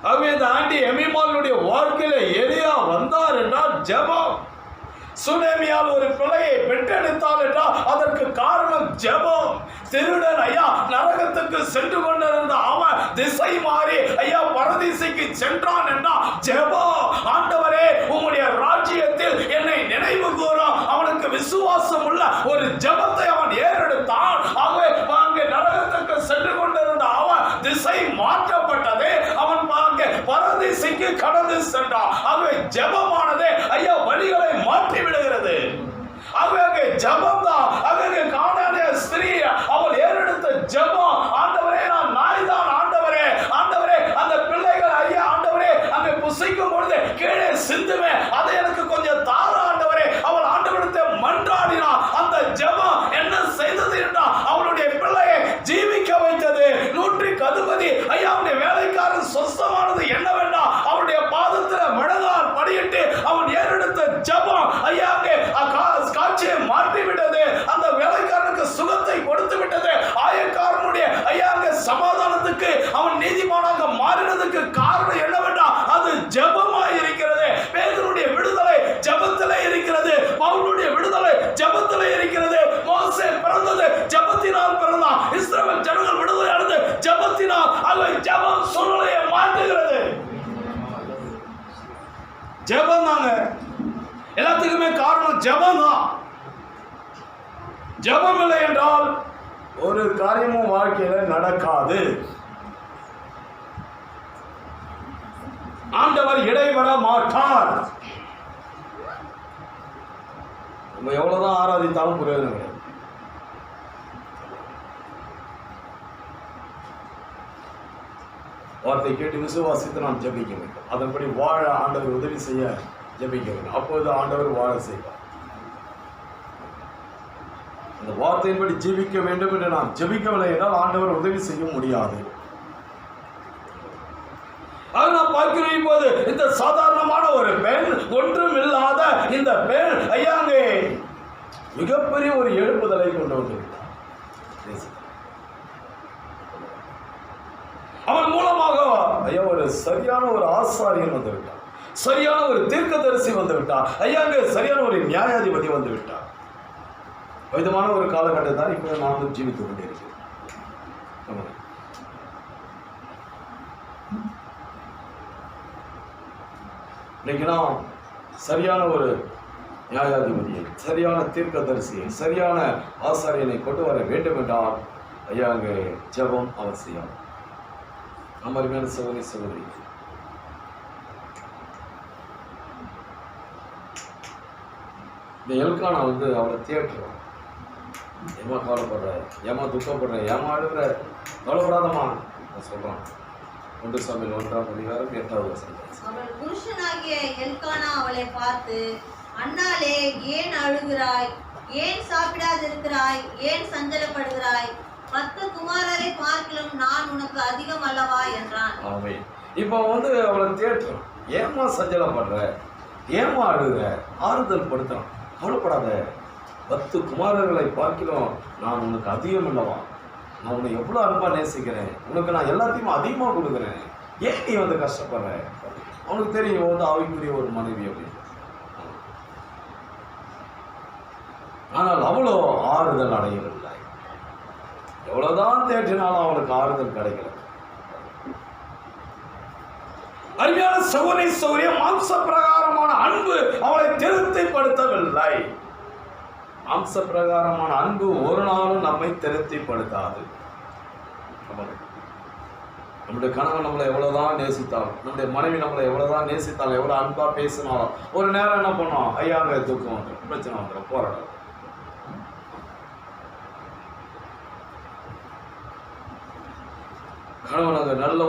ஆகவே இந்த ஆண்டி எமிமாளுடைய வாழ்க்கையில எலியா வந்தார் என்றால் ஜெபம். சுனேமியால் ஒரு பிள்ளையை பெற்றெடுத்தால் என்றால் அதற்கு காரணம் ஜெபம். திருடன் ஐயா நரகத்துக்கு சென்று கொண்டிருந்த அவன் திசை மாறி ஐயா பரதீசைக்கு சென்றான் என்றால் ஜெபம். ஆண்டவரே உம்முடைய ராஜ்யத்தில் என்னை நினைவு கூறும். அவனுக்கு விசுவாசம் உள்ள ஒரு ஜெபத்தை அவன் ஏறெடுத்தான். ஆகவே அங்கே நரகத்துக்கு சென்று கொண்டிருந்த அவன் திசை மாற்றப்பட்டது. அவன் அங்கே பரதீசைக்கு கடந்து சென்றான். ஆகவே ஜெபமானது ஐயா வழிகளை மாற்றி விடுகிறது. அங்கே ஜெபம் தான். அங்கே கானானிய ஸ்திரீ அவள் ஏறெடுத்த ஜெபம். ஆண்டவரே நான் நாய்தான் ஆண்டவரே, ஆண்டவரே அந்த பிள்ளைகள் ஐயா ஆண்டவரே அங்கே புசிக்கும் பொழுது கீழே சிந்துமே அதை எனக்கு கொஞ்சம் தார ஆண்டவரே. அவள் ஆண்டவரிடத்தை மன்றாடினாள். அந்த ஜெபம் என்ன செய்தது என்றால் அவளுடைய பிள்ளையை ஜீவிக்க வைத்தது. 110 ஐயா அவனுடைய வேலைக்காரன் சொந்தமானது என்னவென்றா அவருடைய பாதத்தில் மழகால் படியிட்டு அவன் ஏறெடுத்த ஜெபம் ஐயா காட்சியை மாற்றி விட்டது. அந்த வேலைக்காரனுக்கு சுகத்தை கொடுத்து விட்டது. ஆயக்காரனுடைய ஐயா சமாதானத்துக்கு அவன் நீதிமானாக மாறினதுக்கு காரணம் என்னவென்றா அது ஜெபமாய் இருக்கிறது. பேதுருடைய விடுதலை ஜெபத்திலே இருக்கிறது. பவுலுடைய விடுதலை ஜெபத்திலே இருக்கிறது. மோசே பிறந்தது ஜெபத்தினால் பிறந்தான். இஸ்ரவேல் ஜனங்கள் விடுதலை அடைந்து ஜெபத்தினால். ஆகவே ஜெபம் சூழ்நிலையை மாற்றுகிறது. ஜெபம் தாங்க எல்லாத்துக்குமே காரணம். ஜெபம் தான். ஜெபம் இல்லை என்றால் ஒரு காரியமும் வாழ்க்கையில நடக்காது. ஆண்டவர் இடைபட மாட்டார். நம்ம எவ்வளவுதான் ஆராதித்தாலும் பிரயோஜனம் கிடையாது. வார்த்தை கேட்டு விசுவாசித்து நாம் ஜெபிக்க வேண்டும். அதன்படி வாழ ஆண்டவர் உதவி செய்ய ஜெபிக்க வேண்டும். அப்போது ஆண்டவர் வாழ செய்வார். அந்த வார்த்தையின்படி ஜெபிக்க வேண்டும் என்று நாம் ஜெபிக்கவில்லை என்றால் ஆண்டவர் உதவி செய்ய முடியாது. நான் பார்க்கிறேன் இப்போது இந்த சாதாரணமான ஒரு பெண், ஒன்றும் இல்லாத இந்த பெண் ஐயாங்கே மிகப்பெரிய ஒரு எழுப்புதலை கொண்டு வந்திருக்கிறார். அவன் மூலமாக ஐயா ஒரு சரியான ஒரு ஆசாரியன் வந்து விட்டார். சரியான ஒரு தீர்க்கதரிசி வந்து விட்டார். ஐயாங்க சரியான ஒரு நியாயாதிபதி வந்து விட்டார். விதமான ஒரு காலகட்டத்தை தான் இப்போ நானும் ஜீவித்துக் கொண்டிருக்கிறேன். இன்னைக்கு நாம் சரியான ஒரு நியாயாதிபதியை, சரியான தீர்க்கதரிசியை, சரியான ஆசாரியனை கொண்டு வர வேண்டும் என்றால் ஐயா அங்கே ஜெபம் அவசியம். அமர்மையான சகோதரி சகோதரி, இந்த எல்கானா வந்து அவளை தேற்றுறான். ஏமா கவலைப்படுற, ஏமா துக்கப்படுற, ஏமா அழுகிற, கவலைப்படாதம்மா நான் சொல்றான். 1 சாமுவேல் 1ஆம் அதிகாரம் 8வது வசனம். அவள் புருஷனாகிய எல்கானா அவளை பார்த்து, அண்ணாளே ஏன் அழுகிறாய், ஏன் சாப்பிடாதிருக்கிறாய், ஏன் சஞ்சலப்படுகிறாய், 10 குமாரரை பார்க்கிலும் நான் உனக்கு அதிகம் அல்லவா என்றான். ஆமே. இப்போ வந்து அவளை தேற்றுறான். ஏமா சஞ்சலப்படுற, ஏமா அழுகிற, ஆறுதல் படுத்துறான். கவலைப்படாத, 10 குமாரர்களை பார்க்கிலும் நான் உனக்கு அதிகம் அல்லவா, நான் உன்னை எவ்வளோ அன்பா நேசிக்கிறேன், உனக்கு நான் எல்லாத்தையும் அதிகமாக கொடுக்குறேன், ஏன் நீ வந்து கஷ்டப்படுற. அவனுக்கு தெரியும் வந்து ஆவிக்குரிய ஒரு மனைவி அப்படின்னு. ஆனால் அவ்வளோ ஆறுதல் அடையவில்லை. எவ்வளவுதான் தேற்றினாலும் அவளுக்கு ஆறுதல் கிடைக்கல. அருமையான சகோதரி சகோதரிய, மாம்ச பிரகாரமான அன்பு அவளை திருப்திப்படுத்தவில்லை. மாம்ச பிரகாரமான அன்பு ஒரு நாளும் நம்மை திருப்திப்படுத்தாது. நம்முடைய கணவன் நம்மளை எவ்வளவுதான் நேசித்தாலும், நம்முடைய மனைவி நம்மளை எவ்வளவுதான் நேசித்தாலும், எவ்வளவு அன்பா பேசினாலும், ஒரு நேரம் என்ன பண்ணோம், ஐயாங்க துக்கம் வந்துடும், பிரச்சனை வந்துடும், போராடும். கணவன் அது நல்ல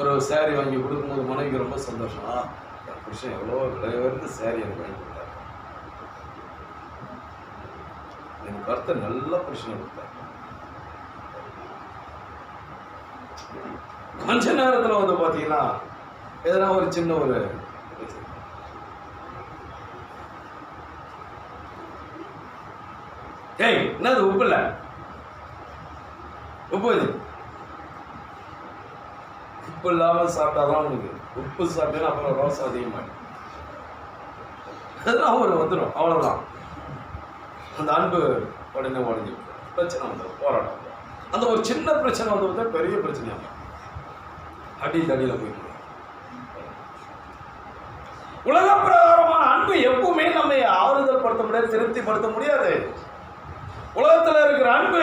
ஒரு சேரீ வாங்கி கொடுக்கும்போது மனைவிக்கு ரொம்ப சந்தோஷம். புருஷன் எவ்வளோ விலையுயர்ந்த சேரீ எனக்கு வாங்கி கொடுத்தாரு, எனக்கு அடுத்த நல்ல புருஷனை கொடுத்தாரு. கொஞ்ச நேரத்தில் வந்து பார்த்தீங்கன்னா எதனா ஒரு சின்ன ஒரு ஏய் என்னது உப்பு இல்லை, உப்பு இது உப்பு இல்லாமல் சாப்பிட்டாதான் உங்களுக்கு, உப்பு சாப்பிட்டேன்னா அப்புறம் ரோசம் அதிகமாகும். அதெல்லாம் ஒரு வந்துடும், அவ்வளோதான். அந்த அன்பு உடனே உடஞ்சி பிரச்சனை வந்துடும், போராட்டம். அந்த ஒரு சின்ன பிரச்சனை வந்து பெரிய பிரச்சனையாக அடியில் போயிட்டு. உலக பிரகாரமான அன்பு எப்பவுமே நம்ம ஆறுதல் படுத்த முடியாது, திருப்திப்படுத்த முடியாது. உலகத்தில் இருக்கிற அன்பு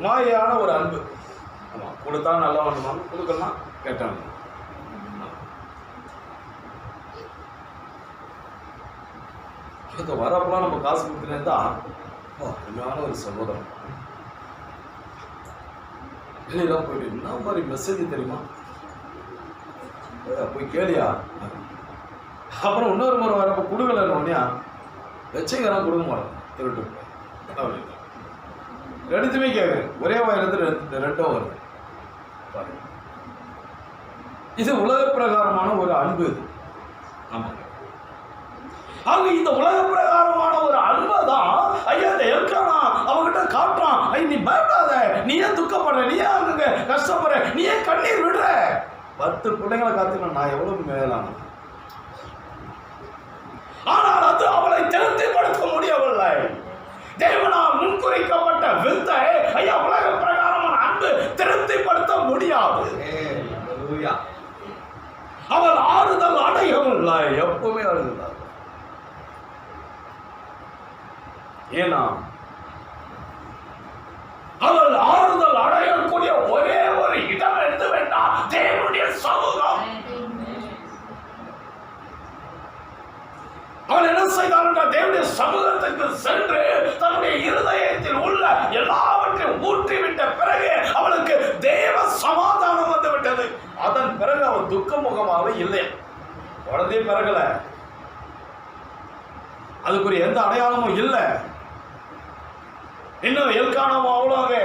மாயான ஒரு அன்பு. ஆமா, கொடுத்தா நல்லா வேணுமாங்க, கொடுக்கலாம் கேட்டாங்க. வரப்பெல்லாம் நம்ம காசு கொடுத்துனேன் அருமையான ஒரு சகோதரம் வெளியெல்லாம் போயிட்டு என்ன மாதிரி மெசேஜ் தெரியுமா, போய் கேளியா. அப்புறம் இன்னொரு முறை வரப்போ கொடுக்கலன்னொடனே வச்சுக்கிறா கொடுக்க மாட்டோம், திருட்டு ரெண்டுத்துமே கேட்குறேன், ஒரே வாயிலிருந்து ரெண்டும் வருது. இது உலக பிரகாரமான ஒரு அன்பு. இது ஆமாங்க. அவங்க இந்த உலக பிரகாரமான ஒரு அன்பை தான் ஐயா இந்த எல்கானா அவங்ககிட்ட காட்டுறான். நீ பயப்படாத, நீ ஏன் துக்கப்படுற, நீ ஏன் அங்க கஷ்டப்படுற, நீ ஏன் கண்ணீர் விடுற. 10 பிள்ளைங்களை காத்துக்கணும், நான் எவ்வளவு மேலான. ஆனால் அது அவளை திருப்திப்படுத்த முடியவில்லை. தேவனால் முன்குறிக்கப்பட்ட வித்தை ஐயா உலக பிரகாரமான அன்பு திருப்திப்படுத்த முடியாது. அவள் ஆறுதல் அடையவில்லை, எப்பவுமே அழுகிறார். ஏன்னா அவள் ஆறுதல் அடையக்கூடிய ஒரே ஒரு இடம் எடுத்து வேண்டாம், தேவனுடைய சமூகம். அவள் என்ன செய்தாள் என்றால் தேவனுடைய சமூகத்துக்கு சென்று தன்னுடைய இருதயத்தில் உள்ள எல்லாவற்றையும் ஊற்றிவிட்ட பிறகு அவளுக்கு தேவ சமாதானம் வந்து விட்டது. அதன் பிறகு அவள் துக்கமுகமாக இல்லை, உடனே பிறகல, அதுக்குரிய எந்த அடையாளமும் இல்லை. இன்னும் எல்கானாவும் அவ்வளோங்க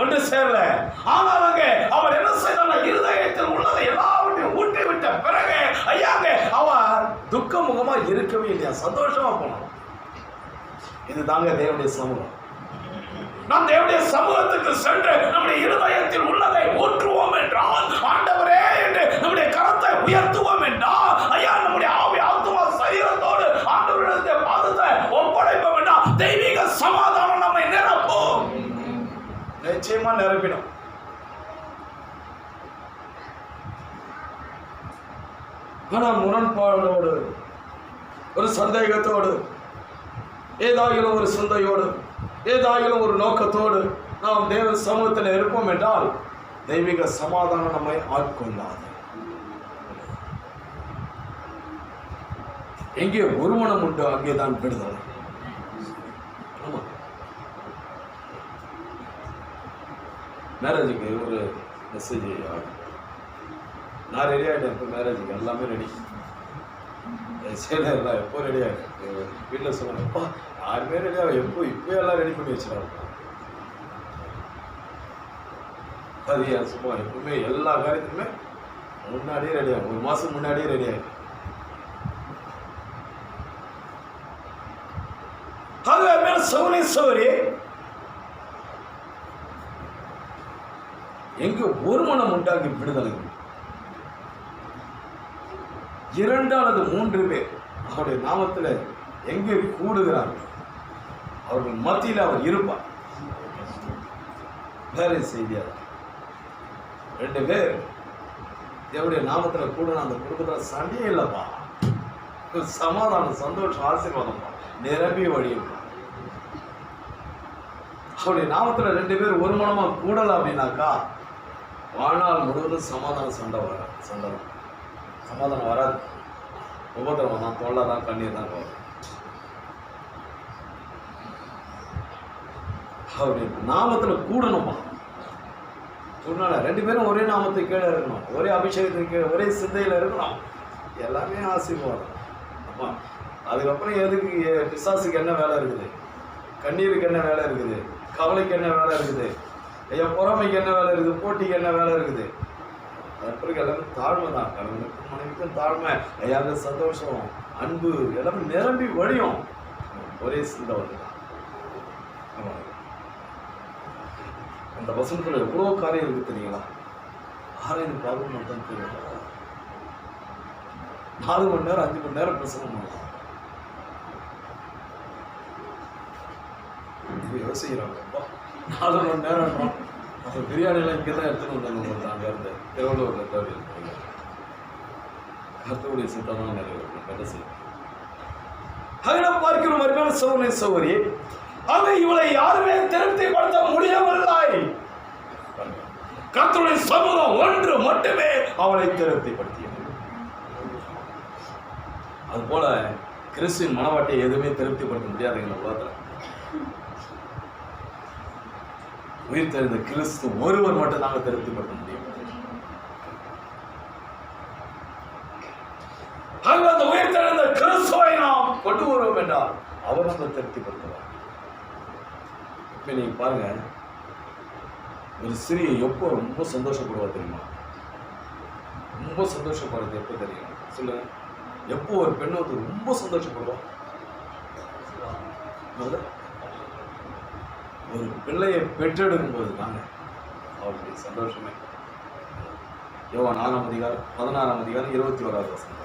ஒன்று சேரல. ஆனால் அவர் என்ன செய்தால் இருதயத்தில் உள்ளதை எல்லாவற்றையும் ஊட்டி விட்ட பிறகு ஐயாங்க அவர் துக்க முகமா இருக்கவே இல்லையா, சந்தோஷமா போனோம். இது தாங்க தேவனுடைய சமூகம். நாம் தேவனுடைய சமூகத்துக்கு சென்று நம்முடைய இருதயத்தில் உள்ளதை ஊற்றுவோம் என்றால், ஆண்டவரே என்று நம்முடைய கரத்தை உயர்த்துவோம் என்றால், ஐயா நம்முடைய ஆவி ஆத்துமா சரீரத்தோடு ஆண்டவருடைய பாதத்தை ஒப்படைப்போம் என்றால் தெய்வீக சமாதானம் நம்மை நிரப்பும், நிச்சயமா நிரப்பிடும். ஆனால் முரண்பாடோடு, ஒரு சந்தேகத்தோடு, ஏதாயிலும் ஒரு சிந்தையோடு, ஏதாயிலும் ஒரு நோக்கத்தோடு நாம் தேவ சமூகத்தில் இருப்போம் என்றால் தெய்வீக சமாதானம் நம்மை ஆட்கொள்ளாது. எங்கே ஒரு மனம் உண்டு அங்கேதான் விடுதலை. மேரேஜுக்கு ஒரு மெசேஜ் நான் ரெடி ஆகிட்டேன். இப்போ மேரேஜுக்கு எல்லாமே ரெடி, எல்லாம் எப்போ ரெடி ஆகிட்டேன். வீட்டில் சொன்னாங்க, எப்பா யாருமே ரெடி ஆகும், இப்போ எல்லாம் ரெடி பண்ணி வச்சுருவாங்க. அது ஏன் சும்மா எப்பவுமே எல்லா காரியத்துக்குமே முன்னாடியே ரெடி ஆகும், 1 மாதம் முன்னாடியே ரெடி ஆகும். சௌரி எங்க ஒரு மனம் உண்டாகி விடுதலை. 2 அல்லது 3 பேர் அவருடைய நாமத்தில் எங்கே கூடுகிறார்கள் அவர்கள் மத்தியில் அவர் இருப்பார். வேற செய்தியா 2 பேர் தேவனுடைய நாமத்துல கூட அந்த குடும்பத்துல சண்டையே இல்லைப்பா. சமாதானம், சந்தோஷம், ஆசீர்வாதம்ப்பா நிரம்பி வழியும். அவருடைய நாமத்துல 2 பேர் ஒரு மனமா கூடல அப்படின்னாக்கா வாழ்நாள் முழுவதும் சமாதானம் சமாதானம் வராது. உபத்திரவம் தான், தொல்லை தான், கண்ணீர் தான் வரும். அவருடைய நாமத்துல கூடணும்ப்பா. கூடனால 2 பேரும் ஒரே நாமத்துக்கு கீழே இருக்கணும், ஒரே அபிஷேகத்துக்கு கீழே, ஒரே சிந்தையில இருக்கணும். எல்லாமே ஆசீர்வாதம். அப்பா அதுக்கப்புறம் எதுக்கு பிசாசுக்கு என்ன வேலை இருக்குது, கண்ணீருக்கு என்ன வேலை இருக்குது, கவலைக்கு என்ன வேலை இருக்குது, ஐயா பொறாமைக்கு என்ன வேலை இருக்குது, போட்டிக்கு என்ன வேலை இருக்குது? அதற்கு எல்லாமே தாழ்மை தான். கணவனுக்கும் மனைவிக்கும் தாழ்மை, ஐயாவுக்கு சந்தோஷம், அன்பு எல்லாமே நிரம்பி வழியும். ஒரே சிந்தை வந்து அந்த வசனத்துல எவ்வளோ காரியம் இருக்கு தெரியுங்களா? 6 பாகம் மட்டும் தெரியும். 4 மணி நேரம் 5 மணி நேரம் பிரசங்கம் பண்ணலாம். யோசிக்கிறாங்க 4 மணி நேரம் பிரியாணிலாம் இங்கே தான் எடுத்துன்னு வந்தாங்க. அங்கே இருந்து திருவள்ளூரில் தேவையில் கருத்துடைய சித்தமாக நிறைவேறும் என்ன செய்யும். அதில் பார்க்கிறோம் அருமையான சகோதரனே சகோதரி, அவை இவளை யாருமே திருப்திப்படுத்த முடியவில்லை. கர்த்தருடைய சமூகம் ஒன்று மட்டுமே அவளை திருப்திப்படுத்தியது. அது போல கிறிஸ்துவின் மனவாட்டியை எதுவுமே திருப்திப்படுத்த முடியாது. இந்த உலகத்தில் உயிர் தெரிந்த கிறிஸ்து ஒருவர் மட்டும் நாங்கள் திருப்திப்படுத்த முடியும். அந்த உயிர் தெரிந்த கிறிஸ்துவை நாம் கொண்டு வருவோம் என்றால் அவர் நம்ம திருப்திப்படுத்துவார். இப்ப நீங்க பாருங்க, ஒரு சிறிய எப்போ ரொம்ப சந்தோஷப்படுவா தெரியுமா? ரொம்ப சந்தோஷப்படுறது எப்போ தெரியும் சொல்லுங்க? எப்போ ஒரு பெண் வந்து ரொம்ப சந்தோஷப்படுவா? ஒரு பிள்ளையை பெற்றெடுக்கும் போது தாங்க அவருடைய சந்தோஷமே. யோவான் 4ஆம் அதிகாரம் 16ஆம் அதிகாரம் 21வது வசனம்.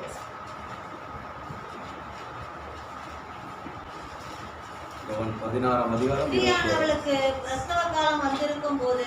யோவான் 16ஆம் அதிகாரம் 21. அவளுக்கு பிரசவ காலம் வந்திருக்கும் போது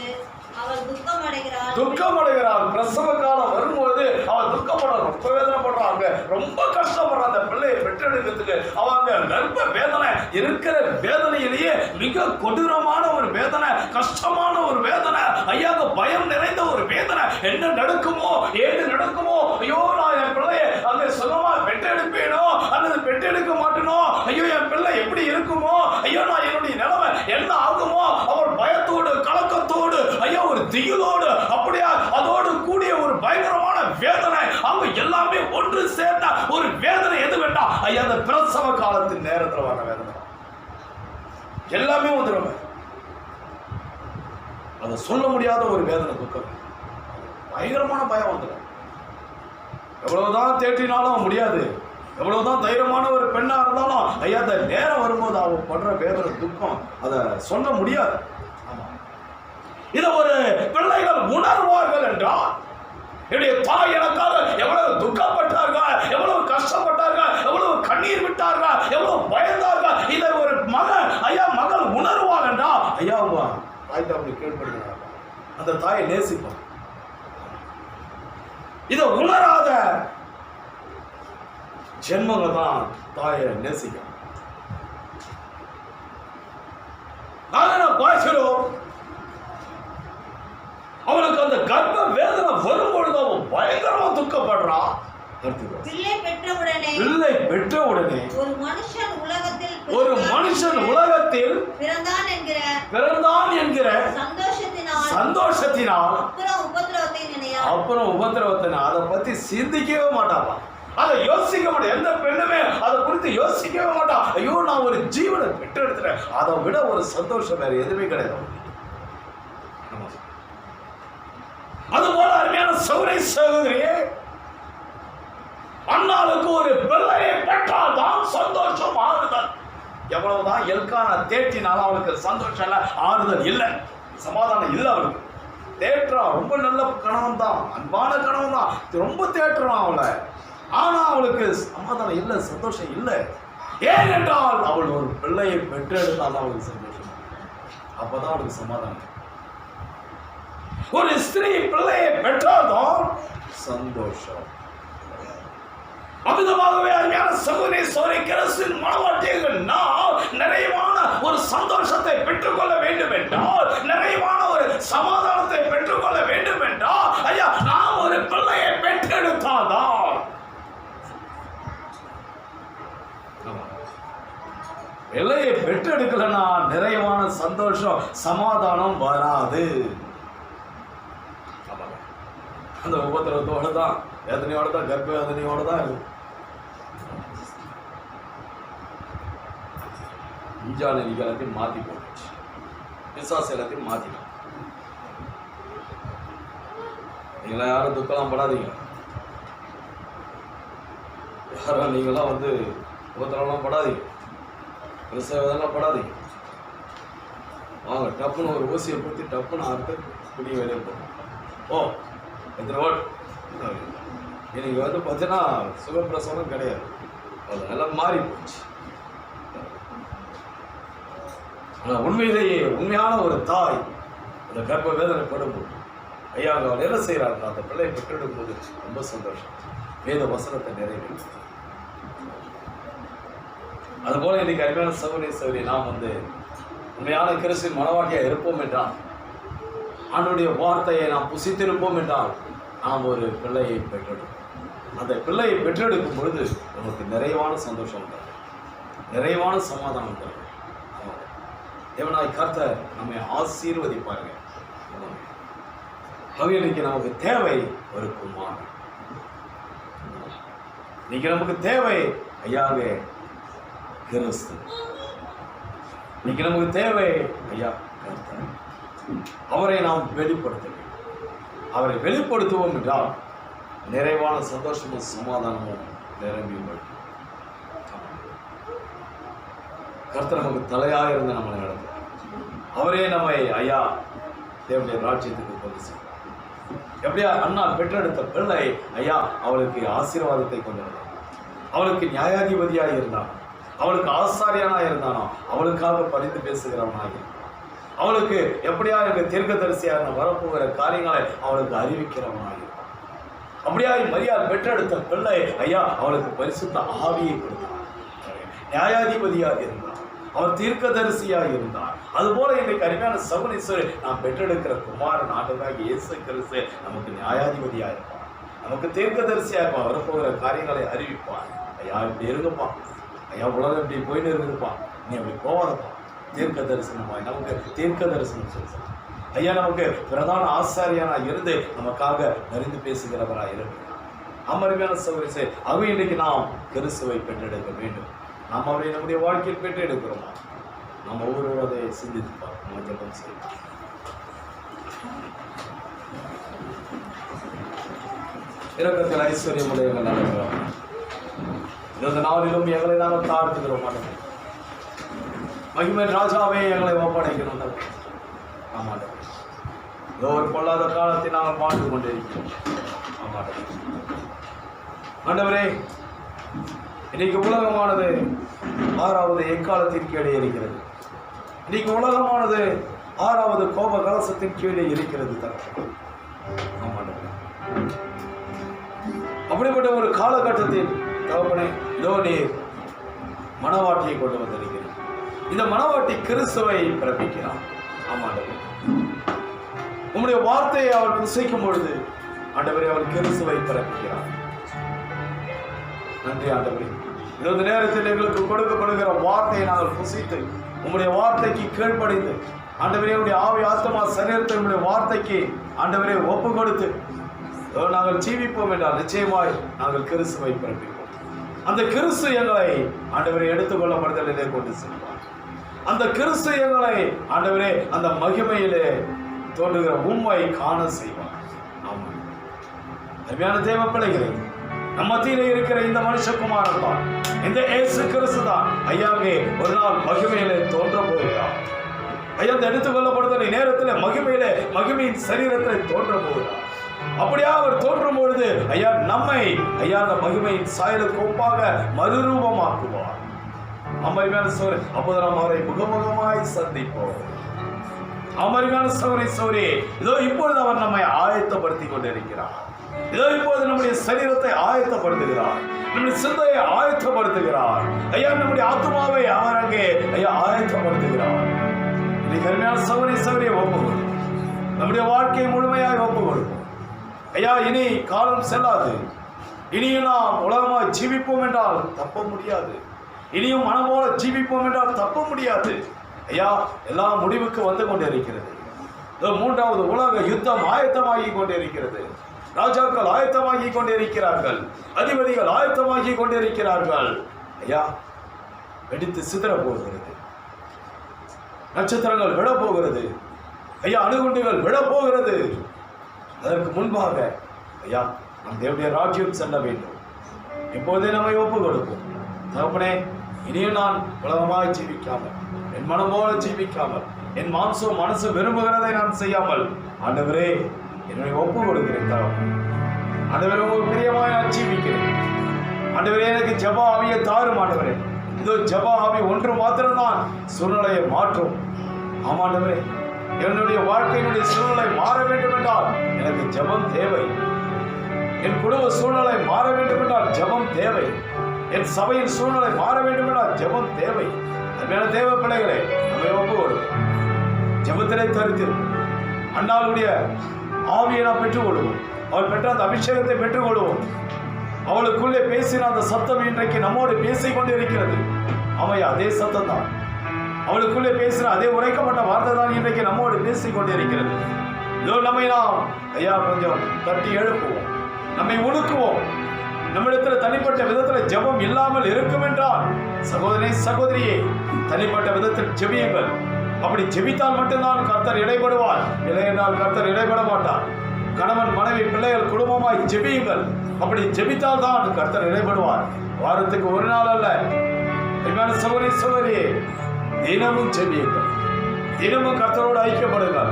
அவள் துக்கம் அடைகிறாள். பிரசவ காலம் வரும்போது அவள் துக்கப்படுறாள், ரொம்ப வேதனைப்படுறாங்க, ரொம்ப கஷ்டப்படுறான். அந்த பிள்ளையை பெற்றெடுக்கிறதுக்கு அவங்க கர்ப்ப வேதனை இருக்கிற வேதனையிலேயே மிக கொடூரமான ஒரு வேதனை, கஷ்டமான ஒரு வேதனை, ஐயாவுக்கு பயம் நிறைந்த ஒரு வேதனை. என்ன நடக்குமோ, ஏது நடக்குமோ, ஐயோ நான் என் பிள்ளையை அங்கே சுகமா பெற்றெடுப்பேனோ அல்லது பெற்றெடுக்க மாட்டேனோ, ஐயோ என் பிள்ளை எப்படி இருக்குமோ, ஐயோ நான் என்னுடைய நிலைமை என்ன ஆகுமோ, அவர் பயத்தோடு கலக்கத்தோடு ஐயா ஒரு திகிலோடு அப்படியா அதோடு கூடிய ஒரு பயங்கரமான வேதனை, அவங்க எல்லாமே ஒன்று சேர்ந்த ஒரு வேதனை. எது வேண்டாம் ஐயா, அந்த பிரசவ காலத்தின் நேரத்தில் வர வேதனை எல்லாமே வந்துடும். அதை சொல்ல முடியாத ஒரு வேதனை, துக்கம், பயங்கரமான பயம் வந்துடும். எவ்வளவுதான் தேற்றினாலும் முடியாது, எவ்வளவுதான் தைரியமான ஒரு பெண்ணா இருந்தாலும் ஐயா அந்த நேரம் வரும்போது அவங்க படுற வேதனை, துக்கம் அதை சொல்ல முடியாது. இதை ஒரு பிள்ளைகள் உணர்வார்கள் என்றால், என்னுடைய தாய் எனக்காக எவ்வளவு துக்கப்பட்டார்கள், எவ்வளவு கஷ்டப்பட்டார்கள், எவ்வளவு கண்ணீர் விட்டார்கள், எவ்வளவு பயந்தார்கள், இதை ஒரு மகன் ஐயா மகள் உணர்வாள் என்றால் ஐயா தாய் அப்படி கேட்படுகிறார், அந்த தாயை நேசிப்பார். இதை உணராத ஜென்மங்கள் தான் தாயை நேசிக்கும். பார்க்கிறோம் அவனுக்கு அந்த கர்ப்ப வேதனை வரும்பொழுது அவன் பயங்கரமா துக்கப்படுறான். பிள்ளை பெற்ற உடனே ஒரு மனுஷன் உலகத்தில் பிறந்தான் என்கிற சந்தோஷத்தினால் அப்புறம் உபத்திரவத்தை அதை பத்தி சிந்திக்கவே மாட்டாப்பா. அதை யோசிக்க மாட்டேன். எந்த பெண்ணுமே அதை குறித்து யோசிக்கவே மாட்டான். ஐயோ நான் ஒரு ஜீவனை பெற்றெடுத்துறேன், அதை விட ஒரு சந்தோஷம் வேற எதுவுமே கிடையாது. அதுபோல அருமையான சகோதரியே, அண்ணாளுக்கு ஒரு பிள்ளையை பெற்றால் தான் சந்தோஷம், ஆறுதல். எவ்வளவுதான் எல்கான தேற்றினாலும் அவளுக்கு சந்தோஷம் இல்லை, ஆறுதல் இல்லை, சமாதானம் இல்லை. அவளுக்கு தேற்றான், ரொம்ப நல்ல கணவன் தான், அன்பான கணவன் தான், ரொம்ப தேற்றுறான் அவளை. ஆனா அவளுக்கு சமாதானம் இல்லை, சந்தோஷம் இல்லை. ஏனென்றால் அவள் ஒரு பிள்ளையை பெற்றெடுத்தால் அவளுக்கு சந்தோஷம், அப்பதான் அவளுக்கு சமாதானம். ஒரு ஸ்திரீ பிள்ளையை பெற்றால்தான் சந்தோஷம். அமிதமாகவே அருமையான சகோதரி சோரை கிறிஸ்துவின் மனவாட்டியர்கள் நாம் நிறைவான ஒரு சந்தோஷத்தை பெற்றுக்கொள்ள வேண்டும் என்றால், நிறைவான ஒரு சமாதானத்தை பெற்றுக்கொள்ள வேண்டும் என்றால், ஐயா நாம் ஒரு பிள்ளையை பெற்றெடுத்தால்தான். பிள்ளையை பெற்றெடுக்கலன்னா நிறைவான சந்தோஷம் சமாதானம் வராது. அந்த உபத்திரவத்தோட தான், வேதனையோட தான், கர்ப்ப வேதனையோட தான் இருக்கு. இஞ்சான எல்லாத்தையும் மாற்றி போட்டுச்சு, பிசாசு எல்லாத்தையும் மாற்றிடும். நீங்களாம் யாரும் துக்கலாம் படாதீங்க. யாரும் நீங்களாம் உபத்திரம்லாம் படாதீங்க, பிரசவதெல்லாம் படாதீங்க. வாங்க, டப்புன்னு ஒரு ஊசியை பற்றி டப்புன்னு அறுத்து குடிய வெளியே போகும். ஓ எத்தனை ஓட் இன்னைக்கு பார்த்தீங்கன்னா சுகப்பிரசவம் கிடையாது, அதெல்லாம் மாறி போச்சு. ஆனால் உண்மையிலேயே உண்மையான ஒரு தாய் அந்த கர்ப்ப வேதனை படும்போது ஐயா அவர் என்ன செய்கிறாங்க, அந்த பிள்ளையை பெற்றெடுக்கும் போது ரொம்ப சந்தோஷம், வேத வசனத்தை நிறைவேறும். அதுபோல இன்னைக்கு அருமையான சகோதரி நாம் உண்மையான கிறிஸ்துவின் மனவாட்டியாக இருப்போம் என்றால், ஆண்டவருடைய வார்த்தையை நாம் புசித்திருப்போம் என்றால், நாம் ஒரு பிள்ளையை பெற்றெடுப்போம். அந்த பிள்ளையை பெற்றெடுக்கும் பொழுது நமக்கு நிறைவான சந்தோஷம் தரும், நிறைவான சமாதானம் தரும். தேவனாய் கர்த்தர் நம்மை ஆசீர்வதிப்பார்கள். இன்னைக்கு நமக்கு தேவை ஒரு குமாரன். இன்னைக்கு நமக்கு தேவை ஐயாவே கிறிஸ்து. இன்னைக்கு நமக்கு தேவை ஐயா கர்த்தர். அவரை நாம் வெளிப்படுத்த வேண்டும். அவரை வெளிப்படுத்துவோம் என்றால் நிறைவான சந்தோஷமும் சமாதானமும் நிரம்பி கர்த்தர் நமக்கு தலையாக இருந்து நம்மளை நடத்தும். அவரே நம்மை ஐயா தேவனுடைய ராஜ்யத்துக்கு கொண்டு செல்வார். எப்படியா அண்ணா பெற்றெடுத்த பிள்ளை ஐயா அவளுக்கு ஆசீர்வாதத்தை கொண்டு வந்தார். அவளுக்கு நியாயாதிபதியாக இருந்தான், அவளுக்கு ஆசாரியனாக இருந்தானோ, அவளுக்காக பரிந்து பேசுகிறவனாக இருந்தான். அவளுக்கு எப்படியா எனக்கு தீர்க்கதரிசியாக வரப்போகிற காரியங்களை அவளுக்கு அறிவிக்கிறவனாக இருந்தான். அப்படியா மரியாள் பெற்றெடுத்த பிள்ளை ஐயா அவளுக்கு பரிசுத்த ஆவியை கொடுத்தார். நியாயாதிபதியாக இருந்தார், அவர் தீர்க்கதரிசியாக இருந்தார். அதுபோல இன்னைக்கு அருமையான சகோதரி நாம் பெற்றெடுக்கிற குமாரன் ஆண்டவராக இயேசு கிறிஸ்து நமக்கு நியாயாதிபதியாக இருப்பார், நமக்கு தீர்க்கதரிசியாக இருப்பார். வரப்போகிற காரியங்களை அறிவிப்பார். ஐயா இப்படி இருங்கப்பா, ஐயா உலகம் இப்படி போயிட்டு இருக்குதுப்பா, நீ அப்படி போவாதப்பா, தீர்க்க தரிசனமாய் நமக்கு தீர்க்க தரிசனம் சொல்லுங்கள். ஐயா நமக்கு பிரதான ஆசாரியனா இருந்து நமக்காக அறிந்து பேசுகிறவராக இருக்கிறார். அமர்மையான சகோதரி அவை இன்றைக்கு நாம் கிறிஸ்துவை பெற்றெடுக்க வேண்டும். நாம் அவரை நம்முடைய வாழ்க்கையில் பெற்றெடுக்கிறோமா? நாம் ஒவ்வொரு அதை சிந்தித்து பார்க்கணும். ஜெபம் செய்வோம். இரக்கத்தில் ஐஸ்வர்யமுடையவர்கள் நடக்கிறோம். இந்த நாளிலும் எங்களை நாங்கள் தாழ்த்துகிறோம். மகிமை ராஜாவே எங்களை ஒப்படைக்கணும். ஆமாம், ஏதோ ஒரு பொல்லாத காலத்தை நாங்கள் வாழ்ந்து கொண்டிருக்கிறோம். ஆமாம் ஆண்டவரே, இன்னைக்கு உலகமானது 6வது எக்காலத்தின் கீழே இருக்கிறது. இன்னைக்கு உலகமானது 6வது கோப கலசத்தின் கீழே இருக்கிறது. அப்படிப்பட்ட ஒரு காலகட்டத்தில் தகப்பனே, இதோ நீர் மணவாட்டியை கொண்டு வந்திருக்கிறது. இந்த மணவாட்டி கிறிஸ்துவை பிறப்பிக்கிறார். ஆமாண்டவர், உம்முடைய வார்த்தையை அவர் புசிக்கும் பொழுது ஆண்டவரே அவர் கிறிஸ்துவை பிறப்பிக்கிறார். நன்றி ஆண்டவரே, இந்த நேரத்தில் எங்களுக்கு கொடுக்கப்படுகிற வார்த்தையை நாங்கள் புசித்து உம்முடைய வார்த்தைக்கு கீழ்ப்படிந்து ஆண்டவரே உடைய ஆவி ஆத்மா சரீரத்தை உம்முடைய வார்த்தைக்கு ஆண்டவரே ஒப்பு கொடுத்து நாங்கள் ஜீவிப்போம் என்றால் நிச்சயமாய் நாங்கள் கிறிஸ்துவை பிறப்பிப்போம். அந்த கிறிஸ்து எங்களை ஆண்டவரை எடுத்துக்கொள்ளப்படுதலிலே கொண்டு செல்வார். அந்த கிறிஸ்து எங்களை ஆண்டவரே அந்த மகிமையிலே தோன்றுகிற உண்மை காண செய்வார். ஆமாம், அருமையான தேவ பிள்ளைகளே, நம்ம மத்தியிலே இருக்கிற இந்த மனுஷகுமாரன் தான், இந்த இயேசு கிறிஸ்து தான் ஐயாவே ஒரு நாள் மகிமையிலே தோன்ற போகிறார். ஐயா அந்த எடுத்துக்கொள்ளப்படுதல் நேரத்தில் மகிமையின் சரீரத்திலே தோன்ற போகிறார். அப்படியா அவர் தோன்றும் பொழுது ஐயா நம்மை ஐயா அந்த மகிமையின் சாயலுக்கு ஒப்பாக மறுரூபமாக்குவார். அமரிமையான சோரி, அப்போது நாம் அவரை முகமுகமாய் சந்திப்போம். அமரிமையான சோரி, இதோ இப்பொழுது அவர் நம்மை ஆயத்தப்படுத்திக் கொண்டிருக்கிறார். இதோ இப்போது நம்முடைய சரீரத்தை ஆயத்தப்படுத்துகிறார், நம்முடைய சிந்தையை ஆயத்தப்படுத்துகிறார். ஐயா, நம்முடைய ஆத்மாவை அவர் அங்கே ஐயா ஆயத்தப்படுத்துகிறார். இன்னைக்கு அருமையான சகோதரியை ஒப்புக்கொள், நம்முடைய வாழ்க்கையை முழுமையாக ஒப்புக்கொள். ஐயா, இனி காலம் செல்லாது. இனியும் நாம் உலகமாக ஜீவிப்போம் என்றால் தப்ப முடியாது. இனியும் மனம் போல ஜீவிப்போம் என்றால் தப்ப முடியாது. ஐயா, எல்லாம் முடிவுக்கு வந்து கொண்டிருக்கிறது. மூன்றாவது உலக யுத்தம் ஆயத்தமாகி கொண்டிருக்கிறது. ராஜாக்கள் ஆயத்தமாகி கொண்டிருக்கிறார்கள், அதிபதிகள் ஆயத்தமாகி கொண்டிருக்கிறார்கள். ஐயா, வெடித்து சிதற போகிறது, நட்சத்திரங்கள் விழ போகிறது. ஐயா, அணுகுண்டுகள் விழ போகிறது. அதற்கு முன்பாக ஐயா நம் தேவனுடைய ராஜ்யம் செல்ல வேண்டும். இப்போதே நம்மை ஒப்பு கொடுப்போம். தகப்பனே, இனியும் நான் உலகமாய் ஜீவிக்காமல், என் மனம் போல ஜீவிக்காமல், என் மாம்சம் மனசு விரும்புகிறதை நான் செய்யாமல், ஆண்டவரே என்னை ஒப்பு கொடுக்கிறேன். தகப்பனே, ஆண்டவரே உங்களுக்கு பிரியமாய் நான் ஜீவிக்கிறேன். ஆண்டவரே, எனக்கு ஜெப ஆவியை தாரும். ஆண்டவரே, இதோ ஜெப ஆவி ஒன்று மாத்திரம்தான் சூழ்நிலையை மாற்றும். ஆமாண்டவரே, என்னுடைய வாழ்க்கையினுடைய சூழ்நிலை மாற வேண்டும் என்றால் எனக்கு ஜெபம் தேவை. என் குடும்ப சூழ்நிலை மாற வேண்டும் என்றால் ஜெபம் தேவை. என் சபையின் சூழ்நிலை மாற வேண்டும் என்றால் ஜெபம் தேவை. அருமையான தேவ பிள்ளைகளே, நம்மை ஒப்புக்கொடு. ஜெபத்திலே தரித்திரு. அண்ணாளுடைய ஆவியை நாம் பெற்றுக்கொள்வோம். அவள் பெற்ற அந்த அபிஷேகத்தை பெற்றுக்கொள்வோம். அவளுக்குள்ளே பேசின அந்த சத்தம் இன்றைக்கு நம்மோடு பேசிக் கொண்டிருக்கிறது. ஆமையா, அதே சத்தம் தான். அவளுக்குள்ளே பேசின அதே உரைக்கப்பட்ட வார்த்தை தான் இன்றைக்கு நம்மோடு பேசிக் கொண்டிருக்கிறது. இதோ நம்மை நாம் ஐயா கொஞ்சம் தட்டி எழுப்புவோம், நம்மை ஒடுக்குவோம். நம்மிடத்தில் தனிப்பட்ட விதத்தில் ஜெபம் இல்லாமல் இருக்கும் என்றால் சகோதரி சகோதரியே, தனிப்பட்ட விதத்தில் ஜெபியுங்கள். அப்படி ஜெபித்தால் மட்டும்தான் கர்த்தர் இடைப்படுவார், இல்லை என்றால் கர்த்தர் இடைப்பட மாட்டார். கணவன் மனைவி பிள்ளைகள் குடும்பமாய் ஜெபியுங்கள். அப்படி ஜெபித்தால் தான் கர்த்தர் இடைப்படுவார். வாரத்துக்கு ஒரு நாள் அல்ல. சகோதரி சகோதரியே, தினமும் ஜெபியுங்கள். தினமும் கர்த்தரோடு ஐக்கியப்படுங்கள்.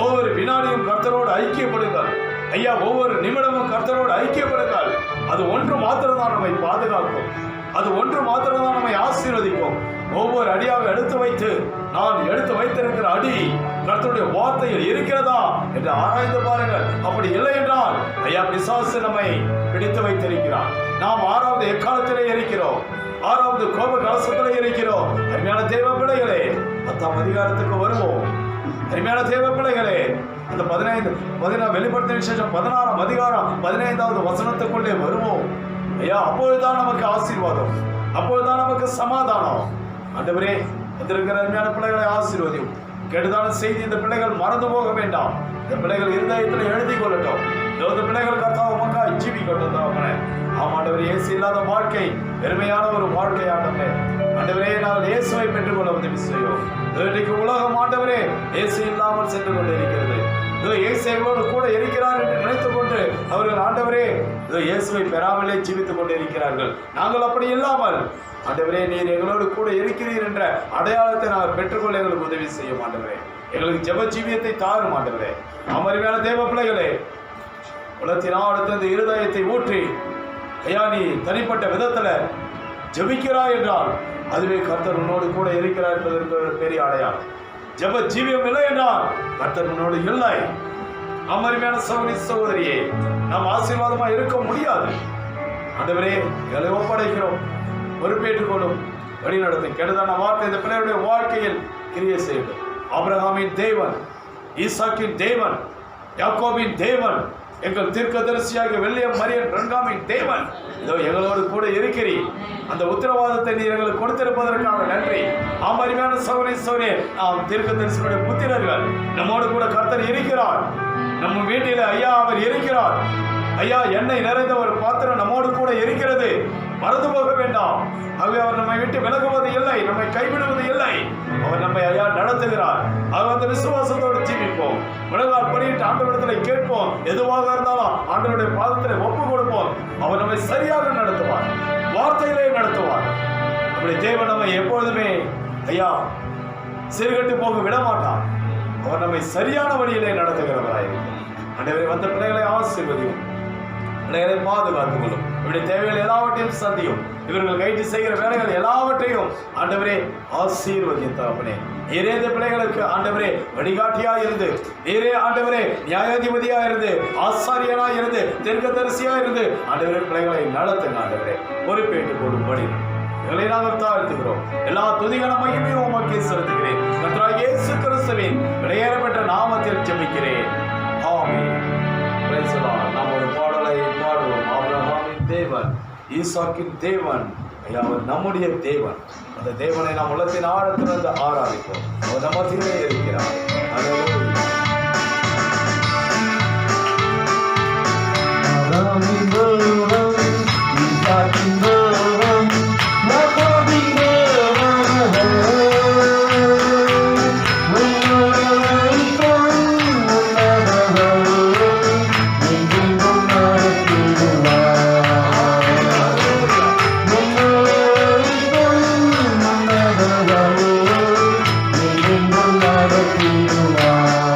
ஒவ்வொரு வினாடியும் கர்த்தரோடு ஐக்கியப்படுங்கள். ஐயா, ஒவ்வொரு நிமிடமும் கர்த்தரோடு ஐக்கியப்படுங்கள். அது ஒன்று மாத்திரம்தான் நம்மை பாதுகாக்கும். அது ஒன்று மாத்திரம்தான் நம்மை ஆசீர்வதிக்கும். ஒவ்வொரு அடியாக எடுத்து வைத்து, நான் எடுத்து வைத்திருக்கிற அடி கர்த்தருடைய வார்த்தையில் இருக்கிறதா என்று ஆராய்ந்து பாருங்கள். அப்படி இல்லை என்றால் ஐயா, பிசாசு நம்மை பிடித்து வைத்திருக்கிறார். நாம் 6வது எக்காலத்திலே இருக்கிறோம், 6வது கோப கலசத்திலே இருக்கிறோம். அருமையான தேவ பிள்ளைகளே, 10ஆம் அதிகாரத்துக்கு வருவோம். அருமையான தேவ பிள்ளைகளே, அந்த 15 வெளிப்படுத்தின விசேஷம் 16ஆம் அதிகாரம் 15வது வசனத்துக்குள்ளே வருவோம். ஐயா, அப்பொழுதுதான் நமக்கு ஆசீர்வாதம், அப்பொழுதுதான் நமக்கு சமாதானம். ஆண்டவரே, வந்திருக்கிற அருமையான பிள்ளைகளை ஆசீர்வதியும். கெடுதான செய்தி இந்த பிள்ளைகள் மறந்து போக வேண்டாம். இந்த பிள்ளைகள் இருதயத்தில் எழுதி கொள்ளட்டும். இந்த பிள்ளைகள் கர்த்தாவை உமக்காய் ஜீவிக்கட்டும். தகப்பனே, ஆமாண்டவரே, இயேசு இல்லாத வாழ்க்கை பெருமையான ஒரு வாழ்க்கை. ஆண்டவரே, ஆண்டவரே, நாங்கள் இயேசுவை பெற்றுக்கொள்ள உதவி செய்யும். இன்றைக்கு உலகம் ஆண்டவரே இயேசு இல்லாமல் சென்று கொண்டிருக்கிறது. இயேசு எங்களோடு கூட இருக்கிறார் என்று நினைத்துக் கொண்டு அவர்கள் ஆண்டவரே இயேசுவை பெறாமலே ஜீவித்துக் கொண்டிருக்கிறார்கள். நாங்கள் அப்படி இல்லாமல் ஆண்டவரே, நீர் எங்களோடு கூட இருக்கிறீர் என்ற அடையாளத்தை நாங்கள் பெற்றுக்கொள்ள எங்களுக்கு உதவி செய்யும். ஆண்டவரே, எங்களுக்கு ஜெப ஜீவியத்தை தாரும். ஆண்டவரே, அமர்மையான தேவ பிள்ளைகளே, உலகத்தினால் அடுத்த இந்த இருதயத்தை ஊற்றி ஐயா, நீ தனிப்பட்ட விதத்துல ஜெபிக்கிறாய் என்றால் அதுவே கர்த்தர் உன்னோடு கூட இருக்கிறார் என்பதற்கு ஒரு பெரிய அடையாளம். ஜெப ஜீவியம் இல்லை என்றால் கர்த்தர் உன்னோடு இல்லை. அமர்மையான சகோதரி சகோதரியே, நாம் ஆசீர்வாதமா இருக்க முடியாது. ஆண்டவரே, எங்களை ஒப்படைக்கிறோம், பொறுப்பேற்றுக் கொள்ளும், வழி நடத்தும். கெடுதான வார்த்தை இந்த பிள்ளைகளுடைய வாழ்க்கையில் கிரியை செய்யும். ஆபிரகாமின் தேவன், ஈசாக்கின் தேவன், யாக்கோபின் தேவன், எங்கள் தீர்க்கதரிசியாகிய வில்லியம் மரியன் பிரன்காமின் தேவன் இதோ எங்களோடு கூட இருக்கிறீர். அந்த உத்தரவாதத்தை நீர் எங்களுக்கு கொடுத்திருப்பதற்காக நன்றி. அருமையான சகோதரி சகோதரியே, நாம் தீர்க்கதரிசியுடைய புத்திரர்கள், நம்மோடு கூட கர்த்தர் இருக்கிறார். நம்ம வீட்டில் ஐயா அவர் இருக்கிறார். ஐயா, எண்ணெய் நிறைந்த ஒரு பாத்திரம் நம்மோடு கூட இருக்கிறது, மறந்து போக வேண்டாம். ஆகவே அவர் நம்மை விட்டு விலகுவது இல்லை, நம்மை கைவிடுவது இல்லை. அவர் நம்மை ஐயா நடத்துகிறார். ஆக அந்த விசுவாசத்தோடு ஜீவிப்போம். முழங்கால் படியிட்டு ஆண்டவரிடத்தில் கேட்போம். எதுவாக இருந்தாலும் ஆண்டவருடைய பாதத்தில் ஒப்பு கொடுப்போம். அவர் நம்மை சரியாக நடத்துவார், வார்த்தையிலே நடத்துவார். அப்படி தேவன் நம்மை எப்பொழுதுமே ஐயா சிறுகட்டு போக விட மாட்டார். அவர் நம்மை சரியான வழியிலே நடத்துகிறவராயிருக்கிறார். ஆண்டவரே, வந்த பிள்ளைகளை ஆசீர்வதியும், பிள்ளைகளை பாதுகாத்துக் கொள்ளும். இவருடைய தேவைகள் எல்லாவற்றையும் சந்தியும். இவர்கள் கைட்டு செய்கிற வேலைகள் எல்லாவற்றையும் ஆண்டவரே ஆசீர்வதியும் தகப்பனே. நீரே இந்த பிள்ளைகளுக்கு ஆண்டவரே வழிகாட்டியா இருந்து, நீரே ஆண்டவரே நியாயாதிபதியா இருந்து, ஆசாரியனா இருந்து, தீர்க்கதரிசியா இருந்து ஆண்டவரே பிள்ளைகளை நடத்துங்க. ஆண்டவரே பொறுப்பேற்றுக் கொள்ளும்படி எங்களை நாங்கள் தாழ்த்துகிறோம். எல்லா துதிகளும் மகிமையும் உமக்கே செலுத்துகிறேன். கர்த்தராகிய இயேசு கிறிஸ்துவின் விலையேறப்பட்ட நாமத்தில் ஜெபிக்கிறேன். ஆமென். Praise the Lord. நாம் ஒரு பாடலை பாடுவோம். ஆபிரகாமின் தேவன், ஈசாக்கின் தேவன், அவர் நம்முடைய தேவன். அந்த தேவனை நாம் உள்ளத்தின் ஆழத்திலிருந்து ஆராதிப்போம். அவர் நம்ம மத்தியிலே இருக்கிறார். அல்லேலூயா. Hallelujah.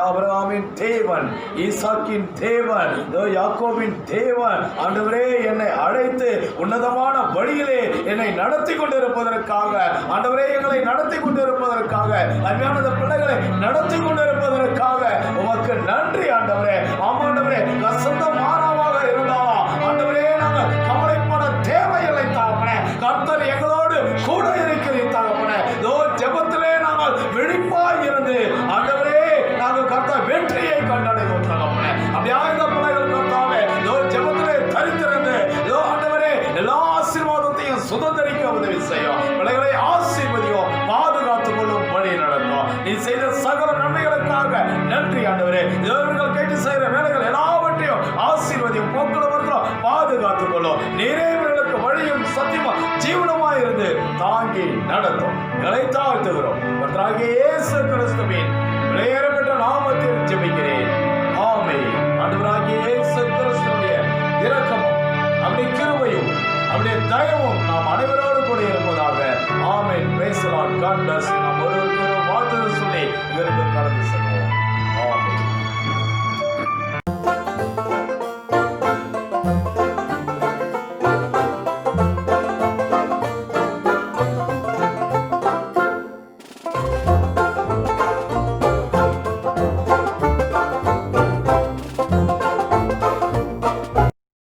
ஆபிரகாமின் தேவன், ஈசாக்கின் தேவன், யாக்கோபின் தேவன் ஆண்டவரே என்னை அழைத்து உன்னதமான வழியிலே என்னை நடத்தி கொண்டிருப்பதற்காக, ஆண்டவரே எங்களை நடத்தி கொண்டிருப்பதற்காக, அருமையான பிள்ளைகளை நடத்தி கொண்டிருப்பதற்காக உமக்கு நன்றி ஆண்டவரே. ஆமாண்டவரே, கசந்த மாறாவாக இருந்தாலும் ஆண்டவரே நாங்கள் கவலைப்பட தேவையில்லை தகப்பனே. கர்த்தர் எங்களோடு கூட இருக்கிறீர் தகப்பனே. ஜெபத்திலே நாங்கள் விழிப்பாய் இருந்து ஆண்டவரே நாங்கள் கர்த்தர் வெற்றியை கண்டடைவோம் தகப்பனே. அப்படியா இந்த பிள்ளைகள் கர்த்தாவே ஜெபத்திலே தரித்திருந்து ஆண்டவரே எல்லா ஆசீர்வாதத்தையும் சுதந்திரிக்க உதவி செய்யும். பிள்ளைகளை ஆசீர்வதியும், பாதுகாத்துக் கொள்ளும், வழி நடத்தும். நீ செய்த சகல நன்மைகளுக்காக நன்றி ஆண்டவரே. இவர்கள் கேட்டு செய்கிற வேலைகள் எல்லாவற்றையும் ஆசீர்வதியும், போக்குவரத்தும் பாதுகாத்துக் கொள்ளும். நிறைவேறலுக்கு வழியும் சத்தியமும் ஜீவனமாய் இருந்து தாங்கி நடத்தும். எங்களை தாழ்த்துகிறோம். இயேசு கிறிஸ்துவின் விலையேறப்பட்ட நாமத்தில் ஜெபிக்கிறேன்.